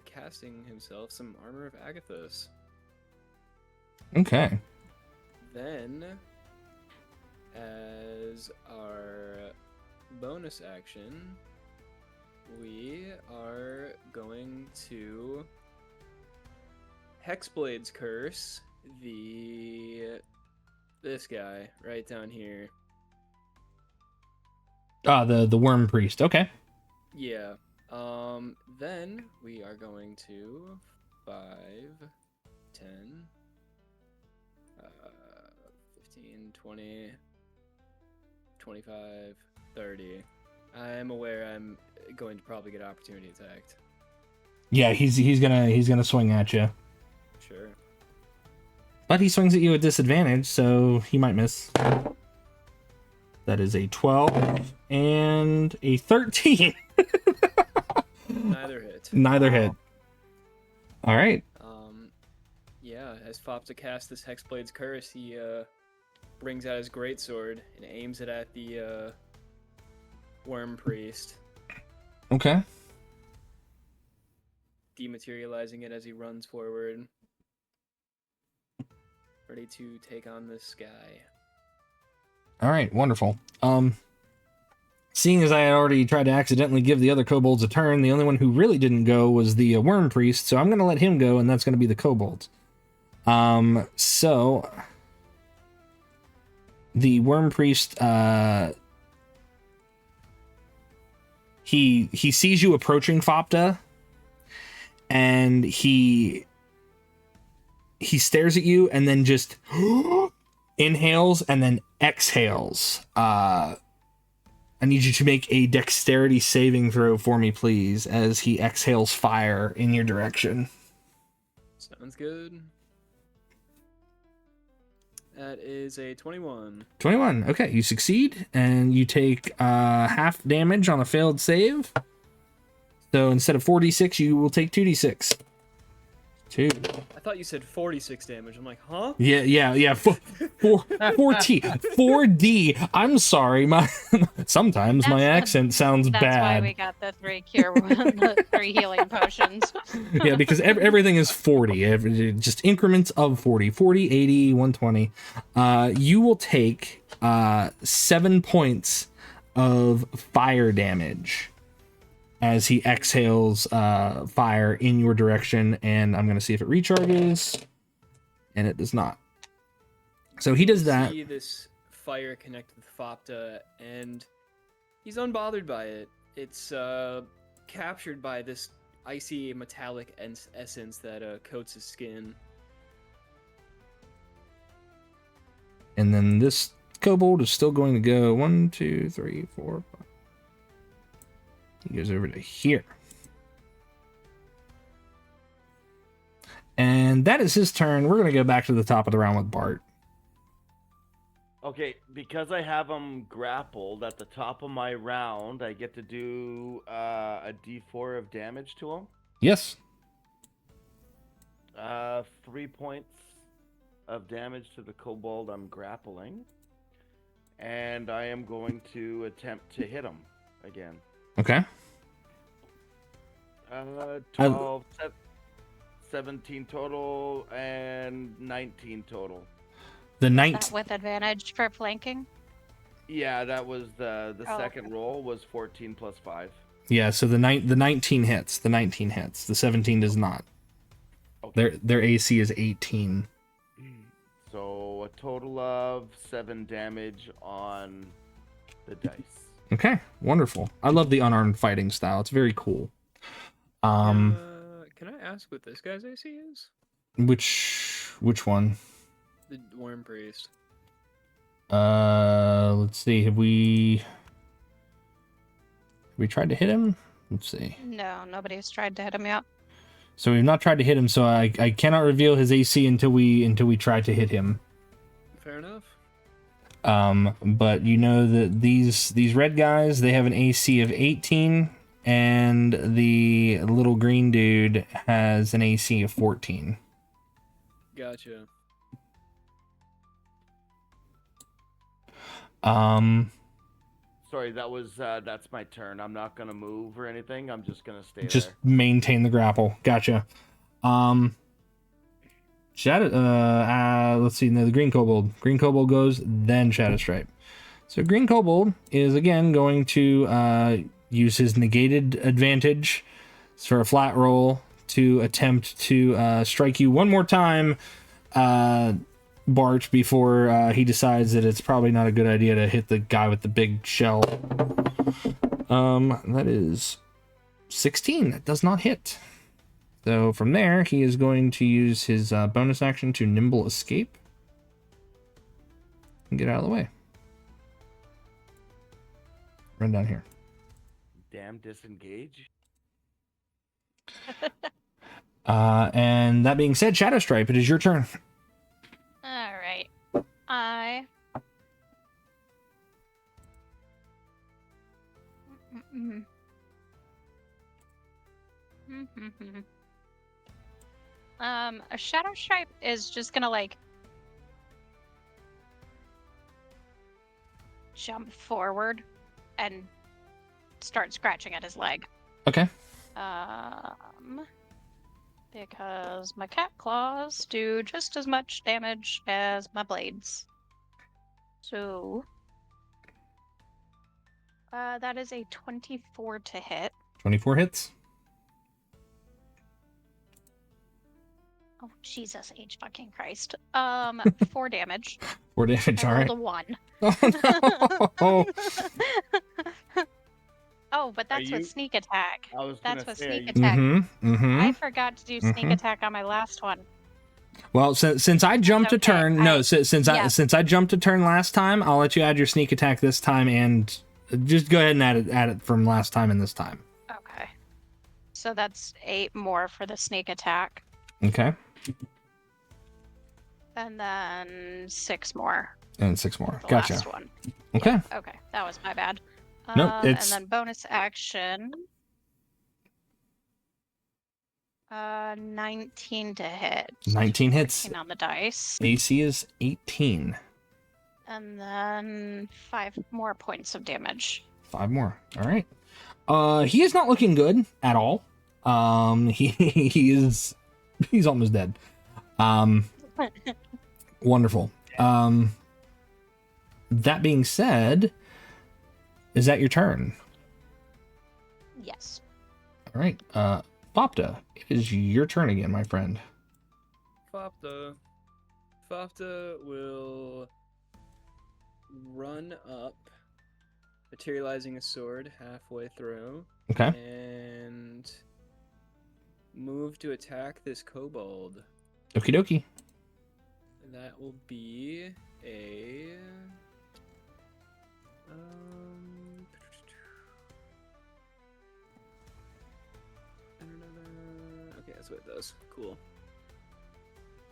casting himself some armor of Agathis. Okay. Then, as our bonus action, we are going to Hexblade's Curse this guy right down here. The worm priest. Okay. Yeah. Then we are going to 5, 10, 15, 20, 25, 30. I'm aware I'm going to probably get opportunity attacked. Yeah, he's gonna swing at you, Sure. but he swings at you at disadvantage, so he might miss. That is a 12 and a 13. Neither hit. Neither hit. All right. Yeah, as Fopta casts this Hexblade's Curse, he brings out his greatsword and aims it at the worm priest, Okay. dematerializing it as he runs forward, ready to take on this guy. All right. Wonderful. Seeing as I had already tried to accidentally give the other kobolds a turn, the only one who really didn't go was the worm priest, so I'm gonna let him go, and that's gonna be the kobolds. So the worm priest, he sees you approaching, Fopta, and he stares at you and then just inhales and then exhales. I need you to make a dexterity saving throw for me, please, as he exhales fire in your direction. Sounds good. That is a 21. 21. Okay, you succeed, and you take half damage on a failed save. So instead of 4d6, you will take 2d6. 2. I thought you said 46 damage. I'm like, huh? Yeah. 4D. I'm sorry. Sometimes my accent sounds That's bad. why we got the 3 the 3 healing potions. Yeah, because everything is 40. Just increments of 40. 40, 80, 120. You will take 7 points of fire damage as he exhales fire in your direction, and I'm going to see if it recharges, and it does not. So he does that. See this fire connect with Fopta, and he's unbothered by it. It's captured by this icy metallic essence that coats his skin. And then this kobold is still going to go 1, 2, 3, 4, 5. He goes over to here. And that is his turn. We're going to go back to the top of the round with Bart. Okay, because I have him grappled at the top of my round, I get to do a d4 of damage to him. Yes. 3 points of damage to the kobold I'm grappling. And I am going to attempt to hit him again. Okay. 12, 17 total, and 19 total. The Is night. that with advantage for flanking? Yeah, that was the Oh, second okay. roll was 14 plus 5. Yeah, so the 19 hits. The 19 hits. The 17 does not. Okay. Their AC is 18. So a total of 7 damage on the dice. Okay, wonderful. I love the unarmed fighting style. It's very cool. Can I ask what this guy's AC is? Which one? The Worm Priest. Let's see. Have we tried to hit him? Let's see. No, nobody's tried to hit him yet. So we've not tried to hit him, so I cannot reveal his AC until we try to hit him. Fair enough. But you know that these red guys, they have an AC of 18, and the little green dude has an AC of 14. Gotcha. Sorry, that was that's my turn. I'm not gonna move or anything. I'm just gonna stay Just there. maintain the grapple. Gotcha. Shadow. Let's see. No, the green kobold. Green kobold goes, then Shadow Stripe. So green kobold is again going to use his negated advantage for a flat roll to attempt to strike you one more time, Bart, before he decides that it's probably not a good idea to hit the guy with the big shell. That is 16. That does not hit. So from there, he is going to use his bonus action to nimble escape and get out of the way. Run down here. Damn disengage. And that being said, Shadow Stripe, it is your turn. All right. I. A Shadow Stripe is just gonna like jump forward and start scratching at his leg. Okay. Because my cat claws do just as much damage as my blades. So that is a 24 to hit. 24 hits. Oh Jesus H fucking Christ. 4 damage. 4 damage, I all right. rolled a 1. Oh, no. Oh, but that's you- with sneak attack. I was That's gonna with say, are sneak you- attack. Mm-hmm. I forgot to do sneak Mhm. attack on my last one. Well, since I jumped a Okay, turn, since I jumped a turn last time, I'll let you add your sneak attack this time, and just go ahead and add it from last time and this time. Okay. So that's 8 more for the sneak attack. Okay. And then 6 more. And 6 more. For the Gotcha. last one. Okay. Okay, that was my bad. Nope, it's- And then bonus action. 19 to hit. 19 hits. 14 on the dice. AC is 18. And then 5 more points of damage. 5 more. All right. He is not looking good at all. He's almost dead. Wonderful. That being said, is that your turn? Yes. All right. Fopta, it is your turn again, my friend. Fopta will run up, materializing a sword halfway through, Okay. and move to attack this kobold. Okie dokie. That will be a okay, that's what it does. Cool.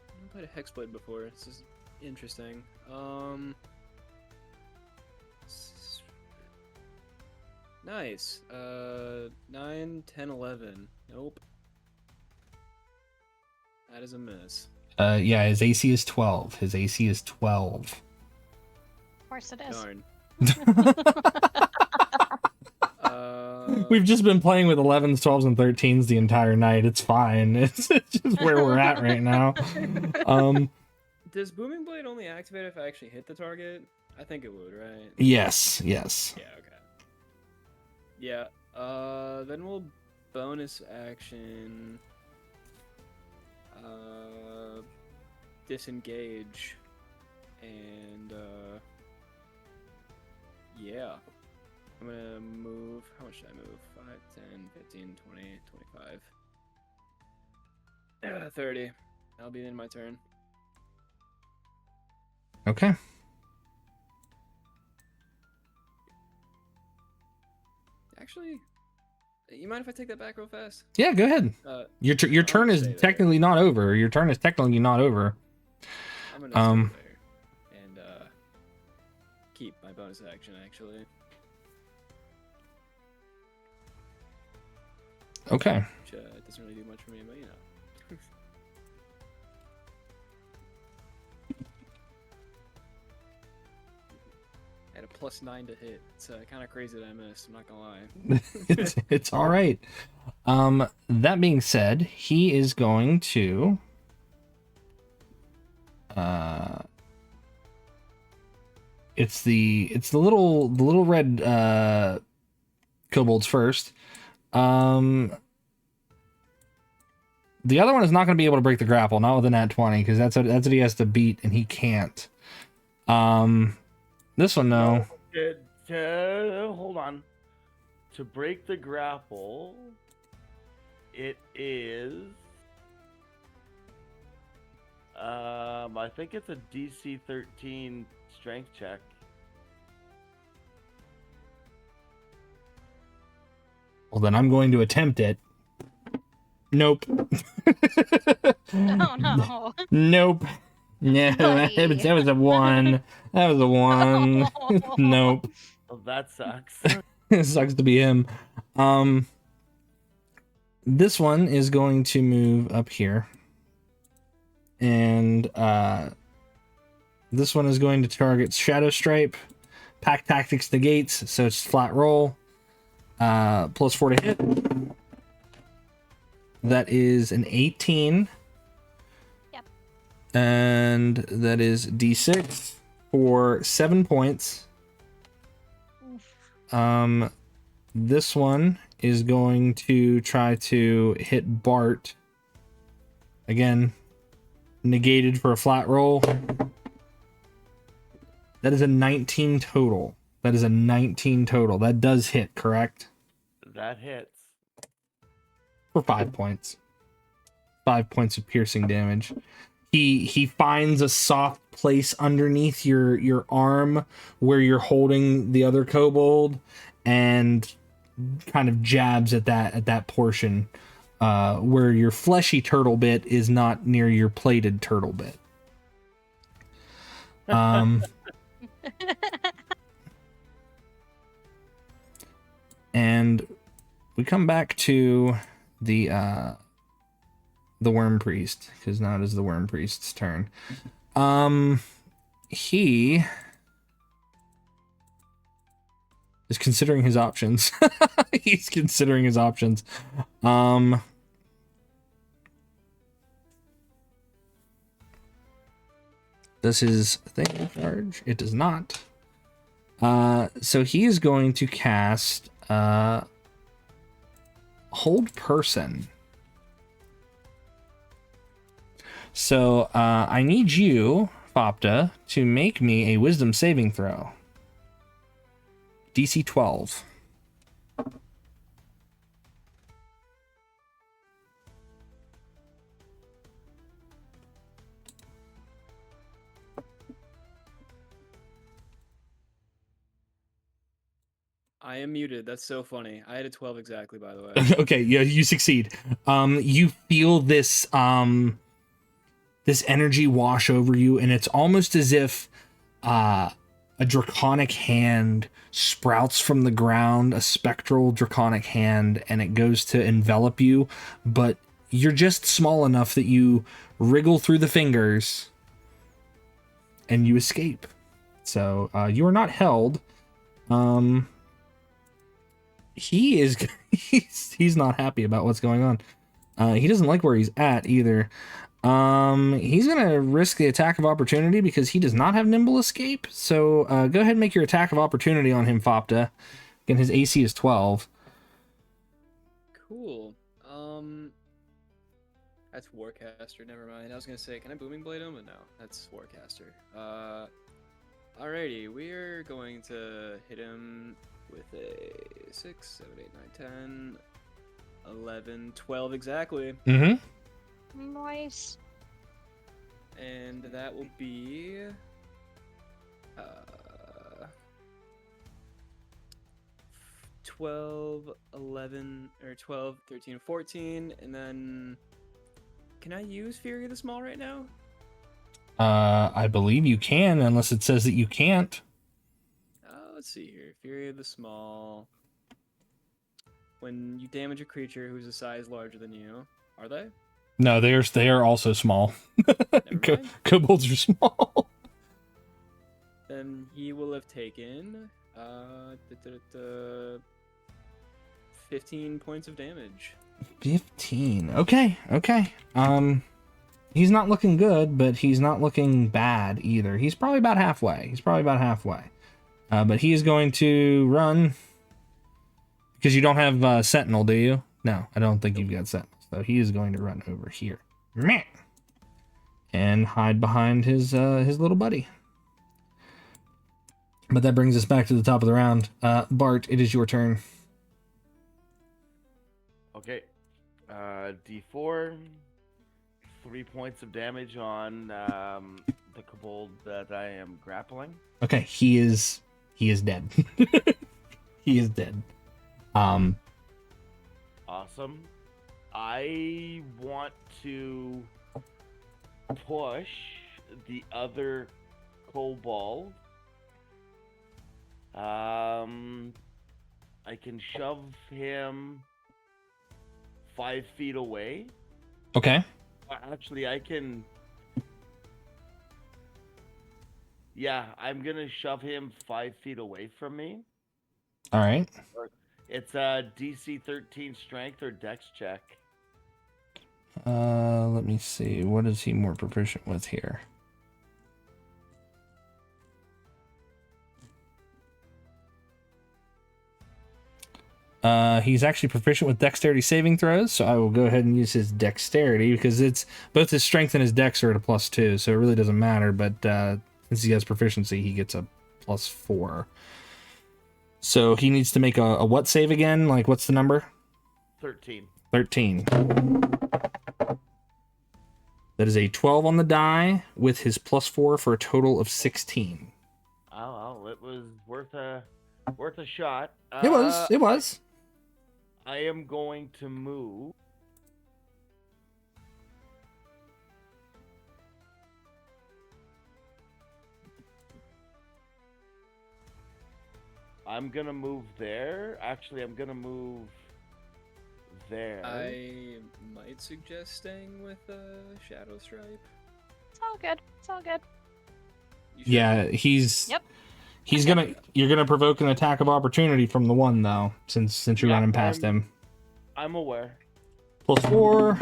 I've never played a Hexblade before. This is interesting. Nice. 9, 10, 11. Nope. That is a miss. Yeah, his AC is 12. His AC is 12. Of course it is. Darn. We've just been playing with 11s, 12s, and 13s the entire night. It's fine. It's just where we're at right now. Does Booming Blade only activate if I actually hit the target? I think it would, right? Yes. Yeah, okay. Yeah, then we'll bonus action disengage and yeah. I'm gonna move, how much did I move? 5, 10, 15, 20, 25. 30. That'll be the end of my turn. Okay. Actually, you mind if I take that back real fast? Yeah, go ahead. Your turn is technically not over. Your turn is technically not over. I'm gonna stay there and keep my bonus action actually. Okay. Which doesn't really do much for me, but you know. I had a +9 to hit. It's kind of crazy that I missed. I'm not gonna lie. it's all right. That being said, he is going to it's the little red kobolds first. The other one is not going to be able to break the grapple, not with a nat 20, because that's what he has to beat, and he can't. This one, no. Hold on. To break the grapple, it is. I think it's a DC 13 strength check. Well, then I'm going to attempt it. Nope. Oh no. Nope. No, that was a 1. That was a 1. Nope. Oh, that sucks. It sucks to be him. This one is going to move up here. And this one is going to target Shadow Stripe. Pack Tactics negates, so it's flat roll. +4 to hit. That is an 18. Yep. And that is D6 for 7 points. Oof. This one is going to try to hit Bart. Again, negated for a flat roll. That is a 19 total. That is a 19 total. That does hit, correct? That hits. For 5 points. 5 points of piercing damage. He finds a soft place underneath your arm where you're holding the other kobold and kind of jabs at that portion where your fleshy turtle bit is not near your plated turtle bit. And we come back to the the Worm Priest, because now it is the Worm Priest's turn. He is considering his options. He's considering his options. Does his thing charge? It does not. So he is going to cast Hold Person. So I need you, Fopta, to make me a Wisdom saving throw. DC 12. I am muted. That's so funny. I had a 12 exactly, by the way. Okay, yeah, you succeed. You feel this this energy wash over you, and it's almost as if a draconic hand sprouts from the ground, a spectral draconic hand, and it goes to envelop you, but you're just small enough that you wriggle through the fingers and you escape. So you are not held. He is he's not happy about what's going on. He doesn't like where he's at either. He's gonna risk the attack of opportunity because he does not have nimble escape. So go ahead and make your attack of opportunity on him, Fopta. Again, his AC is 12. Cool. That's Warcaster. Never mind. I was gonna say, can I Booming Blade him? But no, that's Warcaster. Alrighty, we're going to hit him with a 6, 7, 8, 9, 10, 11, 12 exactly. Mm-hmm. Nice. And that will be 12, 11, or 12, 13, 14, and then can I use Fury of the Small right now? I believe you can, unless it says that you can't. Let's see here. Fury of the Small. When you damage a creature who's a size larger than you, are they? No, they are also small. Never mind. Kobolds are small. Then he will have taken 15 points of damage. 15. Okay. He's not looking good, but he's not looking bad either. He's probably about halfway. But he is going to run. Because you don't have Sentinel, do you? No, I don't think you've got Sentinel. So he is going to run over here. Meh. And hide behind his little buddy. But that brings us back to the top of the round. Bart, it is your turn. Okay. D4. 3 points of damage on the kobold that I am grappling. Okay, he is dead. He is dead. Awesome. I want to push the other kobold. I can shove him 5 feet away. Okay. Actually, I can. Yeah, I'm gonna shove him 5 feet away from me. All right. It's a DC 13 strength or dex check. Let me see. What is he more proficient with here? He's actually proficient with dexterity saving throws, so I will go ahead and use his dexterity because it's both his strength and his dex are at a +2, so it really doesn't matter. But since he has proficiency, he gets a +4. So he needs to make a what save again? Like, what's the number? 13. 13. That is a 12 on the die with his +4 for a total of 16. Oh, well, it was worth a shot. It was. I am going to move. I'm gonna move there. Actually, I'm gonna move there. I might suggest staying with Shadow Stripe. It's all good. It's all good. You sure? Yeah, he's Yep. you're gonna provoke an attack of opportunity from the one though, since you're Yeah, running past him. I'm aware. +4.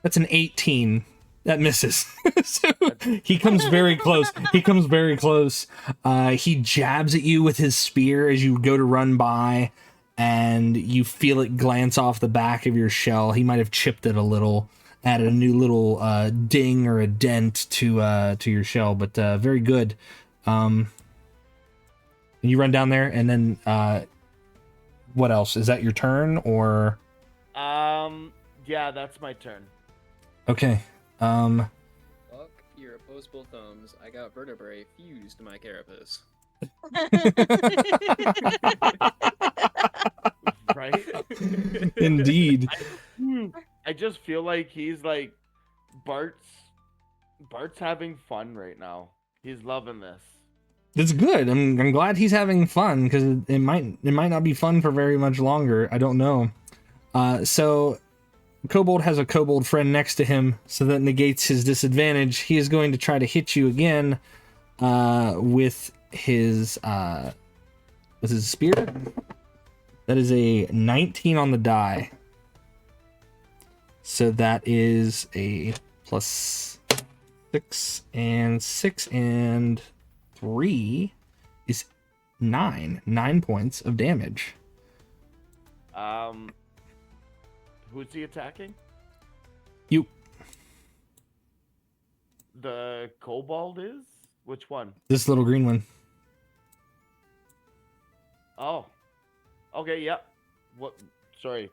That's an 18. That misses. So he comes very close. He comes very close. He jabs at you with his spear as you go to run by, and you feel it glance off the back of your shell. He might have chipped it a little, added a new little ding or a dent to your shell, but very good. And you run down there, and then what else? Is that your turn, or? Yeah, that's my turn. Okay. Fuck your opposable thumbs. I got vertebrae fused to my carapace. Right? Indeed. I just feel like he's like Bart's having fun right now. He's loving this. That's good. I'm glad he's having fun, because it might not be fun for very much longer. I don't know. So Kobold has a kobold friend next to him, so that negates his disadvantage. He is going to try to hit you again with his spear. That is a 19 on the die. So that is a +6 and 6 and 3 is 9 points of damage. Who's he attacking? You. The kobold is? Which one? This little green one. Oh. Okay, yep. What? Sorry.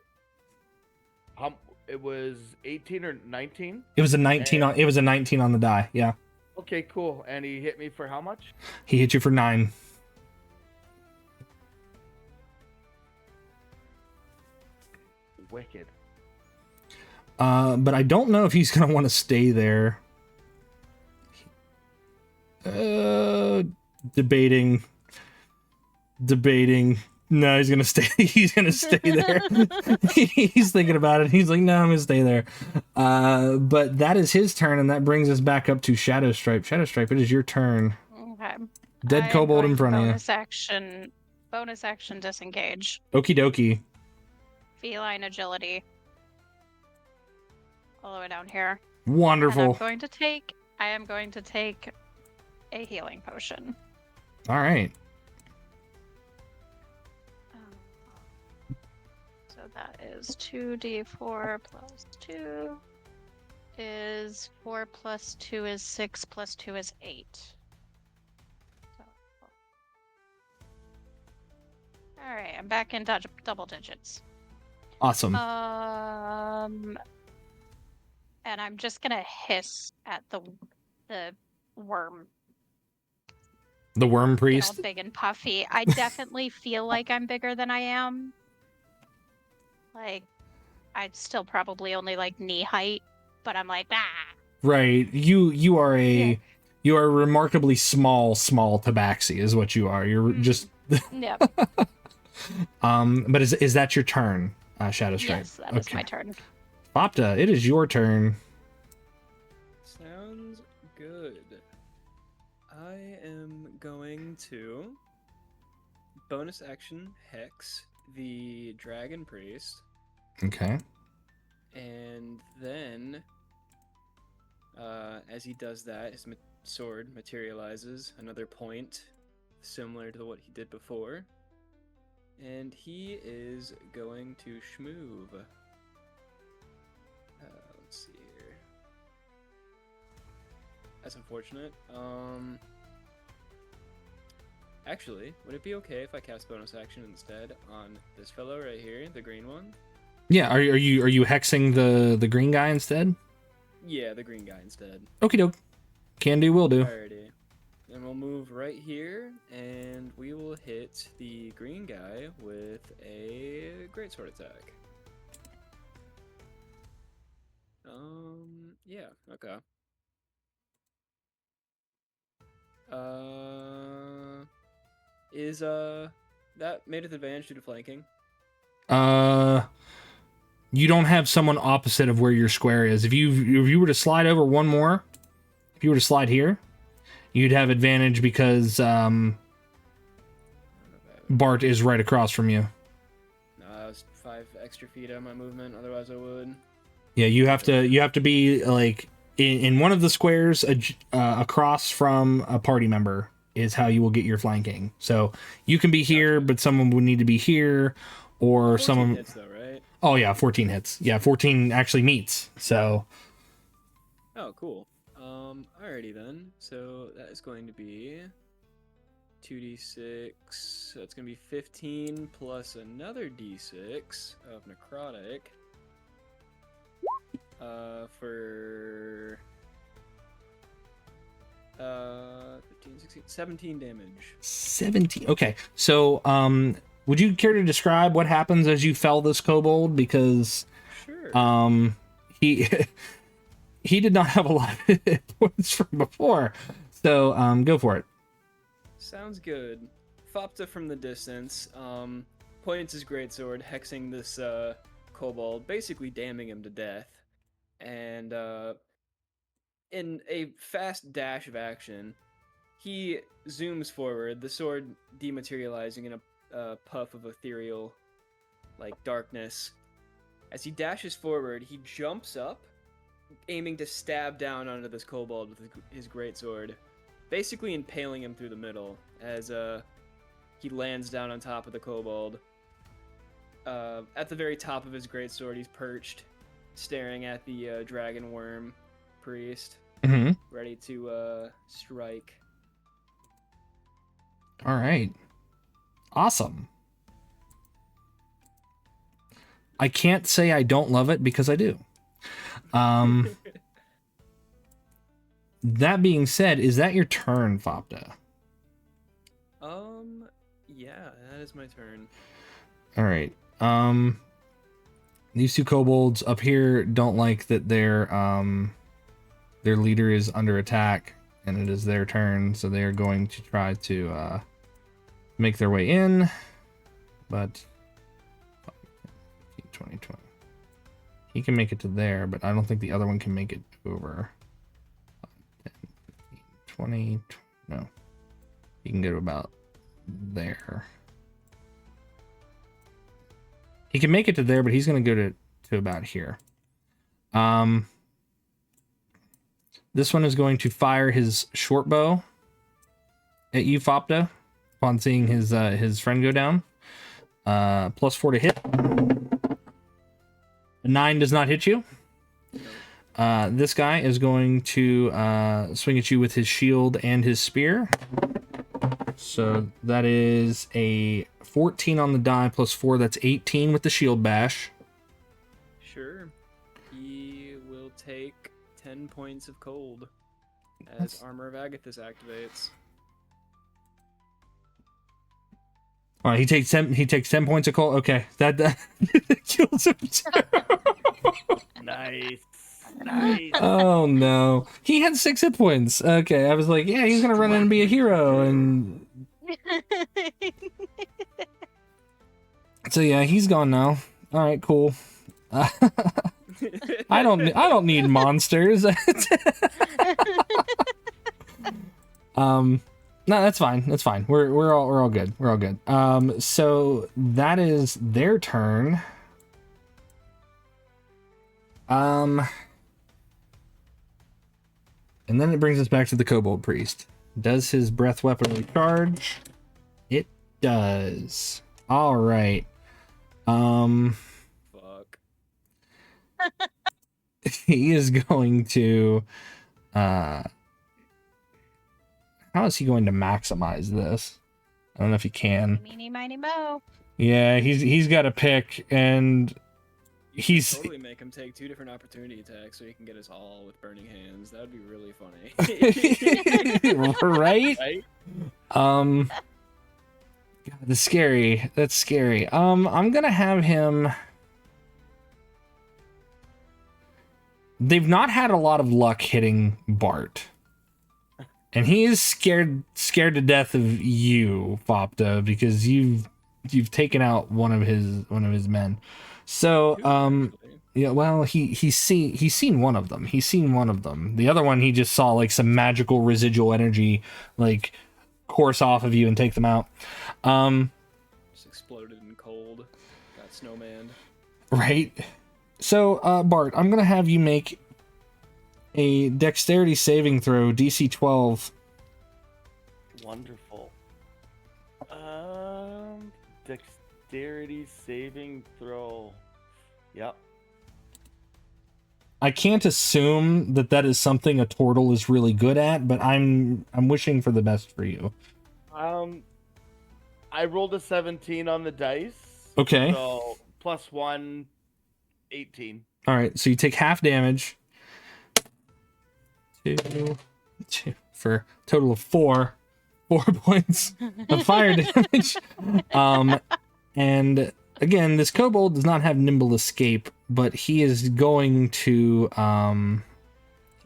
It was 18 or 19? It was a 19 on. It was a 19 on the die. Yeah. Okay, cool. And he hit me for how much? He hit you for 9. Wicked. But I don't know if he's gonna want to stay there. Debating. No, he's gonna stay. He's gonna stay there. He's thinking about it. He's like, no, I'm gonna stay there. But that is his turn, and that brings us back up to Shadow Stripe. Shadow Stripe, it is your turn. Okay. Dead I am kobold going in to front of you. bonus action disengage. Okie dokie. Feline agility. All the way down here. Wonderful. And I am going to take a healing potion. All right. So that is 2d4 plus 2 is 4 plus 2 is 6 plus 2 is 8. So, all right, I'm back in double digits. Awesome. And I'm just gonna hiss at the worm. The worm All priest. big and puffy. I definitely feel like I'm bigger than I am. Like, I'd still probably only like knee height, but I'm like, ah. Right. You are a remarkably small tabaxi is what you are. You're just Yep. But is that your turn, Shadow Stripe? Yes, that is my turn. Bopta, it is your turn. Sounds good. I am going to bonus action hex the dragon priest, Okay. and then as he does that, his sword materializes another point similar to what he did before, and he is going to schmoove. Let's see here. That's unfortunate. Actually, would it be okay if I cast bonus action instead on this fellow right here, the green one? Yeah. Are you hexing the green guy instead? Yeah, the green guy instead. Okie doke. Can do. Will do. Alrighty. Then we'll move right here, and we will hit the green guy with a greatsword attack. Yeah, okay. Is that made it advantage due to flanking? You don't have someone opposite of where your square is. If you were to slide over one more, if you were to slide here, you'd have advantage because Bart is right across from you. No, I was 5 extra feet out of my movement. Otherwise, I would. Yeah, you have to be like in one of the squares across from a party member is how you will get your flanking. So you can be here, but someone would need to be here, or 14 someone. hits though, right? Oh yeah, 14 hits. Yeah, 14 actually meets. So. Oh, cool. Alrighty then. So that is going to be 2d6. So it's going to be 15 plus another d6 of necrotic. For 15, 16, 17 damage. 17. Okay. So, would you care to describe what happens as you fell this kobold? Because, Sure. he he did not have a lot of hit points from before. So, go for it. Sounds good. Fopta from the distance, points his greatsword, hexing this kobold, basically damning him to death. And in a fast dash of action, he zooms forward, the sword dematerializing in a puff of ethereal, like, darkness. As he dashes forward, he jumps up, aiming to stab down onto this kobold with his greatsword, basically impaling him through the middle as he lands down on top of the kobold. At the very top of his greatsword, he's perched, staring at the dragon worm priest, Mm-hmm. ready to strike. All right. Awesome. I can't say I don't love it because I do. That being said, is that your turn, Fopta? Yeah, that is my turn. All right. These two kobolds up here don't like that their leader is under attack and it is their turn, so they are going to try to make their way in, but 20, 20. He can make it to there, but I don't think the other one can make it over. 10, 15, 20, no. He can go to about there. He can make it to there, but he's going to go to about here. This one is going to fire his short bow at you, Fopta, upon seeing his friend go down. +4 to hit. A 9 does not hit you. This guy is going to swing at you with his shield and his spear. So that is a 14 on the die +4. That's 18 with the shield bash. Sure. He will take 10 points of cold as Armor of Agathis activates. All right, he takes 10 points of cold. Okay, that kills him. Nice. Oh no, he had 6 hit points. Okay, I was like, yeah, he's gonna run in and be a hero, and so yeah, he's gone now. All right, cool. I don't need monsters. No, that's fine. That's fine. We're all good. We're all good. So that is their turn. And then it brings us back to the kobold priest. Does his breath weapon recharge? It does. All right. Fuck. He is going to how is he going to maximize this? I don't know if he can. Meeny, miny, mo. Yeah, he's got to pick, and You he's should totally make him take 2 different opportunity attacks so he can get us all with burning hands. That would be really funny. right? Right? God, that's scary. That's scary. I'm gonna have him. They've not had a lot of luck hitting Bart. And he is scared to death of you, Fopta, because you've you've taken out one of his men. So Two, actually. yeah, well, he's seen one of them. He's seen one of them. The other one, he just saw like some magical residual energy like course off of you and take them out. Just exploded in cold. Got snowman. Right. So Bart, I'm gonna have you make a dexterity saving throw, DC 12. Wonderful. Dexterity saving throw. Yep. I can't assume that is something a Tortle is really good at, but I'm wishing for the best for you. I rolled a 17 on the dice. Okay. So plus 1, 18. All right, so you take half damage. Two, for a total of 4 points of fire damage. And again, this kobold does not have nimble escape, but he is going to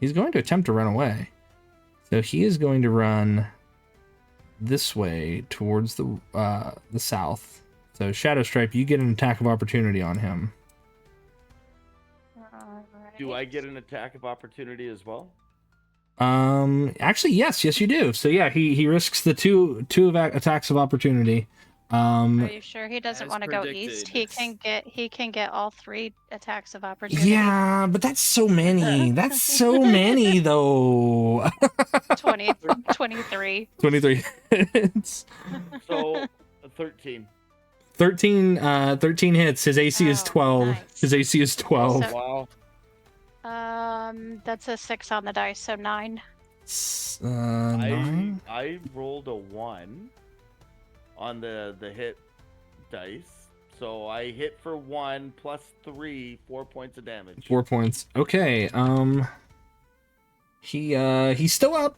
attempt to run away. So he is going to run this way towards the south. So Shadow Stripe, you get an attack of opportunity on him. Do I get an attack of opportunity as well? Actually, yes, you do. So yeah, he risks the two attacks of opportunity. Are you sure he doesn't As want to go east? predicted. He can get all 3 attacks of opportunity. Yeah, but that's so many. That's so many though. 23. 23 hits. So 13. 13 hits. His AC is Oh, 12. nice. His AC is 12. So- Wow. That's a 6 on the dice, so 9. 9. I rolled a 1 on the hit dice. So I hit for 1 plus 3, 4 points of damage. 4 points. Okay. He's still up.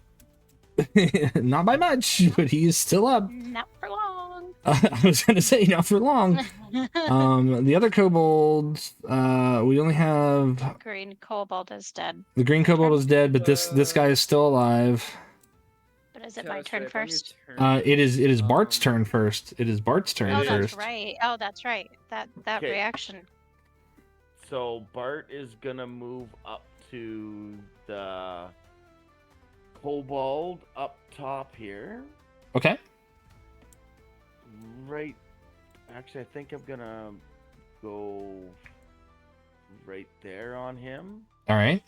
Not by much, but he is still up. Not for long. I was gonna say not for long. The other kobolds, we only have Green kobold is dead. the green kobold is dead, but this guy is still alive. But is it my Shadow turn Stripe, on your first? turn, It is Bart's um, turn first. It is Bart's turn Oh, It that's is. first. right. Oh, that's right. That Okay. reaction. So Bart is gonna move up to the kobold up top here. Okay. Right. Actually, I think I'm gonna go right there on him. All right.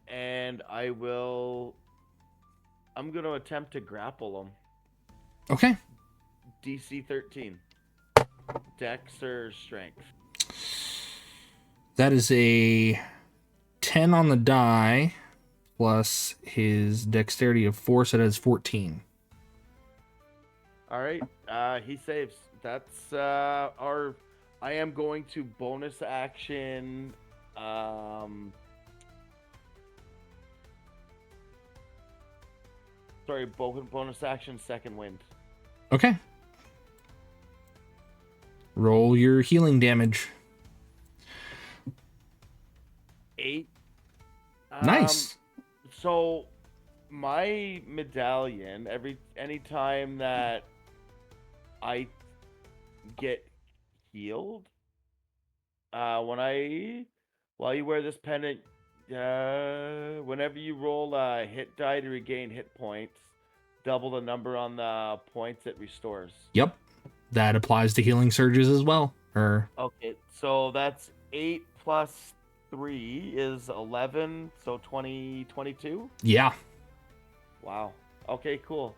And I'm gonna attempt to grapple him. Okay. DC 13. Dex or strength? That is a 10 on the die plus his dexterity of 4, so that is 14. All right. He saves. That's I am going to bonus action. Sorry, bonus action. Second wind. Okay. Roll your healing damage. 8. Nice. So my medallion, anytime that I get healed, while you wear this pendant, whenever you roll a hit die to regain hit points, double the number on the points it restores. Yep. That applies to healing surges as well. Okay, so that's 8 plus 3 is 11, so 22? Yeah. Wow. Okay, cool.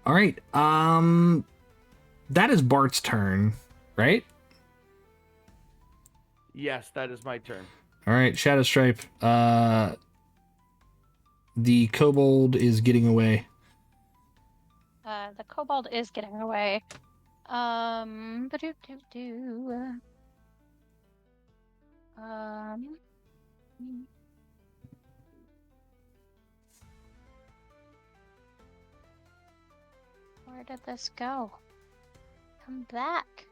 All right. That is Bart's turn, right? Yes, that is my turn. All right, Shadow Stripe. The kobold is getting away. The kobold is getting away. Ba-do-do-do. Where did this go? Come back.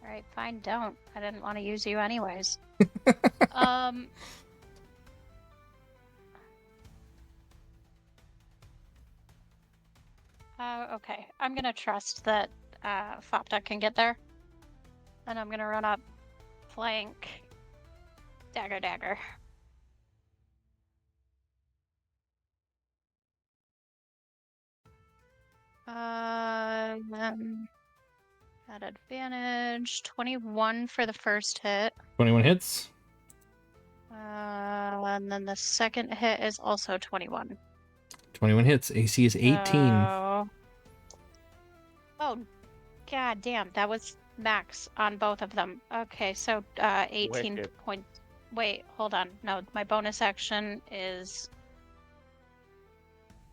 Alright, fine, don't. I didn't want to use you anyways. Okay. I'm gonna trust that Fopta can get there. And I'm gonna run up, flank, dagger. At advantage, 21 for the first hit. 21 hits. And then the second hit is also 21. 21 hits. AC is 18. Oh, god damn, that was max on both of them. Okay, so 18 Wicked. points. Wait, hold on. No, my bonus action is...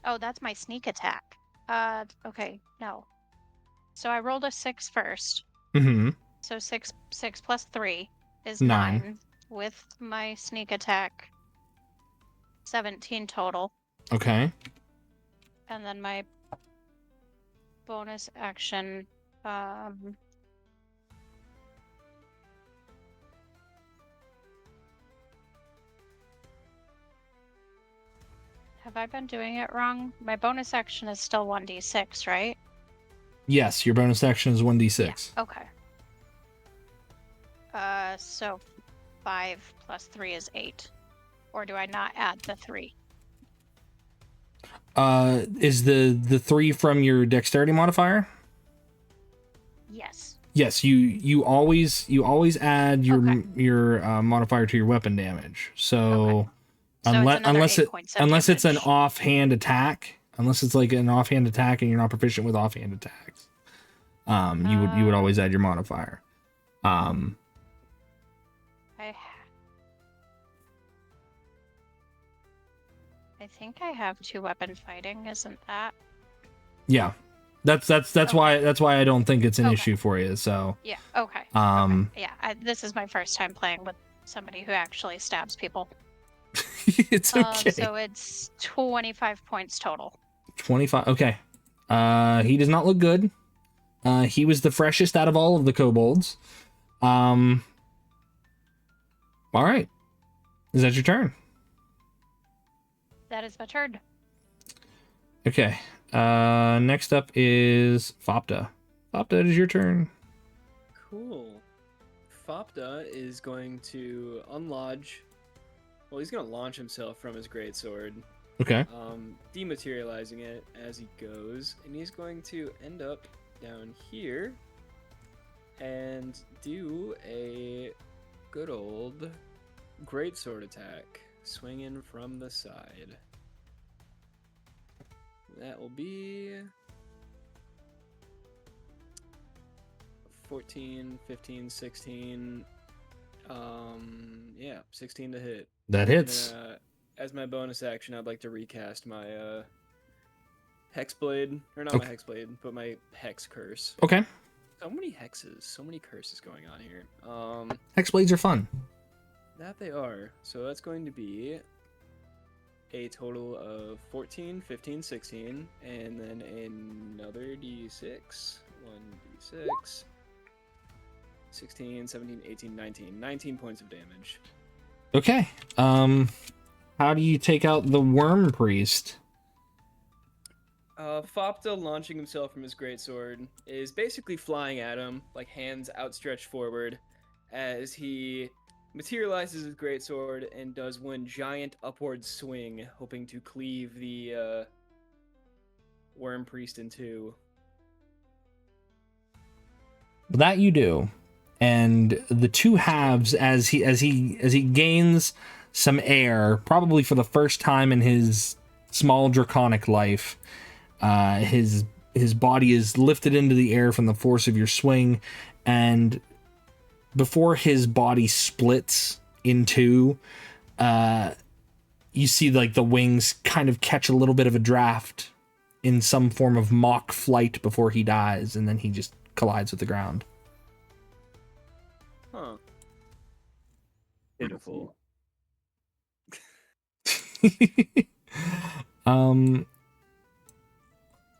Oh, that's my sneak attack. Okay, no. So I rolled a 6 first. Mm-hmm. So 6 plus 3 is 9. 9. With my sneak attack, 17 total. Okay. And then my bonus action, have I been doing it wrong? My bonus action is still 1d6, right? Yes, your bonus action is 1d6. Yeah, okay. So 5 plus 3 is 8. Or do I not add the 3? Is the 3 from your dexterity modifier? Yes. Yes, you always add your Okay. your modifier to your weapon damage. So, Okay. So it's another 8 points of unless it's an damage. offhand attack, unless it's like an offhand attack and you're not proficient with offhand attacks, you would always add your modifier. I think I have 2 weapon fighting, isn't that? Yeah, that's Okay. why I don't think it's an Okay. issue for you. So Yeah, okay. Okay. Yeah, this is my first time playing with somebody who actually stabs people. it's okay. So it's 25 points total. 25. Okay. He does not look good. He was the freshest out of all of the kobolds. All right. Is that your turn? That is my turn. Okay. Next up is Fopta. Fopta, it is your turn. Cool. Fopta is going to unlodge. Well, he's going to launch himself from his greatsword, Okay. dematerializing it as he goes, and he's going to end up down here and do a good old greatsword attack, swinging from the side. That will be 14, 15, 16. Yeah, 16 to hit. That hits. And, as my bonus action, I'd like to recast my hexblade, or not my hexblade, but my hex curse. Okay. So many hexes, so many curses going on here. Hexblades are fun. That they are. So that's going to be a total of 14, 15, 16, and then another d6. 1d6. 16, 17, 18, 19. 19 points of damage. Okay. How do you take out the worm priest? Fopta, launching himself from his greatsword, is basically flying at him, like hands outstretched forward, as he materializes his greatsword and does one giant upward swing, hoping to cleave the worm priest in two. That you do. And the two halves, as he gains some air, probably for the first time in his small draconic life, his body is lifted into the air from the force of your swing, and before his body splits in two, you see like the wings kind of catch a little bit of a draft in some form of mock flight before he dies, and then he just collides with the ground. Huh. Pitiful.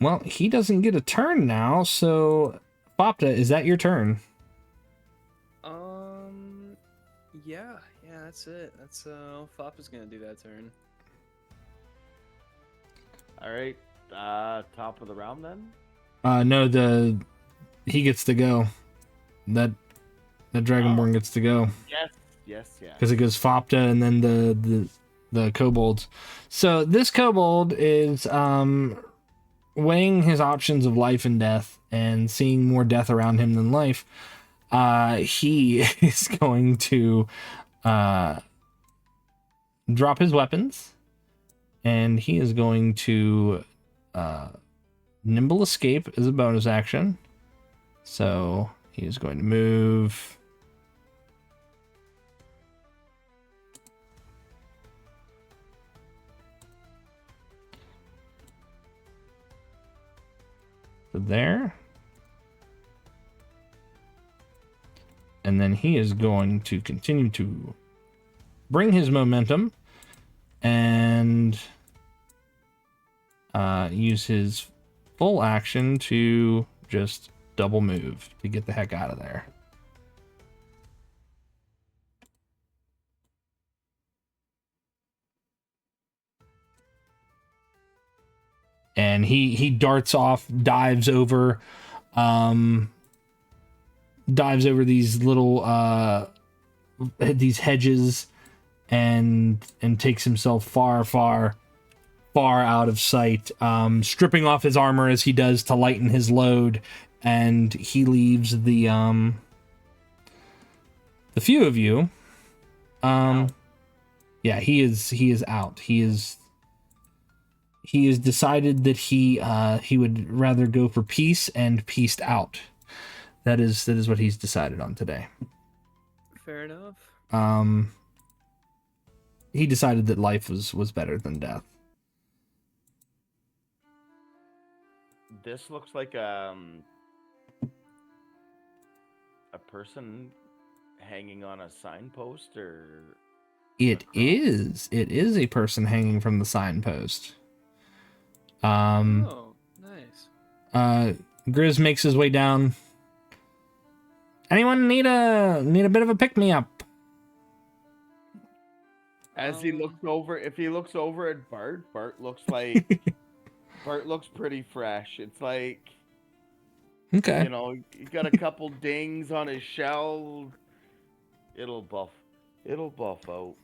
Well, he doesn't get a turn now, so Fopta, is that your turn? Yeah, that's it. That's Foppa's gonna do that turn. All right. top of the round then? No, he gets to go. That Dragonborn gets to go. Yes. Because it goes Fopta and then the kobolds. So this kobold is weighing his options of life and death and seeing more death around him than life. He is going to drop his weapons, and he is going to nimble escape as a bonus action. So he is going to move. There. And then he is going to continue to bring his momentum and use his full action to just double move to get the heck out of there. And he darts off, dives over these little these hedges and takes himself far out of sight, stripping off his armor as he does to lighten his load, and he leaves the few of you. Yeah, he is out. He has decided that he would rather go for peace and peaced out. That is what he's decided on today. Fair enough. He decided that life was better than death. This looks like a person hanging on a signpost, or It is a person hanging from the signpost. Oh, nice. Grizz makes his way down. Anyone need a bit of a pick me up? As he looks over, if he looks over at Bart looks like Bart looks pretty fresh. It's like, Okay. you know, he got a couple dings on his shell. It'll buff out.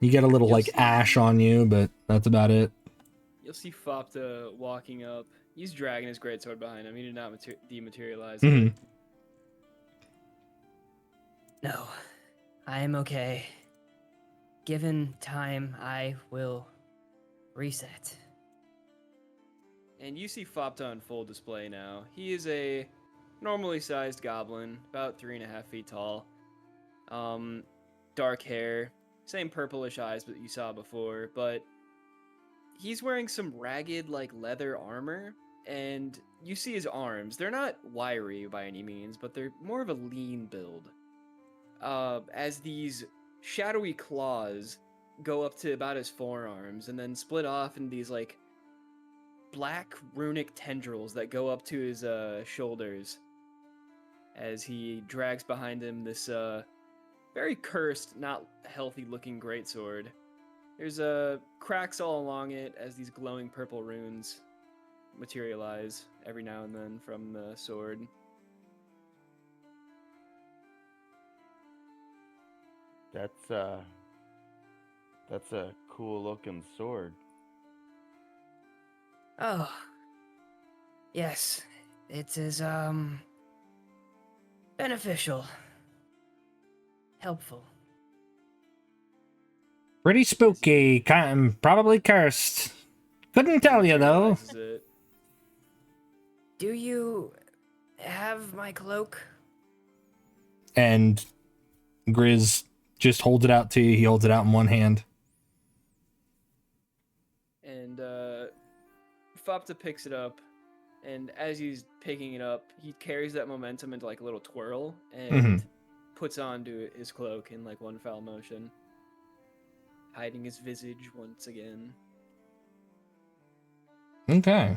You get a little You'll like see. ash on you, but that's about it. You'll see Fopta walking up. He's dragging his greatsword behind him. He did not dematerialize Mhm. it. No, I am okay. Given time, I will reset. And you see Fopta on full display now. He is a normally sized goblin, about 3.5 feet tall. Dark hair, same purplish eyes that you saw before, but he's wearing some ragged, like, leather armor, and you see his arms. They're not wiry by any means, but they're more of a lean build. As these shadowy claws go up to about his forearms and then split off in these, like, black runic tendrils that go up to his shoulders as he drags behind him this very cursed, not healthy looking greatsword. There's cracks all along it as these glowing purple runes materialize every now and then from the sword. That's a cool looking sword. Oh, yes, it is, beneficial. Helpful. Pretty spooky, probably cursed. Couldn't tell you though. Materializes it. Do you have my cloak? And Grizz just holds it out to you. He holds it out in one hand. And Fopta picks it up, and as he's picking it up, he carries that momentum into like a little twirl and puts onto his cloak in like one foul motion, hiding his visage once again. Okay.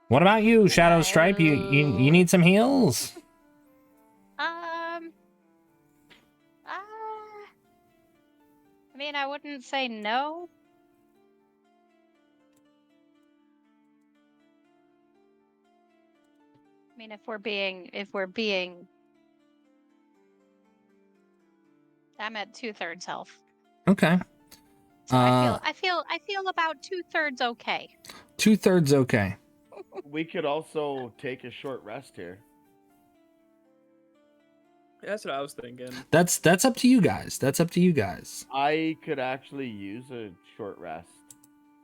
What about you, Shadow Stripe? You need some heals? mean, I wouldn't say no. I mean, if we're being, I'm at 2/3 health. Okay. So I feel about 2/3 okay. 2/3 okay. We could also take a short rest here. That's what I was thinking. That's up to you guys. That's up to you guys. I could actually use a short rest.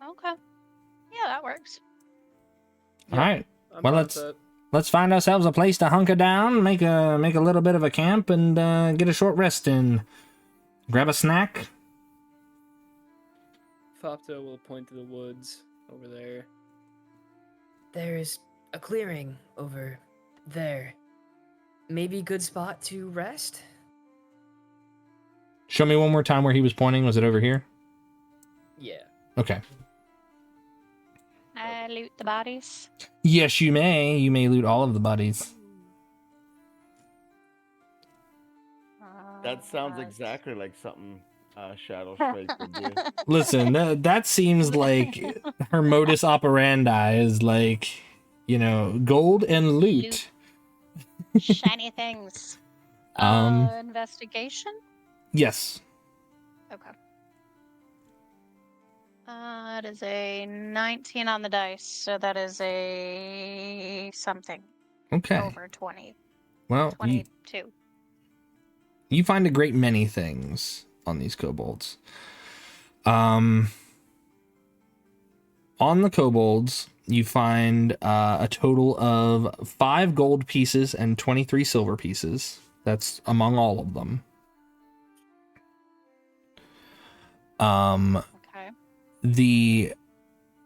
Okay. Yeah, that works. All right. I'm Well, fine with let's find ourselves a place to hunker down, make a little bit of a camp, and get a short rest in. Grab a snack. that. Fopto will point to the woods over there. There's a clearing over there. Maybe a good spot to rest? Show me one more time where he was pointing. Was it over here? Yeah. Okay. I loot the bodies. Yes, you may. You may loot all of the bodies. That sounds exactly like something Shadow Strike would do. Listen, that seems like her modus operandi is like, gold and loot. Shiny things. Investigation? Yes. Okay. It is a 19 on the dice, so that is a something. Okay. Over 20. Well, 22. you find a great many things on these kobolds. On the kobolds, you find a total of 5 gold pieces and 23 silver pieces. That's among all of them. Okay. The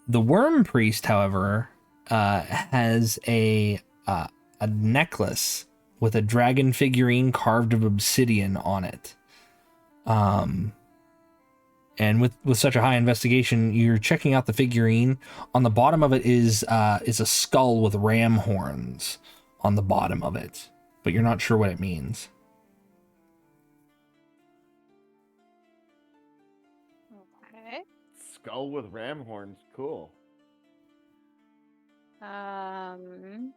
worm priest, however, has a necklace with a dragon figurine carved of obsidian on it. And with such a high investigation, you're checking out the figurine. On the bottom of it is a skull with ram horns on the bottom of it, but you're not sure what it means. Okay. Skull with ram horns, cool. I'm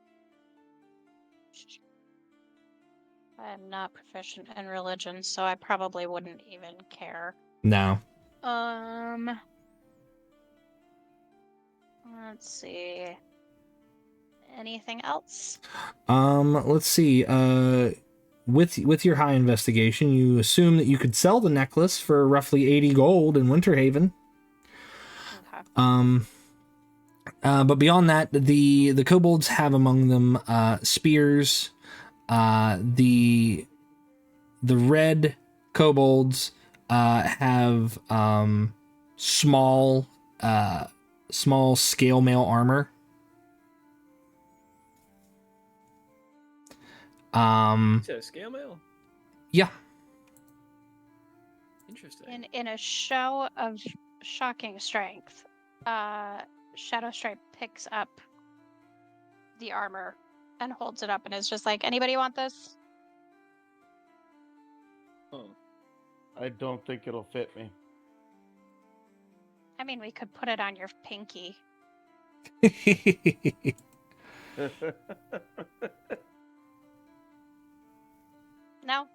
not proficient in religion, so I probably wouldn't even care. No. Let's see. Anything else? Let's see. With your high investigation, you assume that you could sell the necklace for roughly 80 gold in Winterhaven. Okay. But beyond that, the kobolds have among them spears. The red kobolds have small scale mail armor. You said a scale mail? Yeah. Interesting. In a show of shocking strength, Shadowstripe picks up the armor and holds it up and is just like, anybody want this? Oh. I don't think it'll fit me. I mean, we could put it on your pinky. No?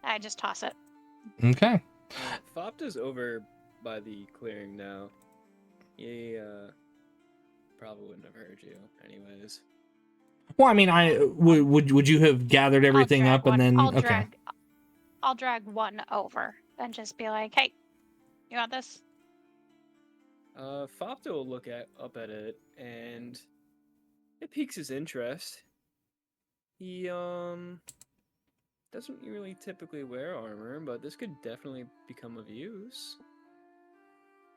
I just toss it. Okay. Fopta's over by the clearing now. He probably wouldn't have heard you anyways. Well, I mean, would you have gathered everything up and then I'll drag one over and just be like, hey, you want this? Fopta will look up at it, and it piques his interest. He doesn't really typically wear armor, but this could definitely become of use.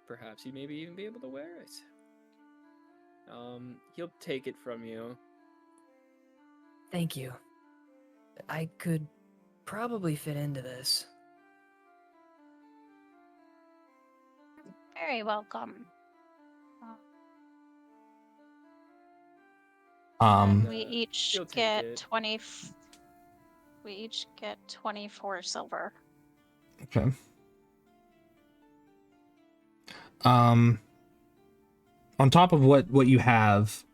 Perhaps he maybe even be able to wear it. He'll take it from you. Thank you. I could probably fit into this. Very welcome. We each he'll take get it. We each get 24 silver. Okay. on top of what you have,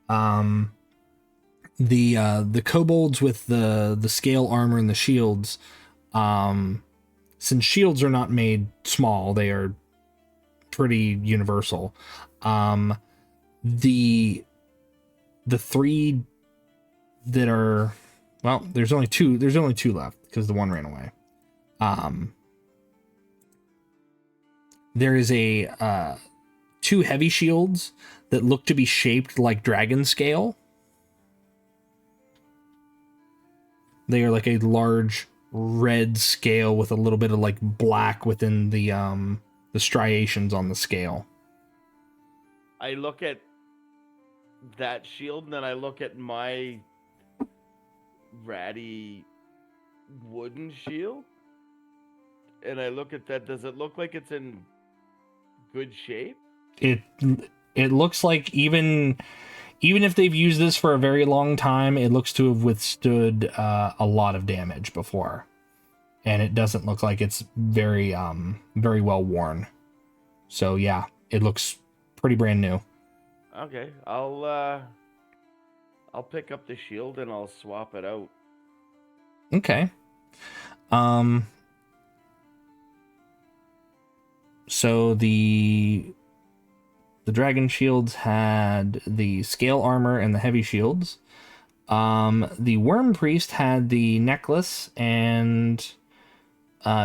the kobolds with the scale armor and the shields, since shields are not made small, they are pretty universal. The three that are, well, there's only two left because the one ran away. There is a two heavy shields that look to be shaped like dragon scale. They are like a large red scale with a little bit of like black within the striations on the scale. I look at that shield and then I look at my ratty wooden shield and I look at that. Does it look like it's in good shape? It looks like even if they've used this for a very long time, it looks to have withstood a lot of damage before, and it doesn't look like it's very well worn. So yeah, it looks pretty brand new. Okay, I'll pick up the shield and I'll swap it out. Okay. So the dragon shields had the scale armor and the heavy shields. The worm priest had the necklace, and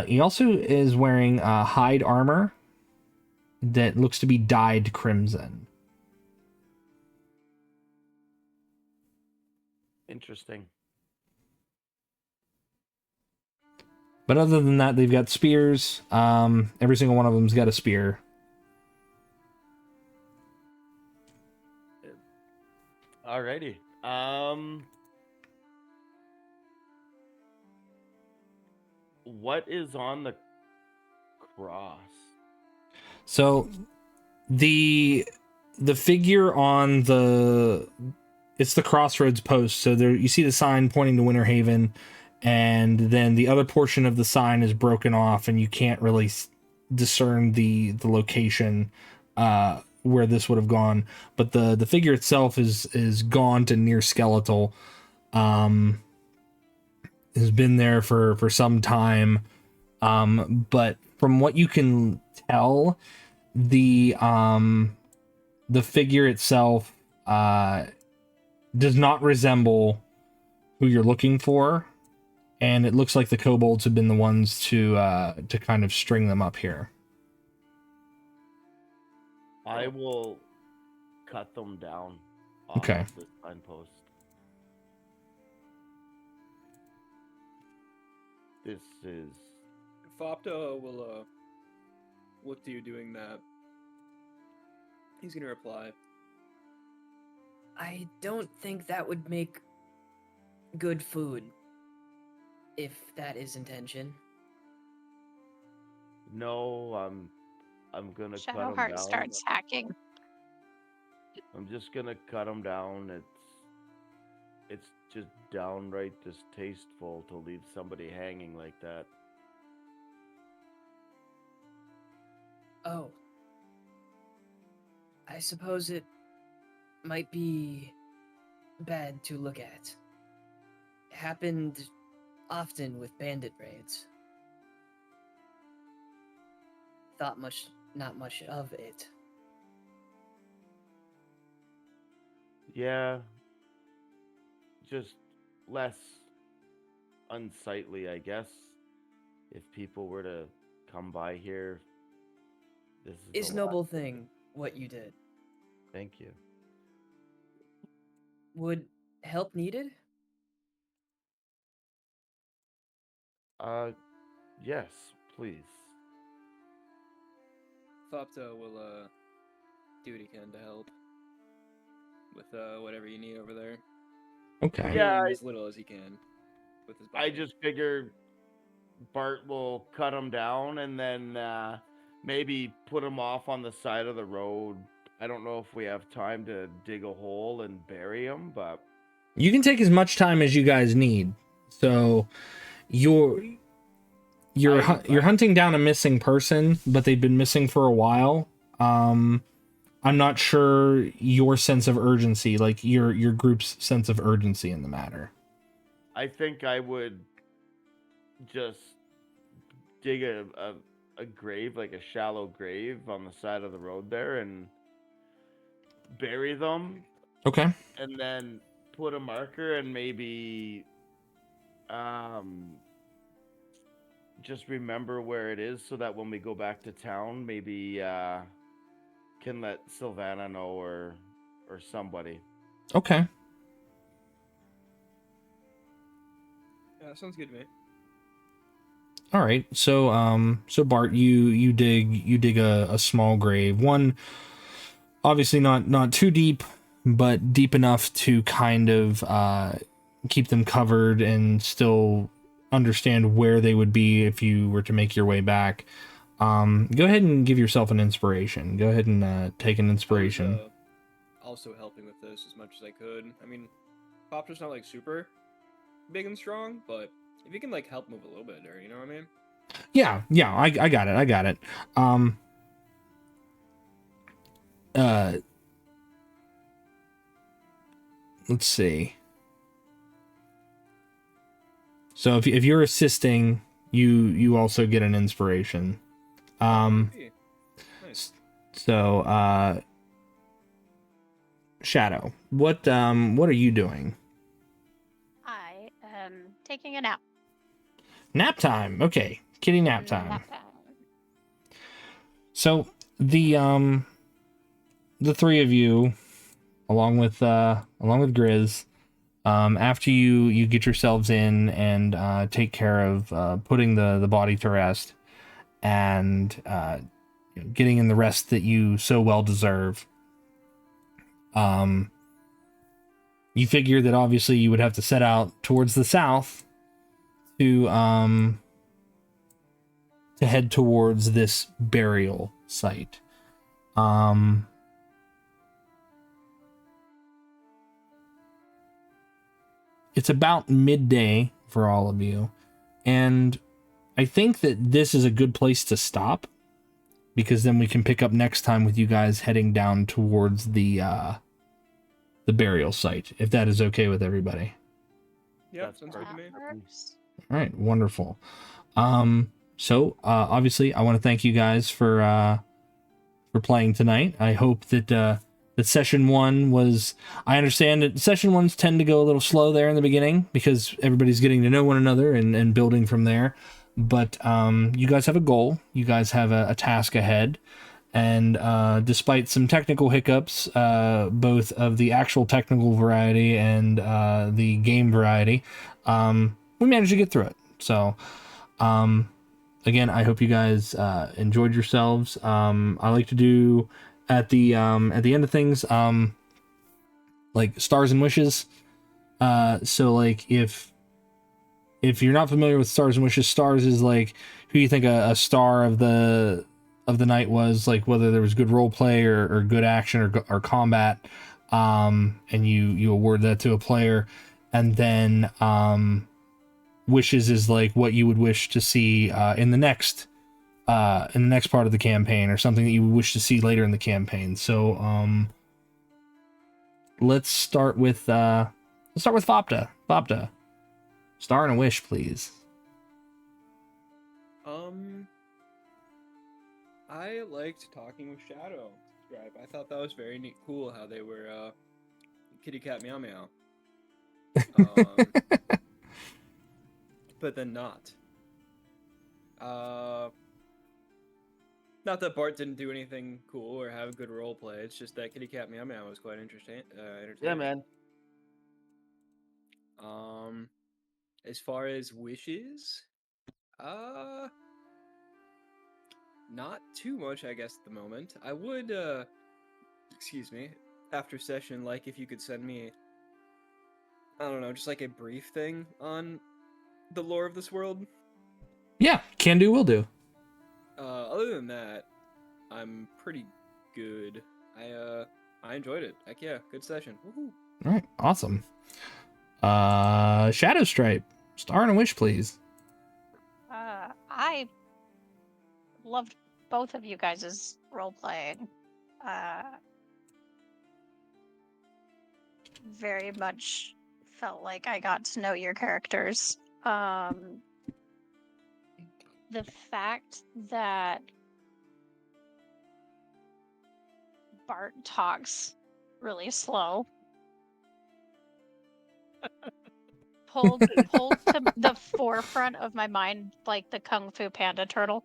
he also is wearing hide armor that looks to be dyed crimson. Interesting. But other than that, they've got spears. Every single one of them's got a spear. Alrighty. What is on the cross? So the figure on it's the crossroads post. So there you see the sign pointing to Winter Haven, and then the other portion of the sign is broken off, and you can't really discern the location where this would have gone. But the figure itself is gaunt and near skeletal. Has been there for some time. But from what you can tell, the figure itself does not resemble who you're looking for, and it looks like the kobolds have been the ones to kind of string them up here. I will cut them down off Okay. the signpost. This is... Fopta will look to you doing that. He's gonna reply. I don't think that would make good food, if that is intention. No, I'm gonna cut them Shadowheart down. starts hacking. I'm just gonna cut them down. It's just downright distasteful to leave somebody hanging like that. Oh. I suppose it might be bad to look at. Happened often with bandit raids. Not much of it. Yeah, just less unsightly, I guess. If people were to come by here, this is It's the noble last- thing what you did. Thank you. Would help needed? Yes, please. Fopta will do what he can to help with whatever you need over there. Okay. Yeah, Doing as little as he can with his body. I just figured Bart will cut them down and then maybe put them off on the side of the road. I don't know if we have time to dig a hole and bury them, but You can take as much time as you guys need. So you're hunting down a missing person, but they've been missing for a while. I'm not sure your sense of urgency, like your group's sense of urgency in the matter. I think I would just dig a grave, like a shallow grave on the side of the road there, and bury them, Okay. and then put a marker and maybe um just remember where it is so that when we go back to town, maybe can let Sylvana know or somebody. Okay. Yeah, sounds good to me. All right. So Bart, you dig a small grave. One, obviously not too deep, but deep enough to kind of keep them covered and still understand where they would be if you were to make your way back. Go ahead and give yourself an inspiration. Go ahead and take an inspiration. I was, also helping with this as much as I could. I mean, Popter's not like super big and strong, but if you can like help move a little bit, or you know what I mean? Yeah, I got it. Let's see. So if you're assisting, you also get an inspiration. Nice. So Shadow, what are you doing? I am taking a nap. Nap time. Okay, kitty nap time. Nap time. So the three of you, along with Grizz, after you get yourselves in and take care of putting the body to rest and getting in the rest that you so well deserve, you figure that obviously you would have to set out towards the south to head towards this burial site. It's about midday for all of you, and I think that this is a good place to stop, because then we can pick up next time with you guys heading down towards the burial site, if that is okay with everybody. Yeah, That's sounds good to me. That works. All right, wonderful. So obviously I want to thank you guys for playing tonight. I hope that that session one was, I understand that session ones tend to go a little slow there in the beginning because everybody's getting to know one another and building from there. But you guys have a goal. You guys have a task ahead. And despite some technical hiccups, both of the actual technical variety and the game variety, we managed to get through it. So, again, I hope you guys enjoyed yourselves. I like to do at the end of things, like stars and wishes. So like if you're not familiar with stars and wishes, stars is like who you think a star of the night was, like whether there was good role play or good action or combat, and you award that to a player. And then wishes is like what you would wish to see in the next part of the campaign, or something that you would wish to see later in the campaign. So let's start with Fopta. Fopta, star and a wish, please. I liked talking with Shadow. Scribe. I thought that was very neat, cool how they were kitty cat meow meow. But then not. Not that Bart didn't do anything cool or have a good role play. It's just that kitty cat meow meow was quite interesting. Yeah, man. As far as wishes, not too much, I guess, at the moment. I would, excuse me, after session, like if you could send me, I don't know, just like a brief thing on the lore of this world. Yeah, can do, will do. Other than that, I'm pretty good. I enjoyed it. Heck yeah, good session. Woohoo! All right, awesome. Shadow Stripe, star and a wish, please. I loved both of you guys' role playing. Very much felt like I got to know your characters. The fact that Bart talks really slow pulled to the forefront of my mind like the Kung Fu Panda turtle.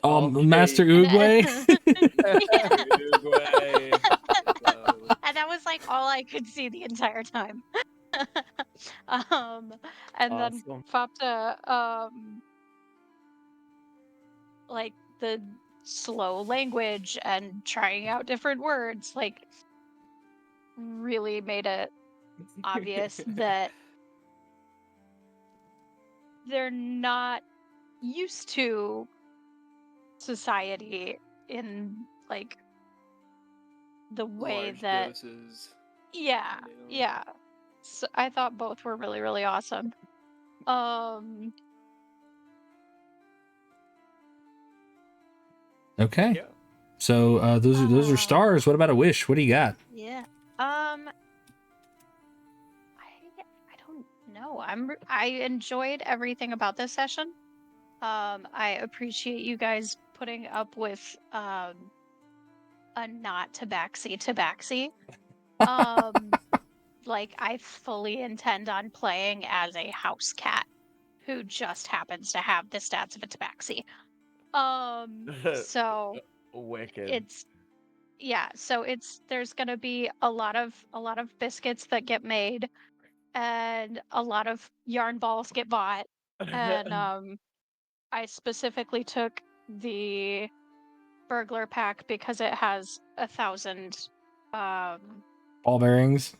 Okay. Master And, Oogway. yeah. Uruguay. And that was like all I could see the entire time. And then Awesome. Fapta, like the slow language and trying out different words, like really made it obvious that they're not used to society in like the way Large that doses. yeah you know. yeah so I thought both were really really awesome. Okay. Yeah. So those are stars. What about a wish? What do you got? Yeah. I don't know. I enjoyed everything about this session. I appreciate you guys putting up with a not tabaxi. Like I fully intend on playing as a house cat who just happens to have the stats of a tabaxi. So Wicked. it's yeah, so there's gonna be a lot of biscuits that get made and a lot of yarn balls get bought. And I specifically took the burglar pack because it has 1,000 Ball bearings.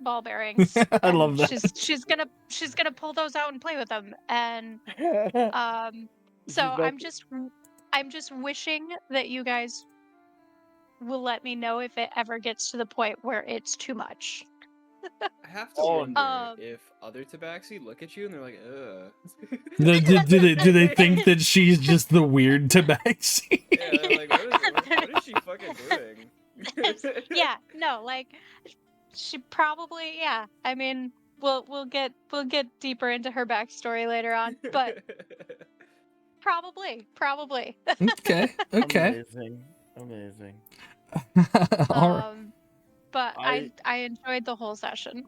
ball bearings. I And love that. she's gonna pull those out and play with them. And so She's I'm just wishing that you guys will let me know if it ever gets to the point where it's too much. I have to Oh, wonder if other Tabaxi look at you and they're like, ugh. Do they think that she's just the weird Tabaxi? Yeah, they're like, what is she fucking doing? Yeah, no, like she probably yeah. I mean, we'll get deeper into her backstory later on, but probably. Okay. amazing. All right. But I enjoyed the whole session.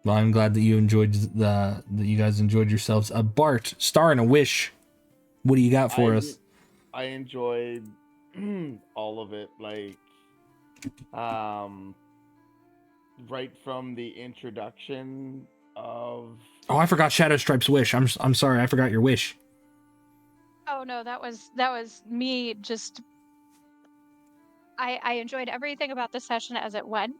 Well, I'm glad that you enjoyed that you guys enjoyed yourselves. Bart, star and a wish. What do you got for us? I enjoyed all of it, like right from the introduction of Oh, I forgot Shadow Stripe's wish. I'm sorry, I forgot your wish. Oh no, that was me just I enjoyed everything about the session as it went.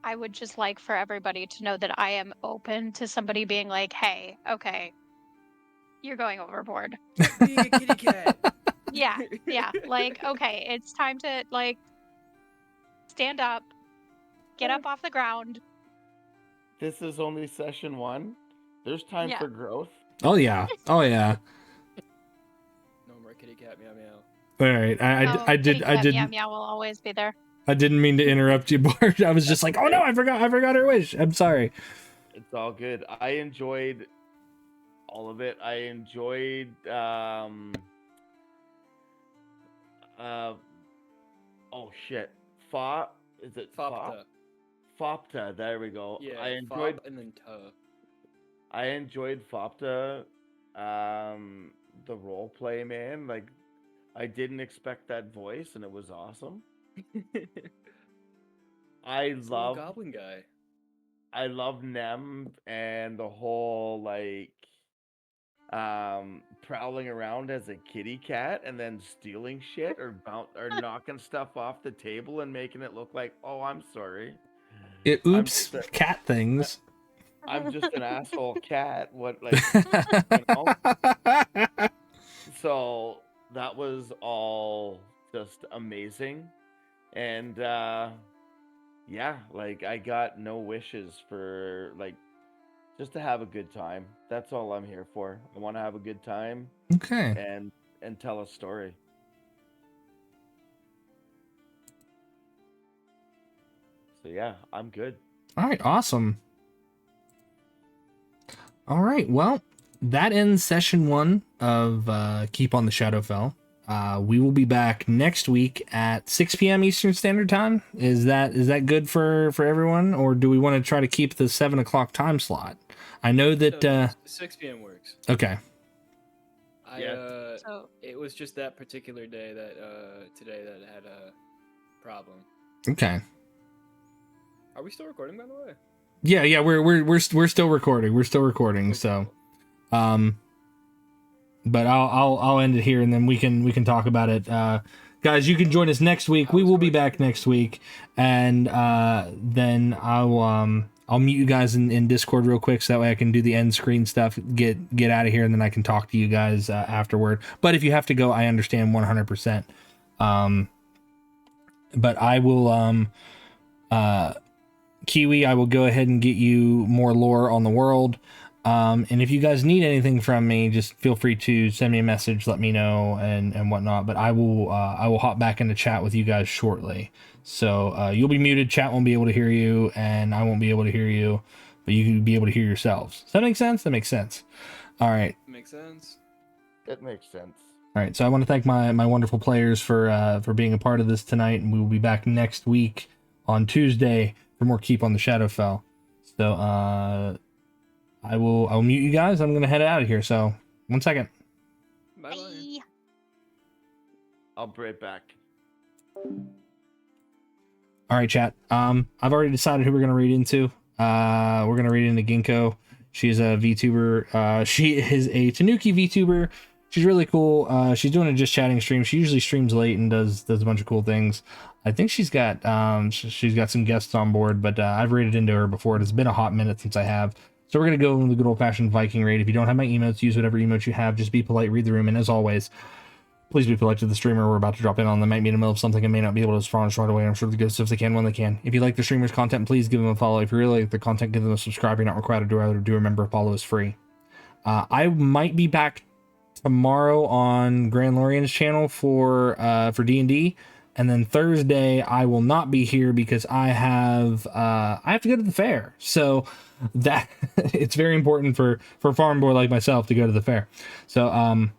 I would just like for everybody to know that I am open to somebody being like, "Hey, okay, you're going overboard." Quit being a kitty cat. Yeah, like, okay, it's time to like stand up, get up off the ground. this is only session 1. There's time Yeah. for growth. Oh yeah. No more kitty cat meow meow. All right. I Kitty cat did. meow meow will always be there. I didn't mean to interrupt you, Bart. I was just like, oh no, I forgot her wish. I'm sorry. It's all good. I enjoyed all of it. I enjoyed oh shit. Is it Fopta. Fopta, there we go. Yeah, I enjoyed Fob and then Tuh. I enjoyed Fopta, the role play, man. Like, I didn't expect that voice, and it was awesome. It's a little goblin guy. I love Nem and the whole like prowling around as a kitty cat and then stealing shit or knocking stuff off the table and making it look like, oh, I'm sorry. Oops, cat things. I'm just an asshole cat. What, like, you know? So that was all just amazing. And yeah, like I got no wishes for like just to have a good time. That's all I'm here for. I want to have a good time. Okay. And and tell a story. So yeah, I'm good. All right, awesome. All right, well, that ends session 1 of Keep on the Shadowfell. We will be back next week at 6 p.m. Eastern Standard Time. Is that good for everyone, or do we want to try to keep the 7 o'clock time slot? I know that. No, 6 p.m. works. Okay. So It was just that particular day that today that had a problem. Okay. Are we still recording, by the way? Yeah, we're still recording. We're still recording. So, but I'll end it here, and then we can talk about it. Guys, you can join us next week. We will be back next week, and then I'll mute you guys in Discord real quick, so that way I can do the end screen stuff, get out of here, and then I can talk to you guys afterward. But if you have to go, I understand 100%. But I will Kiwi, I will go ahead and get you more lore on the world. And if you guys need anything from me, just feel free to send me a message, let me know, and whatnot. But I will hop back into chat with you guys shortly. So you'll be muted, chat won't be able to hear you, and I won't be able to hear you, but you can be able to hear yourselves. Does that make sense? That makes sense. All right. Makes sense. It makes sense. All right. So I want to thank my wonderful players for being a part of this tonight, and we will be back next week on Tuesday for more Keep on the Shadowfell. So I'll mute you guys. I'm gonna head out of here. So 1 second. Bye. bye. I'll be right back. All right, chat. I've already decided who we're gonna read into. We're gonna read into Ginkgo. She's a VTuber. She is a Tanuki VTuber. She's really cool. She's doing a just chatting stream. She usually streams late and does a bunch of cool things. I think she's got some guests on board, but I've raided into her before. It has been a hot minute since I have. So we're gonna go in the good old fashioned Viking raid. If you don't have my emotes, use whatever emotes you have. Just be polite, read the room, and as always, please be polite to the streamer we're about to drop in on. They might be in the middle of something and may not be able to respond right away. I'm sure the good stuff they can when they can. If you like the streamer's content, please give them a follow. If you really like the content, give them a subscribe. You're not required to do either. Do remember, a follow is free. I might be back tomorrow on Grand Lorian's channel for D&D, and then Thursday I will not be here because I have to go to the fair. So that it's very important for a farm boy like myself to go to the fair. So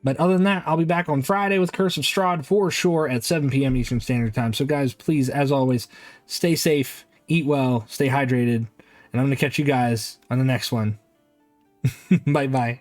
but other than that, I'll be back on Friday with Curse of Strahd for sure at 7 p.m. Eastern Standard Time. So guys, please, as always, stay safe, eat well, stay hydrated, and I'm going to catch you guys on the next one. Bye-bye.